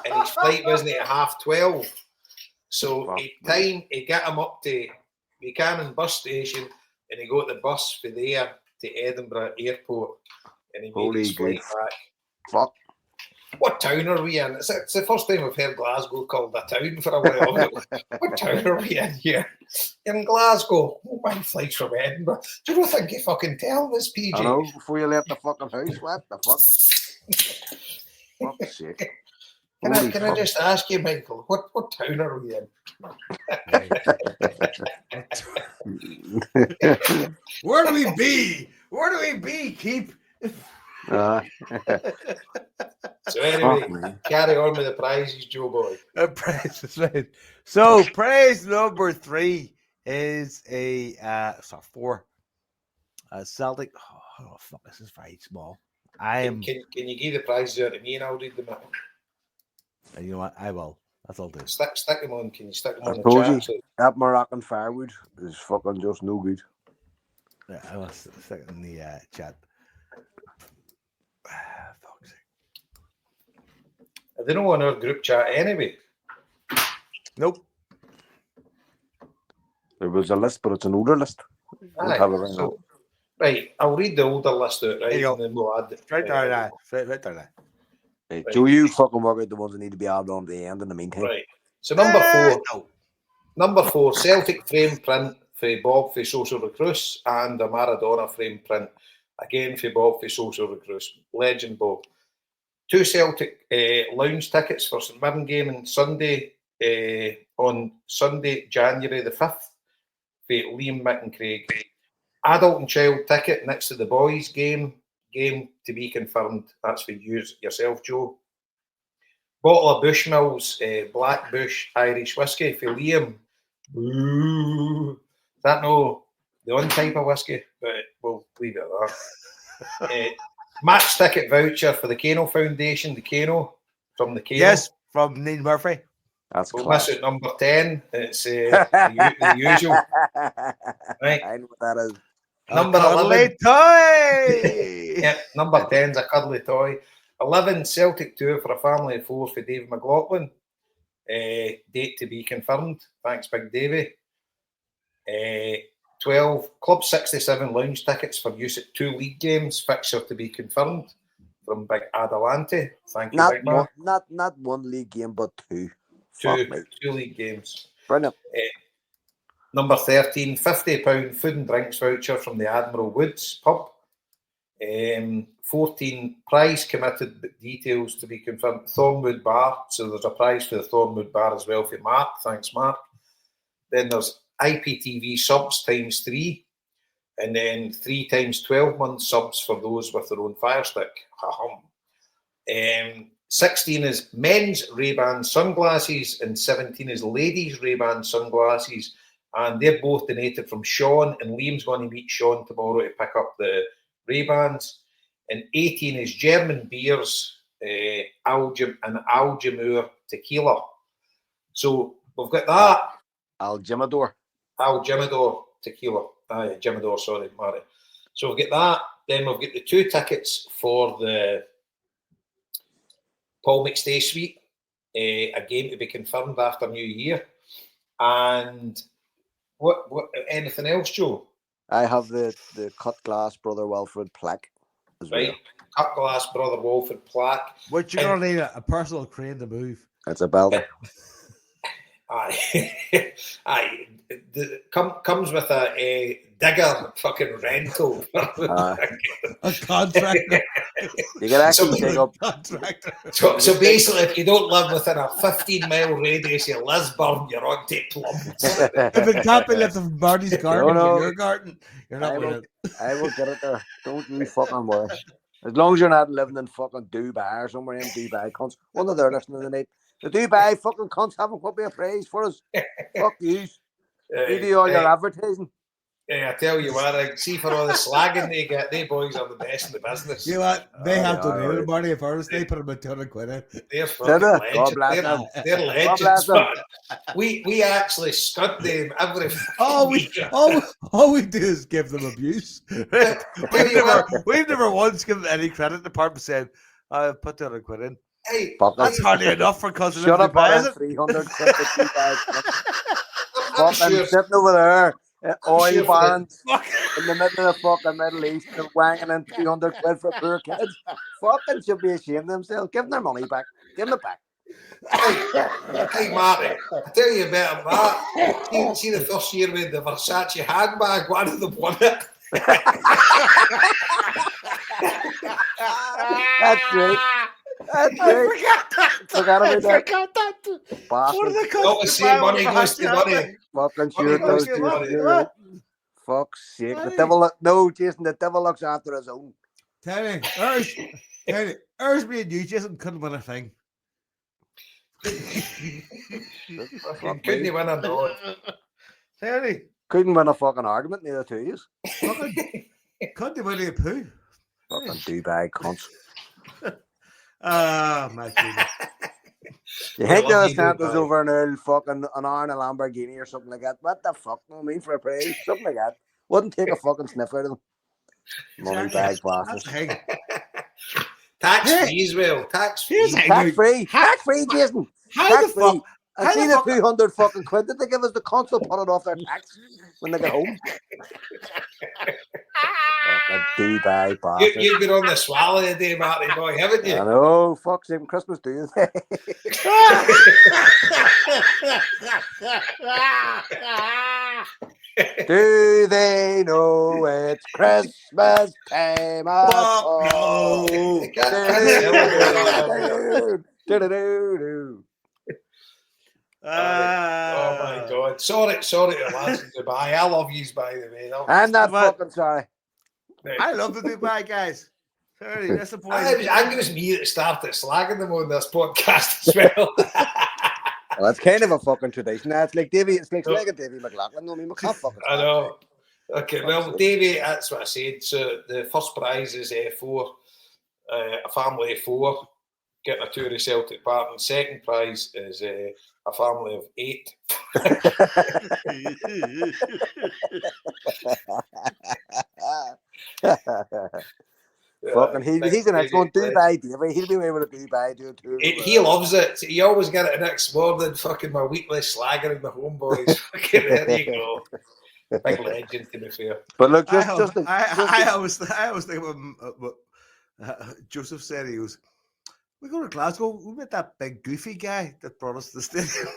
S2: and his flight wasn't at 12:30. So he get him up to Buchanan bus station, and he got the bus for there to Edinburgh Airport, and he made his flight back.
S3: Fuck.
S2: What town are we in? It's the first time I've heard Glasgow called a town for a while. What town are we in here? In Glasgow. Oh, my flight's from Edinburgh. Do you not think you fucking tell this, PJ?
S3: I know, before you left the fucking house, what the fuck? Fuck's sake.
S2: Can I just ask you, Michael, what town are we in?
S1: Where do we be? Where do we be? Keep.
S2: So anyway, carry on with the prizes, Joe boy.
S1: Prize, right. So prize number 3 is a 4. Celtic. Oh fuck! This is very small.
S2: Can you give the prizes out to me and I'll read them out?
S1: You know what? I will. That's all. Do.
S2: Stick them on. Can you stick them on
S3: I
S2: the
S3: told
S2: chat?
S3: you, that Moroccan firewood is fucking just no good.
S1: Yeah, I will stick it in the chat. Fuck's sake.
S2: They don't want our group chat anyway.
S1: Nope.
S3: There was a list, but it's an older list.
S2: Aye, so, right, I'll read the older list out, right? And then we'll add
S1: right there now. Right there now.
S3: Right. Joe, you fucking work out the ones that need to be added on to the end in the meantime.
S2: Right. So number 4, Celtic frame print for Bob for Social Recruits, and a Maradona frame print again for Bob for Social Recruits. Legend Bob. 2 Celtic lounge tickets for St Mirren game on Sunday, January the 5th for Liam, Mick and Craig. Adult and child ticket next to the boys game to be confirmed. That's for you yourself, Joe. Bottle of Bushmills Black Bush Irish whiskey for Liam. Ooh. Is that no the one type of whiskey? But we'll leave it at that. Match ticket voucher for the Kano Foundation, the Kano, from the Kano.
S1: Yes, from Neil Murphy.
S3: That's
S2: we'll
S3: class.
S2: miss it number 10. It's the usual. Right.
S3: I know what that is.
S2: Number 11.
S1: Toy!
S2: Yeah, number 10 is a cuddly toy. 11 Celtic tour for a family of 4 for Dave McLaughlin. Date to be confirmed. Thanks, Big Davey. 12 Club 67 lounge tickets for use at 2 league games. Fixture to be confirmed from Big Adalante. Thank you, Big Man.
S3: Not one league game, but 2.
S2: 2 league games.
S3: Brilliant.
S2: Number 13, £50 food and drinks voucher from the Admiral Woods pub. 14, prize committed, but details to be confirmed. Thornwood Bar. So there's a prize for the Thornwood Bar as well for Mark. Thanks, Mark. Then there's IPTV subs times 3. And then 3 times 12 month subs for those with their own Fire Stick. 16 is men's Ray-Ban sunglasses, and 17 is ladies' Ray-Ban sunglasses. And they're both donated from Sean, and Liam's going to meet Sean tomorrow to pick up the Ray-Bans. And 18 is German beers, Algemur tequila. So we've got that.
S3: Algemador
S2: tequila. Gemador, sorry, Marty. So we've got that. Then we've got the 2 tickets for the Paul McStay Suite, a game to be confirmed after New Year. And what anything else, Joe?
S3: I have the cut glass Brother Wilfred plaque as well.
S2: Right, cut glass Brother Wilfred plaque.
S1: Which you're gonna need a personal crane to move.
S3: It's a belt.
S2: Aye. Comes with a digger fucking rental.
S1: A contractor.
S3: You can actually take up.
S1: Contractor.
S2: So basically, if you don't live within a 15-mile radius of Lisburn, you're on to plums.
S1: If it can't be lifted from Marty's garden to your garden, you're not with it.
S3: I will get it there. Don't you fucking worry. As long as you're not living in fucking Dubai or somewhere in Dubai cunts. One of their listening tonight. The Dubai fucking cunts haven't put me a praise for us. Fuck you. You do all your advertising.
S2: Yeah, I tell you what, I see for all the slagging they get, they boys are the best in the business.
S1: You know what? They have donated money for us. They put them a £200 in.
S2: They're fucking legends. They're legends. We actually scud them every week.
S1: All we do is give them abuse. We've never once given any credit apart from saying, I put £200 in.
S2: Hey,
S3: Fuck
S1: That's
S3: it.
S1: hardly enough for cousin
S3: Shut up,
S1: Dubai, is
S3: on
S1: it?
S3: 300 quid for 2 bags.
S2: I'm
S3: Fucking
S2: sure.
S3: sitting over there, oil
S2: sure for
S3: barons
S1: Fuck.
S3: in the middle of the fucking Middle East, and wanging in 300 quid for poor kids. Fucking should be ashamed of themselves. Give them their money back. Give them it back.
S2: Hey, Marty, I tell you about that. See the first year with the Versace handbag, one of them won it.
S3: That's great. That's
S1: I
S3: great.
S1: forgot that.
S3: Forgot
S1: I
S3: about that.
S1: forgot that. What
S3: Bastard.
S1: are the
S2: All the
S1: cousin
S2: same
S1: Dubai
S2: money
S1: with
S2: goes to
S1: Versace
S2: money.
S1: handbag?
S3: Fucking sure it
S2: Money
S3: does,
S2: goes to
S3: Jason.
S2: money.
S3: You're right. Fuck's sake. The devil, no, Jason, the devil looks after his own.
S1: Tell me, Urs, me and you, Jason, couldn't win a thing.
S2: Fucking couldn't you win a nod?
S1: Tell me,
S3: Couldn't win a fucking argument, neither two years.
S1: fucking, couldn't win a poo.
S3: Fucking Dubai cunts.
S1: Ah, my goodness.
S3: You think
S2: love
S3: they'll
S2: you,
S3: send us
S2: Dubai.
S3: over an hour in a Lamborghini or something like that? What the fuck? No, I mean, for a praise, something like that. Wouldn't take a fucking sniff out of them. Money bag
S1: That's
S3: bastards.
S1: the thing.
S2: Tax free as well. Tax free.
S1: Here's the thing,
S3: Tax
S1: dude.
S3: free, tax free, Jason.
S1: How
S3: Tax
S1: the
S3: free.
S1: fuck?
S3: And
S1: How
S3: see
S1: the
S3: the
S1: fuck?
S3: 200 fucking quid that they give us, the cunts will put it off their tax when they get home. Fucking Dubai bastards.
S2: You've been on the swallow today, Marty boy, haven't
S3: I
S2: you?
S3: know, fuck's sake, Christmas do they? Do they know it's Christmas time at
S1: Fuck
S3: all?
S1: no.
S3: Do-do-do-do-do-do-do-do.
S2: Oh my God! Sorry to lads in Dubai. I love yous, by the way.
S3: I'm not
S1: But-
S3: fucking sorry.
S1: I love the Dubai guys. Very disappointed.
S2: I think it's me that started slagging them on this podcast as well.
S3: Well, that's kind of a fucking tradition. It's like Davy. It's like a Davy McLaughlin. No, I mean, we can't fucking.
S2: I know. Okay, well, Davey, that's what I said. So the first prize is four, a family of four, getting a tour of Celtic Park. And second prize is a family of 8.
S3: Fucking, he's the next one. Dubai, Davy. He'll be able to Dubai do a tour.
S2: He loves it. He always get it the next morning. Fucking my weekly slagging in the HomeBhoys. Fucking there you go. Big legend, to be fair.
S3: But look,
S1: I always think what Joseph said. He goes, "We go to Glasgow. We met that big goofy guy that brought us to the stadium."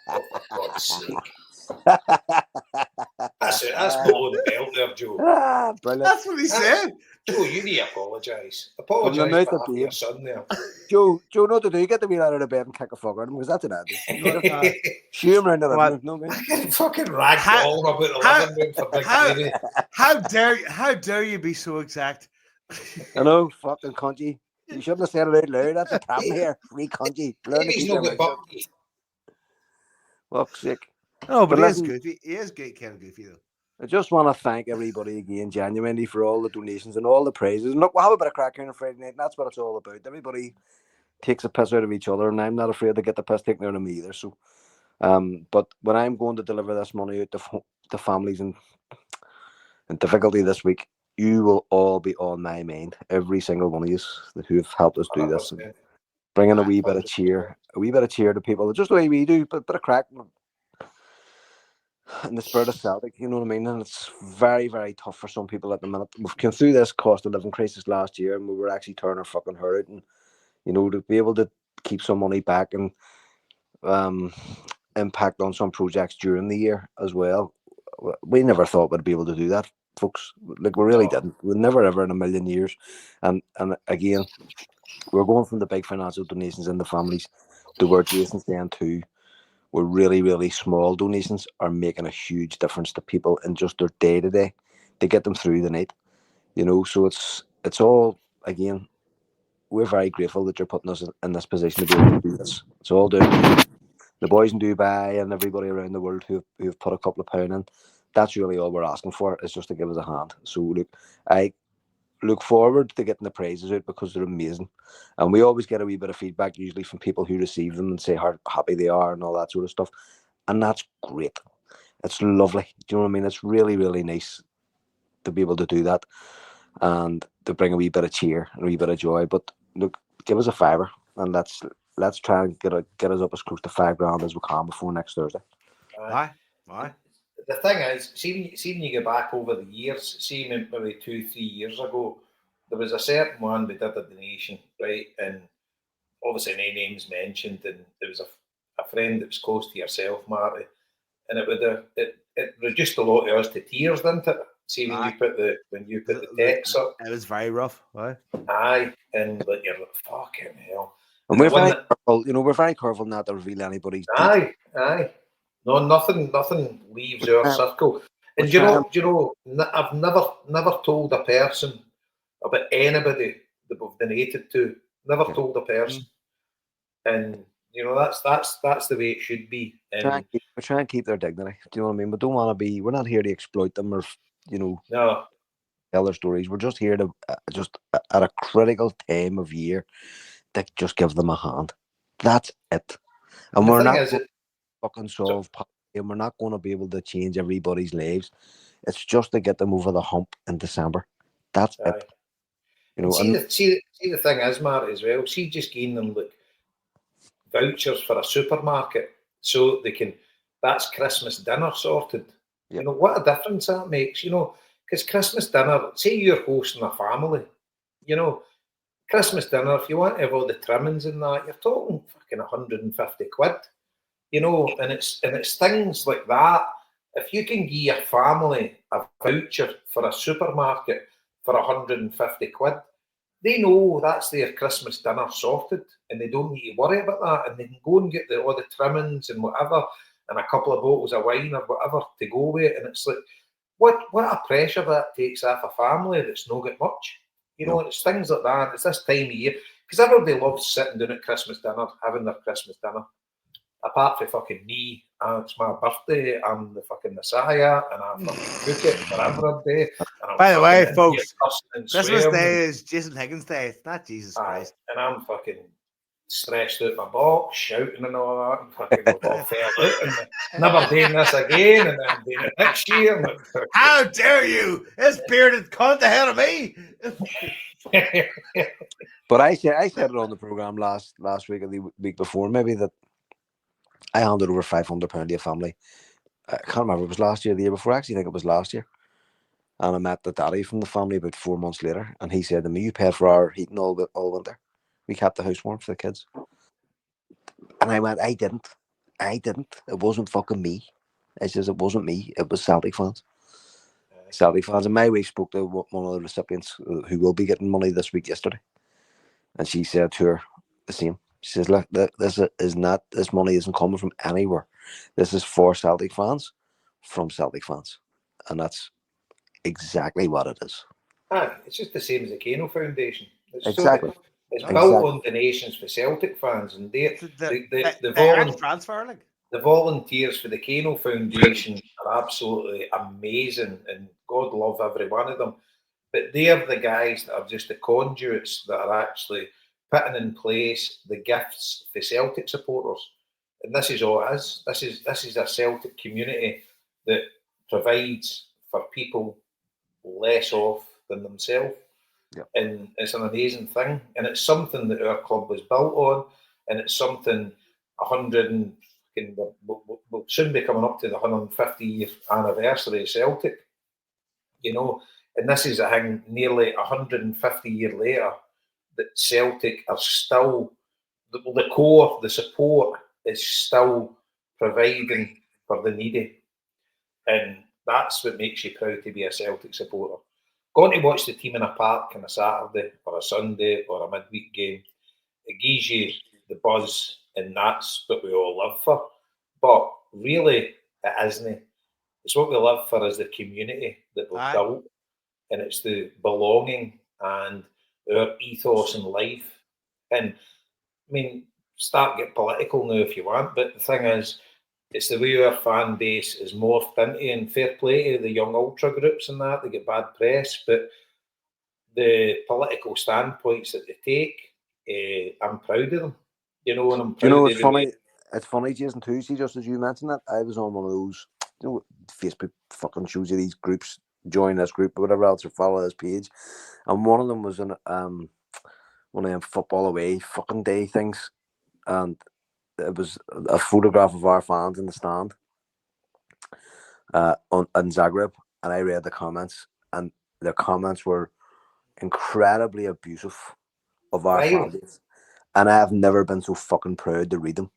S2: Oh, for God's sake. That's it. That's below the belt there, Joe.
S3: Brilliant.
S1: That's what he said.
S2: Joe, you need to apologise.
S3: From
S2: Apologise
S3: the mouth
S2: for
S3: of
S2: having your
S3: babes.
S2: son there.
S3: Joe, know what to do? Get the wheel out of the bed and kick a fuck at him because that's an idea. Shoot him around the room. No, man.
S2: I can fucking rag all about the living room for big baby.
S1: How dare you be so exact?
S3: I know, fucking country. You shouldn't have said it out loud. That's a problem here. Free country. Learn to
S2: Baby's
S3: keep
S2: not
S3: your
S2: got
S3: mouth shut.
S2: bucky.
S3: Fuck's sake.
S1: No, but
S3: But
S1: he is
S3: listen-
S1: goofy. He is kind of goofy though.
S3: I just want to thank everybody again, genuinely, for all the donations and all the praises. And look, we'll have a bit of crack here on Friday night, and that's what it's all about. Everybody takes a piss out of each other, and I'm not afraid to get the piss taken out of me either. So, but when I'm going to deliver this money out to families in difficulty this week, you will all be on my mind. Every single one of you who have helped us do this, and bringing a wee bit of cheer to people, just the way we do, but a bit of crack. In the spirit of Celtic, you know what I mean? And it's very, very tough for some people at the minute. We've come through this cost of living crisis last year, and we were actually turning our fucking hair out. And, you know, to be able to keep some money back and impact on some projects during the year as well, we never thought we'd be able to do that, folks. Like, we really didn't. We never, ever in a million years. And again, we're going from the big financial donations in the families to where Jason's saying too, where really, really small donations are making a huge difference to people in just their day-to-day to get them through the night. You know, so it's all, again, we're very grateful that you're putting us in this position to be able to do this. It's all down to the boys in Dubai and everybody around the world who've put a couple of pound in. That's really all we're asking for, is just to give us a hand. So look, I look forward to getting the prizes out because they're amazing. And we always get a wee bit of feedback, usually from people who receive them and say how happy they are and all that sort of stuff. And that's great. It's lovely. Do you know what I mean? It's really, really nice to be able to do that and to bring a wee bit of cheer and a wee bit of joy. But look, give us a fiver, and let's try and get us up as close to £5,000 as we can before next Thursday.
S1: Aye.
S2: The thing is, see when you go back over the years, see maybe 2-3 years ago, there was a certain one we did a donation, right? And obviously no names mentioned, and there was a friend that was close to yourself, Marty, and it reduced a lot of us to tears, didn't it? See when you put the text up.
S1: It was very rough, right?
S2: Aye, and like you're like, fucking hell.
S3: And we're very careful, we're very careful not to reveal anybody's
S2: details. Aye. No, nothing leaves our circle. And do you know, I've never told a person about anybody that we've donated to. Never told a person. And you know, that's the way it should be. And
S3: we try and keep their dignity. Do you know what I mean? We don't want to be. We're not here to exploit them or
S2: no.
S3: tell their stories. We're just here to just at a critical time of year to just give them a hand. That's it. And we're not fucking solve poverty, and we're not going to be able to change everybody's lives. It's just to get them over the hump in December. That's it. You know,
S2: see the thing is, Marty, as well. See, just giving them like vouchers for a supermarket so they can. That's Christmas dinner sorted. Yep. You know what a difference that makes. You know, because Christmas dinner. Say you're hosting a family. You know, Christmas dinner. If you want to have all the trimmings and that, you're talking fucking £150. You know, and it's things like that. If you can give your family a voucher for a supermarket for £150, they know that's their Christmas dinner sorted, and they don't need to worry about that, and they can go and get all the trimmings and whatever, and a couple of bottles of wine or whatever to go with it. And it's like, what a pressure that takes off a family that's not got much. You know, it's things like that. It's this time of year, because everybody loves sitting down at Christmas dinner, having their Christmas dinner. Apart from fucking me, it's my birthday, I'm the fucking Messiah, and I fucking cook it for everybody.
S1: By the way, folks, Christmas Day is Jason Higgins' Day. It's not Jesus Christ.
S2: And I'm fucking stressed out my box, shouting and all that, and fucking all fell out, and never doing this again, and then doing it next year. And
S1: how dare you? This bearded cunt ahead of me.
S3: But I said it on the program last week or the week before, maybe, that I handed over £500 to a family. I can't remember if it was last year or the year before. I actually think it was last year. And I met the daddy from the family about 4 months later, and he said to me, "You paid for our heating all winter. We kept the house warm for the kids." And I went, I didn't. It wasn't fucking me. I says, it wasn't me. It was Celtic fans. Celtic fans. And my wife spoke to one of the recipients who will be getting money this week yesterday. And she said to her the same. She says, "Look, this money isn't coming from anywhere. This is for Celtic fans, from Celtic fans." And that's exactly what it is.
S2: It's just the same as the Kano Foundation.
S3: Exactly.
S2: It's built on donations for Celtic fans, and the volunteers for the Kano Foundation are absolutely amazing, and God love every one of them. But they're the guys that are just the conduits that are actually putting in place the gifts for Celtic supporters. And this is all it is. This is a Celtic community that provides for people less off than themselves.
S3: Yep.
S2: And it's an amazing thing. And it's something that our club was built on, and it's something we'll soon be coming up to the 150th anniversary of Celtic. You know, and this is a thing nearly 150 years later that Celtic are still, the core, the support is still providing for the needy. And that's what makes you proud to be a Celtic supporter. Going to watch the team in a park on a Saturday or a Sunday or a midweek game, it gives you the buzz, and that's what we all live for. But really, it isn't. It's what we live for is the community that we've built, and it's the belonging and our ethos in life. And I mean, start get political now if you want, but the thing is, it's the way our fan base is morphed into, and fair play to the young ultra groups and that, they get bad press, but the political standpoints that they take, I'm proud of them. You know, and I'm proud of
S3: it's funny. It's funny, Jason, too. See, just as you mentioned that, I was on one of those, Facebook fucking shows you these groups, join this group or whatever else, or follow this page, and one of them was one of them football away fucking day things, and it was a photograph of our fans in the stand in Zagreb, and I read the comments, and the comments were incredibly abusive of our fan base, and I have never been so fucking proud to read them,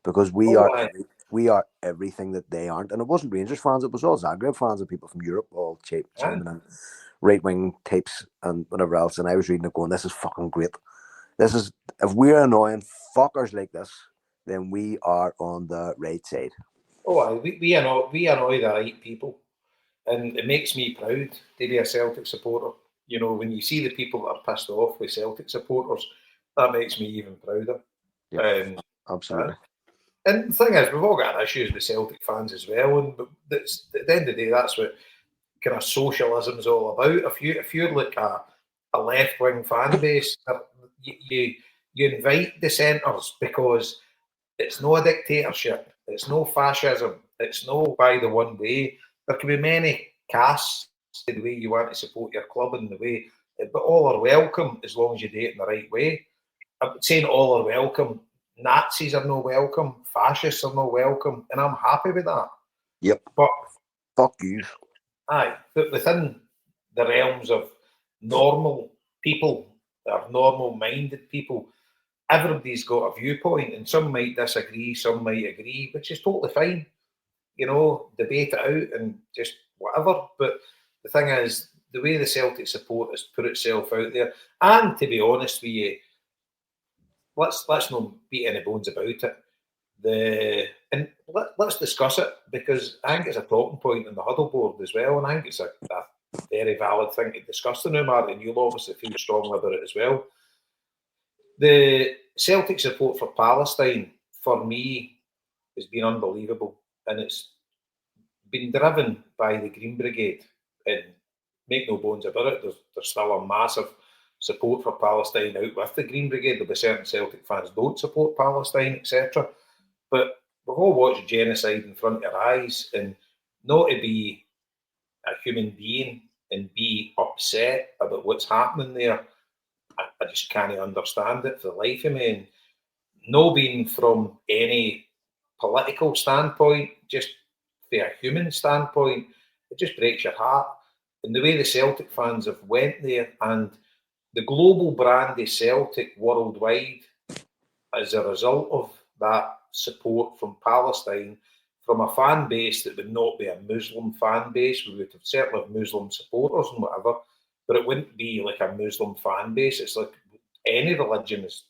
S3: because we are everything that they aren't. And it wasn't Rangers fans, it was all Zagreb fans and people from Europe, all chiming in, right-wing types and whatever else, and I was reading it going, this is fucking great. This is, if we're annoying fuckers like this, then we are on the right side.
S2: Oh, we annoy the right people, and it makes me proud to be a Celtic supporter. You know, when you see the people that are pissed off with Celtic supporters, that makes me even prouder.
S3: Yeah, absolutely.
S2: And the thing is, we've all got issues with Celtic fans as well, and at the end of the day, that's what kind of socialism is all about. If you're like a left wing fan base, you invite dissenters, because it's no a dictatorship, it's no fascism, it's no by the one way. There can be many casts to the way you want to support your club and the way, but all are welcome as long as you do it in the right way. I'm saying all are welcome. Nazis are no welcome, fascists are no welcome, and I'm happy with that.
S3: Yep.
S2: But
S3: fuck you.
S2: Aye, but within the realms of normal people, or normal-minded people, everybody's got a viewpoint, and some might disagree, some might agree, which is totally fine. You know, debate it out and just whatever. But the thing is, the way the Celtic support has put itself out there, and to be honest with you, let's not beat any bones about it. Let's discuss it, because I think it's a talking point in the huddle board as well, and I think it's a very valid thing to discuss the new, Marty, and you'll obviously feel strongly about it as well. The Celtic support for Palestine, for me, has been unbelievable, and it's been driven by the Green Brigade, and make no bones about it, there's still a massive support for Palestine out with the Green Brigade. There'll be certain Celtic fans don't support Palestine, etc. But we've all watched genocide in front of our eyes, and not to be a human being and be upset about what's happening there, I just can't understand it for the life of me. And no being from any political standpoint, just from a human standpoint, it just breaks your heart. And the way the Celtic fans have went there, and the global brand of Celtic worldwide, as a result of that support from Palestine, from a fan base that would not be a Muslim fan base. We would have certainly have Muslim supporters and whatever, but it wouldn't be like a Muslim fan base. It's like any religion is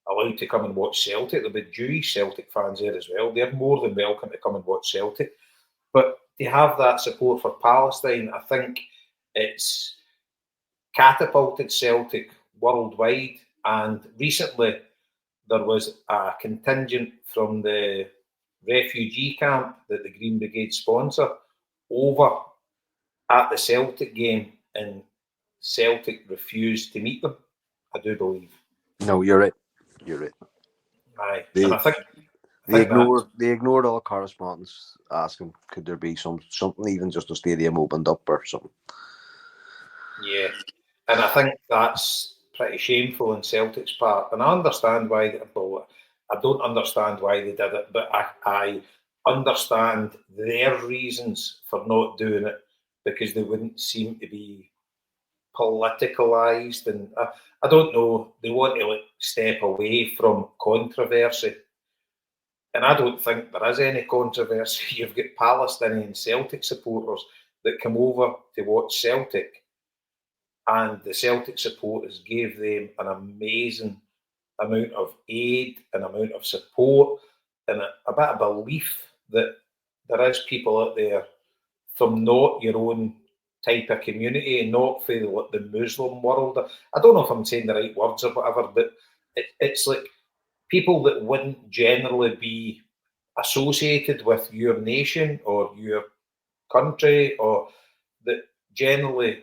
S2: allowed to come and watch Celtic. There'll be Jewish Celtic fans there as well. They're more than welcome to come and watch Celtic. But to have that support for Palestine, I think it's catapulted Celtic worldwide. And recently there was a contingent from the refugee camp that the Green Brigade sponsor over at the Celtic game, and Celtic refused to meet them, I do believe.
S3: No, you're right. You're right.
S2: Aye. And I think
S3: they ignored all correspondence asking could there be something, even just a stadium opened up or something.
S2: Yeah. And I think that's pretty shameful on Celtic's part. And I understand why I don't understand why they did it, but I understand their reasons for not doing it, because they wouldn't seem to be politicalised. And I don't know, they want to step away from controversy. And I don't think there is any controversy. You've got Palestinian Celtic supporters that come over to watch Celtic, and the Celtic supporters gave them an amazing amount of aid, an amount of support, and a bit of belief that there is people out there from not your own type of community, not for the Muslim world. I don't know if I'm saying the right words or whatever, but it's like people that wouldn't generally be associated with your nation or your country, or that generally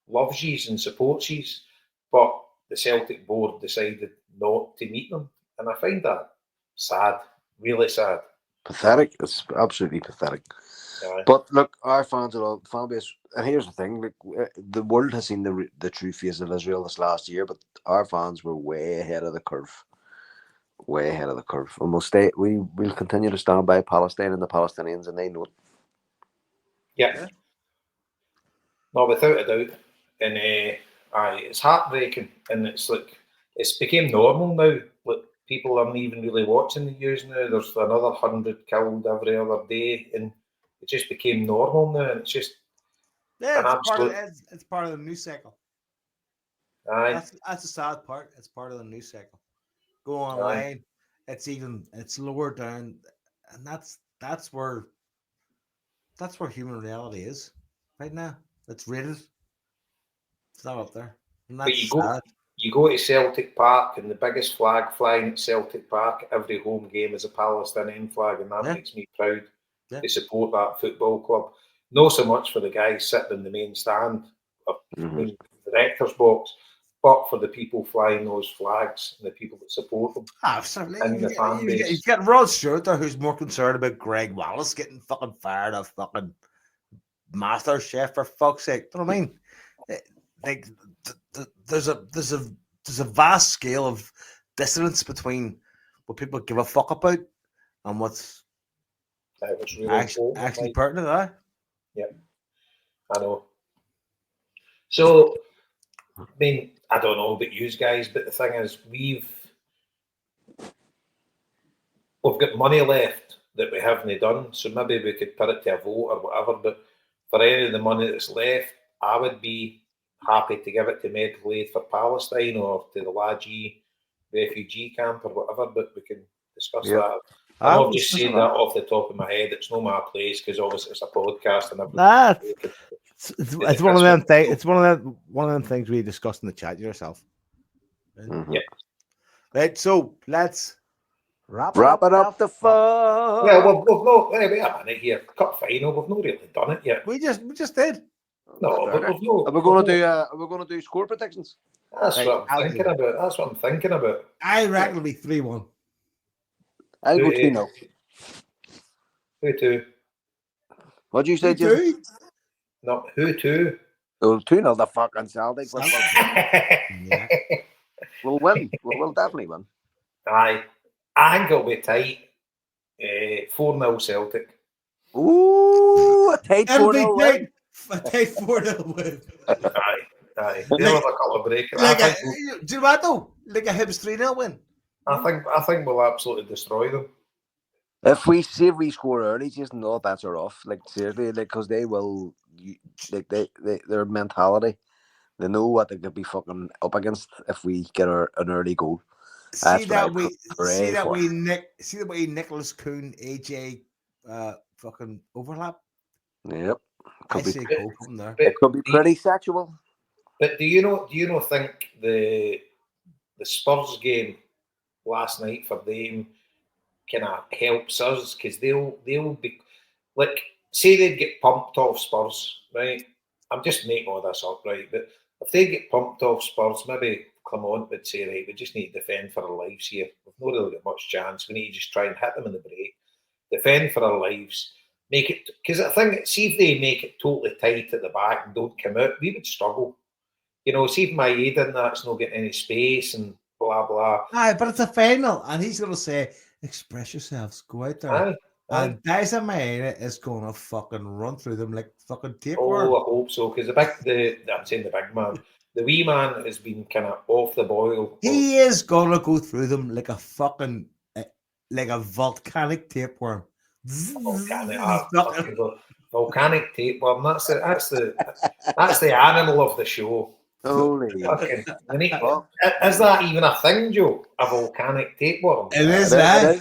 S2: loves yous and supports yous, but the Celtic board decided not to meet them. And I find that sad, really sad.
S3: Pathetic. It's absolutely pathetic.
S2: Aye.
S3: But look, our fans are all fan base, and here's the thing: like, the world has seen the true face of Israel this last year, but our fans were way ahead of the curve, way ahead of the curve, and we'll continue to stand by Palestine and the Palestinians, and they know it.
S2: Yeah. No, without a doubt. And it's heartbreaking, and it's like it's became normal now. Like people aren't even really watching the news now. There's another 100 killed every other day, and it just became normal now. And it's just an absolute.
S1: It's part of the news cycle.
S2: Aye,
S1: That's the sad part. It's part of the news cycle. Go
S2: aye.
S1: online. It's lower down, and that's where human reality is right now. It's rated. It's not up there. And
S2: But
S1: that's sad.
S2: you go to Celtic Park, and the biggest flag flying at Celtic Park every home game is a Palestinian flag, and that makes me proud to support that football club. Not so much for the guys sitting in the main stand or in the director's box, but for the people flying those flags and the people that support them.
S1: Absolutely.
S2: And the fan base.
S1: You've got Rod Stewart there, who's more concerned about Greg Wallace getting fucking fired off fucking Master Chef, for fuck's sake. You know what I mean? Like, there's a vast scale of dissonance between what people give a fuck about and what's
S2: really
S1: actually pertinent. Eh?
S2: Yeah, I know. So, I mean, I don't know about you guys, but the thing is, we've got money left that we haven't done, so maybe we could put it to a vote or whatever. But for any of the money that's left, I would be happy to give it to Medical Aid for Palestine or to the Laji refugee camp or whatever. But we can discuss that. I'm just saying that off the top of my head. It's not my place because obviously it's a podcast and everything.
S1: It's one of them things. It's one of them things we discussed in the chat yourself. Right?
S2: Yeah.
S1: Right. So let's
S3: wrap it up the fun.
S2: Well, we've not. Wait a minute here. Cup final. We've not really done it yet.
S1: We just did.
S2: No, but we've not.
S3: Are we going to do score predictions?
S2: That's what I'm thinking about. That's what I'm thinking about.
S1: I reckon it'll be 3-1.
S3: I'll go 2-0.
S2: 2-2.
S3: What do you say, Jim?
S2: No, 2-2.
S3: Oh, 2-0 the fucking Celtic.
S1: Yeah.
S3: We'll win. We'll definitely win.
S2: Aye. I think it'll be tight. 4-0 Celtic.
S3: Ooh, a tight 4-0 win.
S1: A tight 4-0 win.
S2: Aye. They'll have a couple of breakers.
S1: Do you know what though? Like a Hibs 3-0 win.
S2: I think we'll absolutely destroy them.
S3: If we score early, just no bets are off. Like seriously, like because they will, like their mentality, they know what they could be fucking up against if we get an early goal.
S1: See that way Nicholas Kuhn AJ fucking overlap.
S3: Yep,
S1: I see a goal from there.
S3: It could be pretty sexual.
S2: But do you not think the Spurs game last night for them kind of helps us because they'll be like, say they'd get pumped off Spurs, right? I'm just making all this up, right? But if they get pumped off Spurs, maybe Clement would say, right, we just need to defend for our lives here. We've not really got much chance. We need to just try and hit them in the break, defend for our lives, make it, because I think, see if they make it totally tight at the back and don't come out, we would struggle. You know, see if Maeda and that's not getting any space and blah, blah.
S1: Aye, but it's a final, and he's going to say, express yourselves, go out there.
S2: Aye.
S1: And Dyson Maeda is going to fucking run through them like fucking tapeworm.
S2: Oh, I hope so, because I'm saying the big man, the wee man has been kind of off the boil.
S1: He is going to go through them like a fucking, like a volcanic tapeworm.
S2: Volcanic tapeworm. That's the animal of the show.
S3: Holy.
S2: Is that even a thing, Joe? A volcanic tapeworm?
S1: It is that.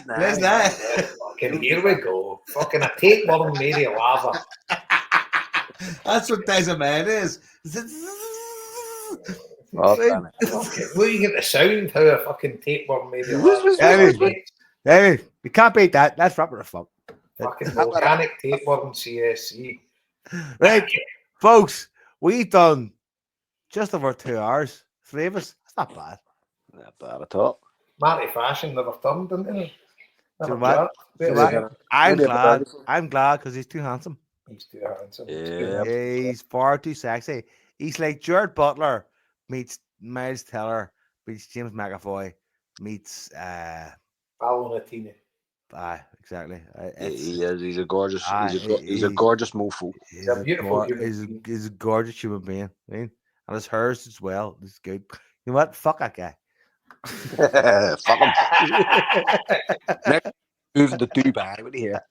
S2: Fucking here we go. Fucking a tapeworm made of lava.
S1: That's what Dyson Maeda is.
S2: Where you get the sound how a fucking tapeworm made of lava?
S1: Hey, we can't beat that. That's proper as fuck.
S2: Fucking volcanic tapeworm CSC.
S1: Right, folks, we've done just over 2 hours. 3 of us. That's not bad.
S3: Not bad at all.
S2: Marty Fashion never turned, didn't he?
S1: I'm glad because he's too handsome.
S2: He's too handsome.
S3: Yeah.
S1: He's far too sexy. He's like Jared Butler meets Miles Teller meets James McAvoy meets
S2: Valentine.
S1: exactly.
S3: He is. He's a gorgeous. He's a
S1: he-
S3: gorgeous mofo.
S2: He's a beautiful human being.
S1: he's a gorgeous human being. I mean, and his hers as well. It's good. You know what? Fuck that guy.
S3: Fuck him. Next move to Dubai. What do you hear?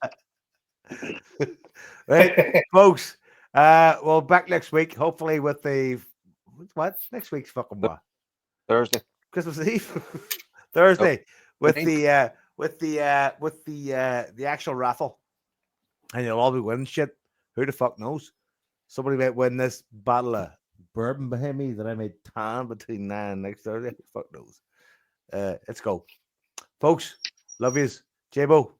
S1: Right, folks. Well, back next week, hopefully with the what? Next week's fucking what?
S3: Thursday.
S1: Christmas Eve. Thursday with
S3: Ninth.
S1: the actual raffle. And you'll all be winning shit. Who the fuck knows? Somebody might win this bottle of bourbon behind me that I made tan between now and next Thursday. Who the fuck knows? Let's go. Folks, love yous. J-Bo.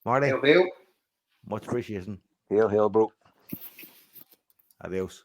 S1: Marty.
S2: Hail, hail.
S1: Much appreciation.
S3: Hail, hail, bro.
S1: Adios.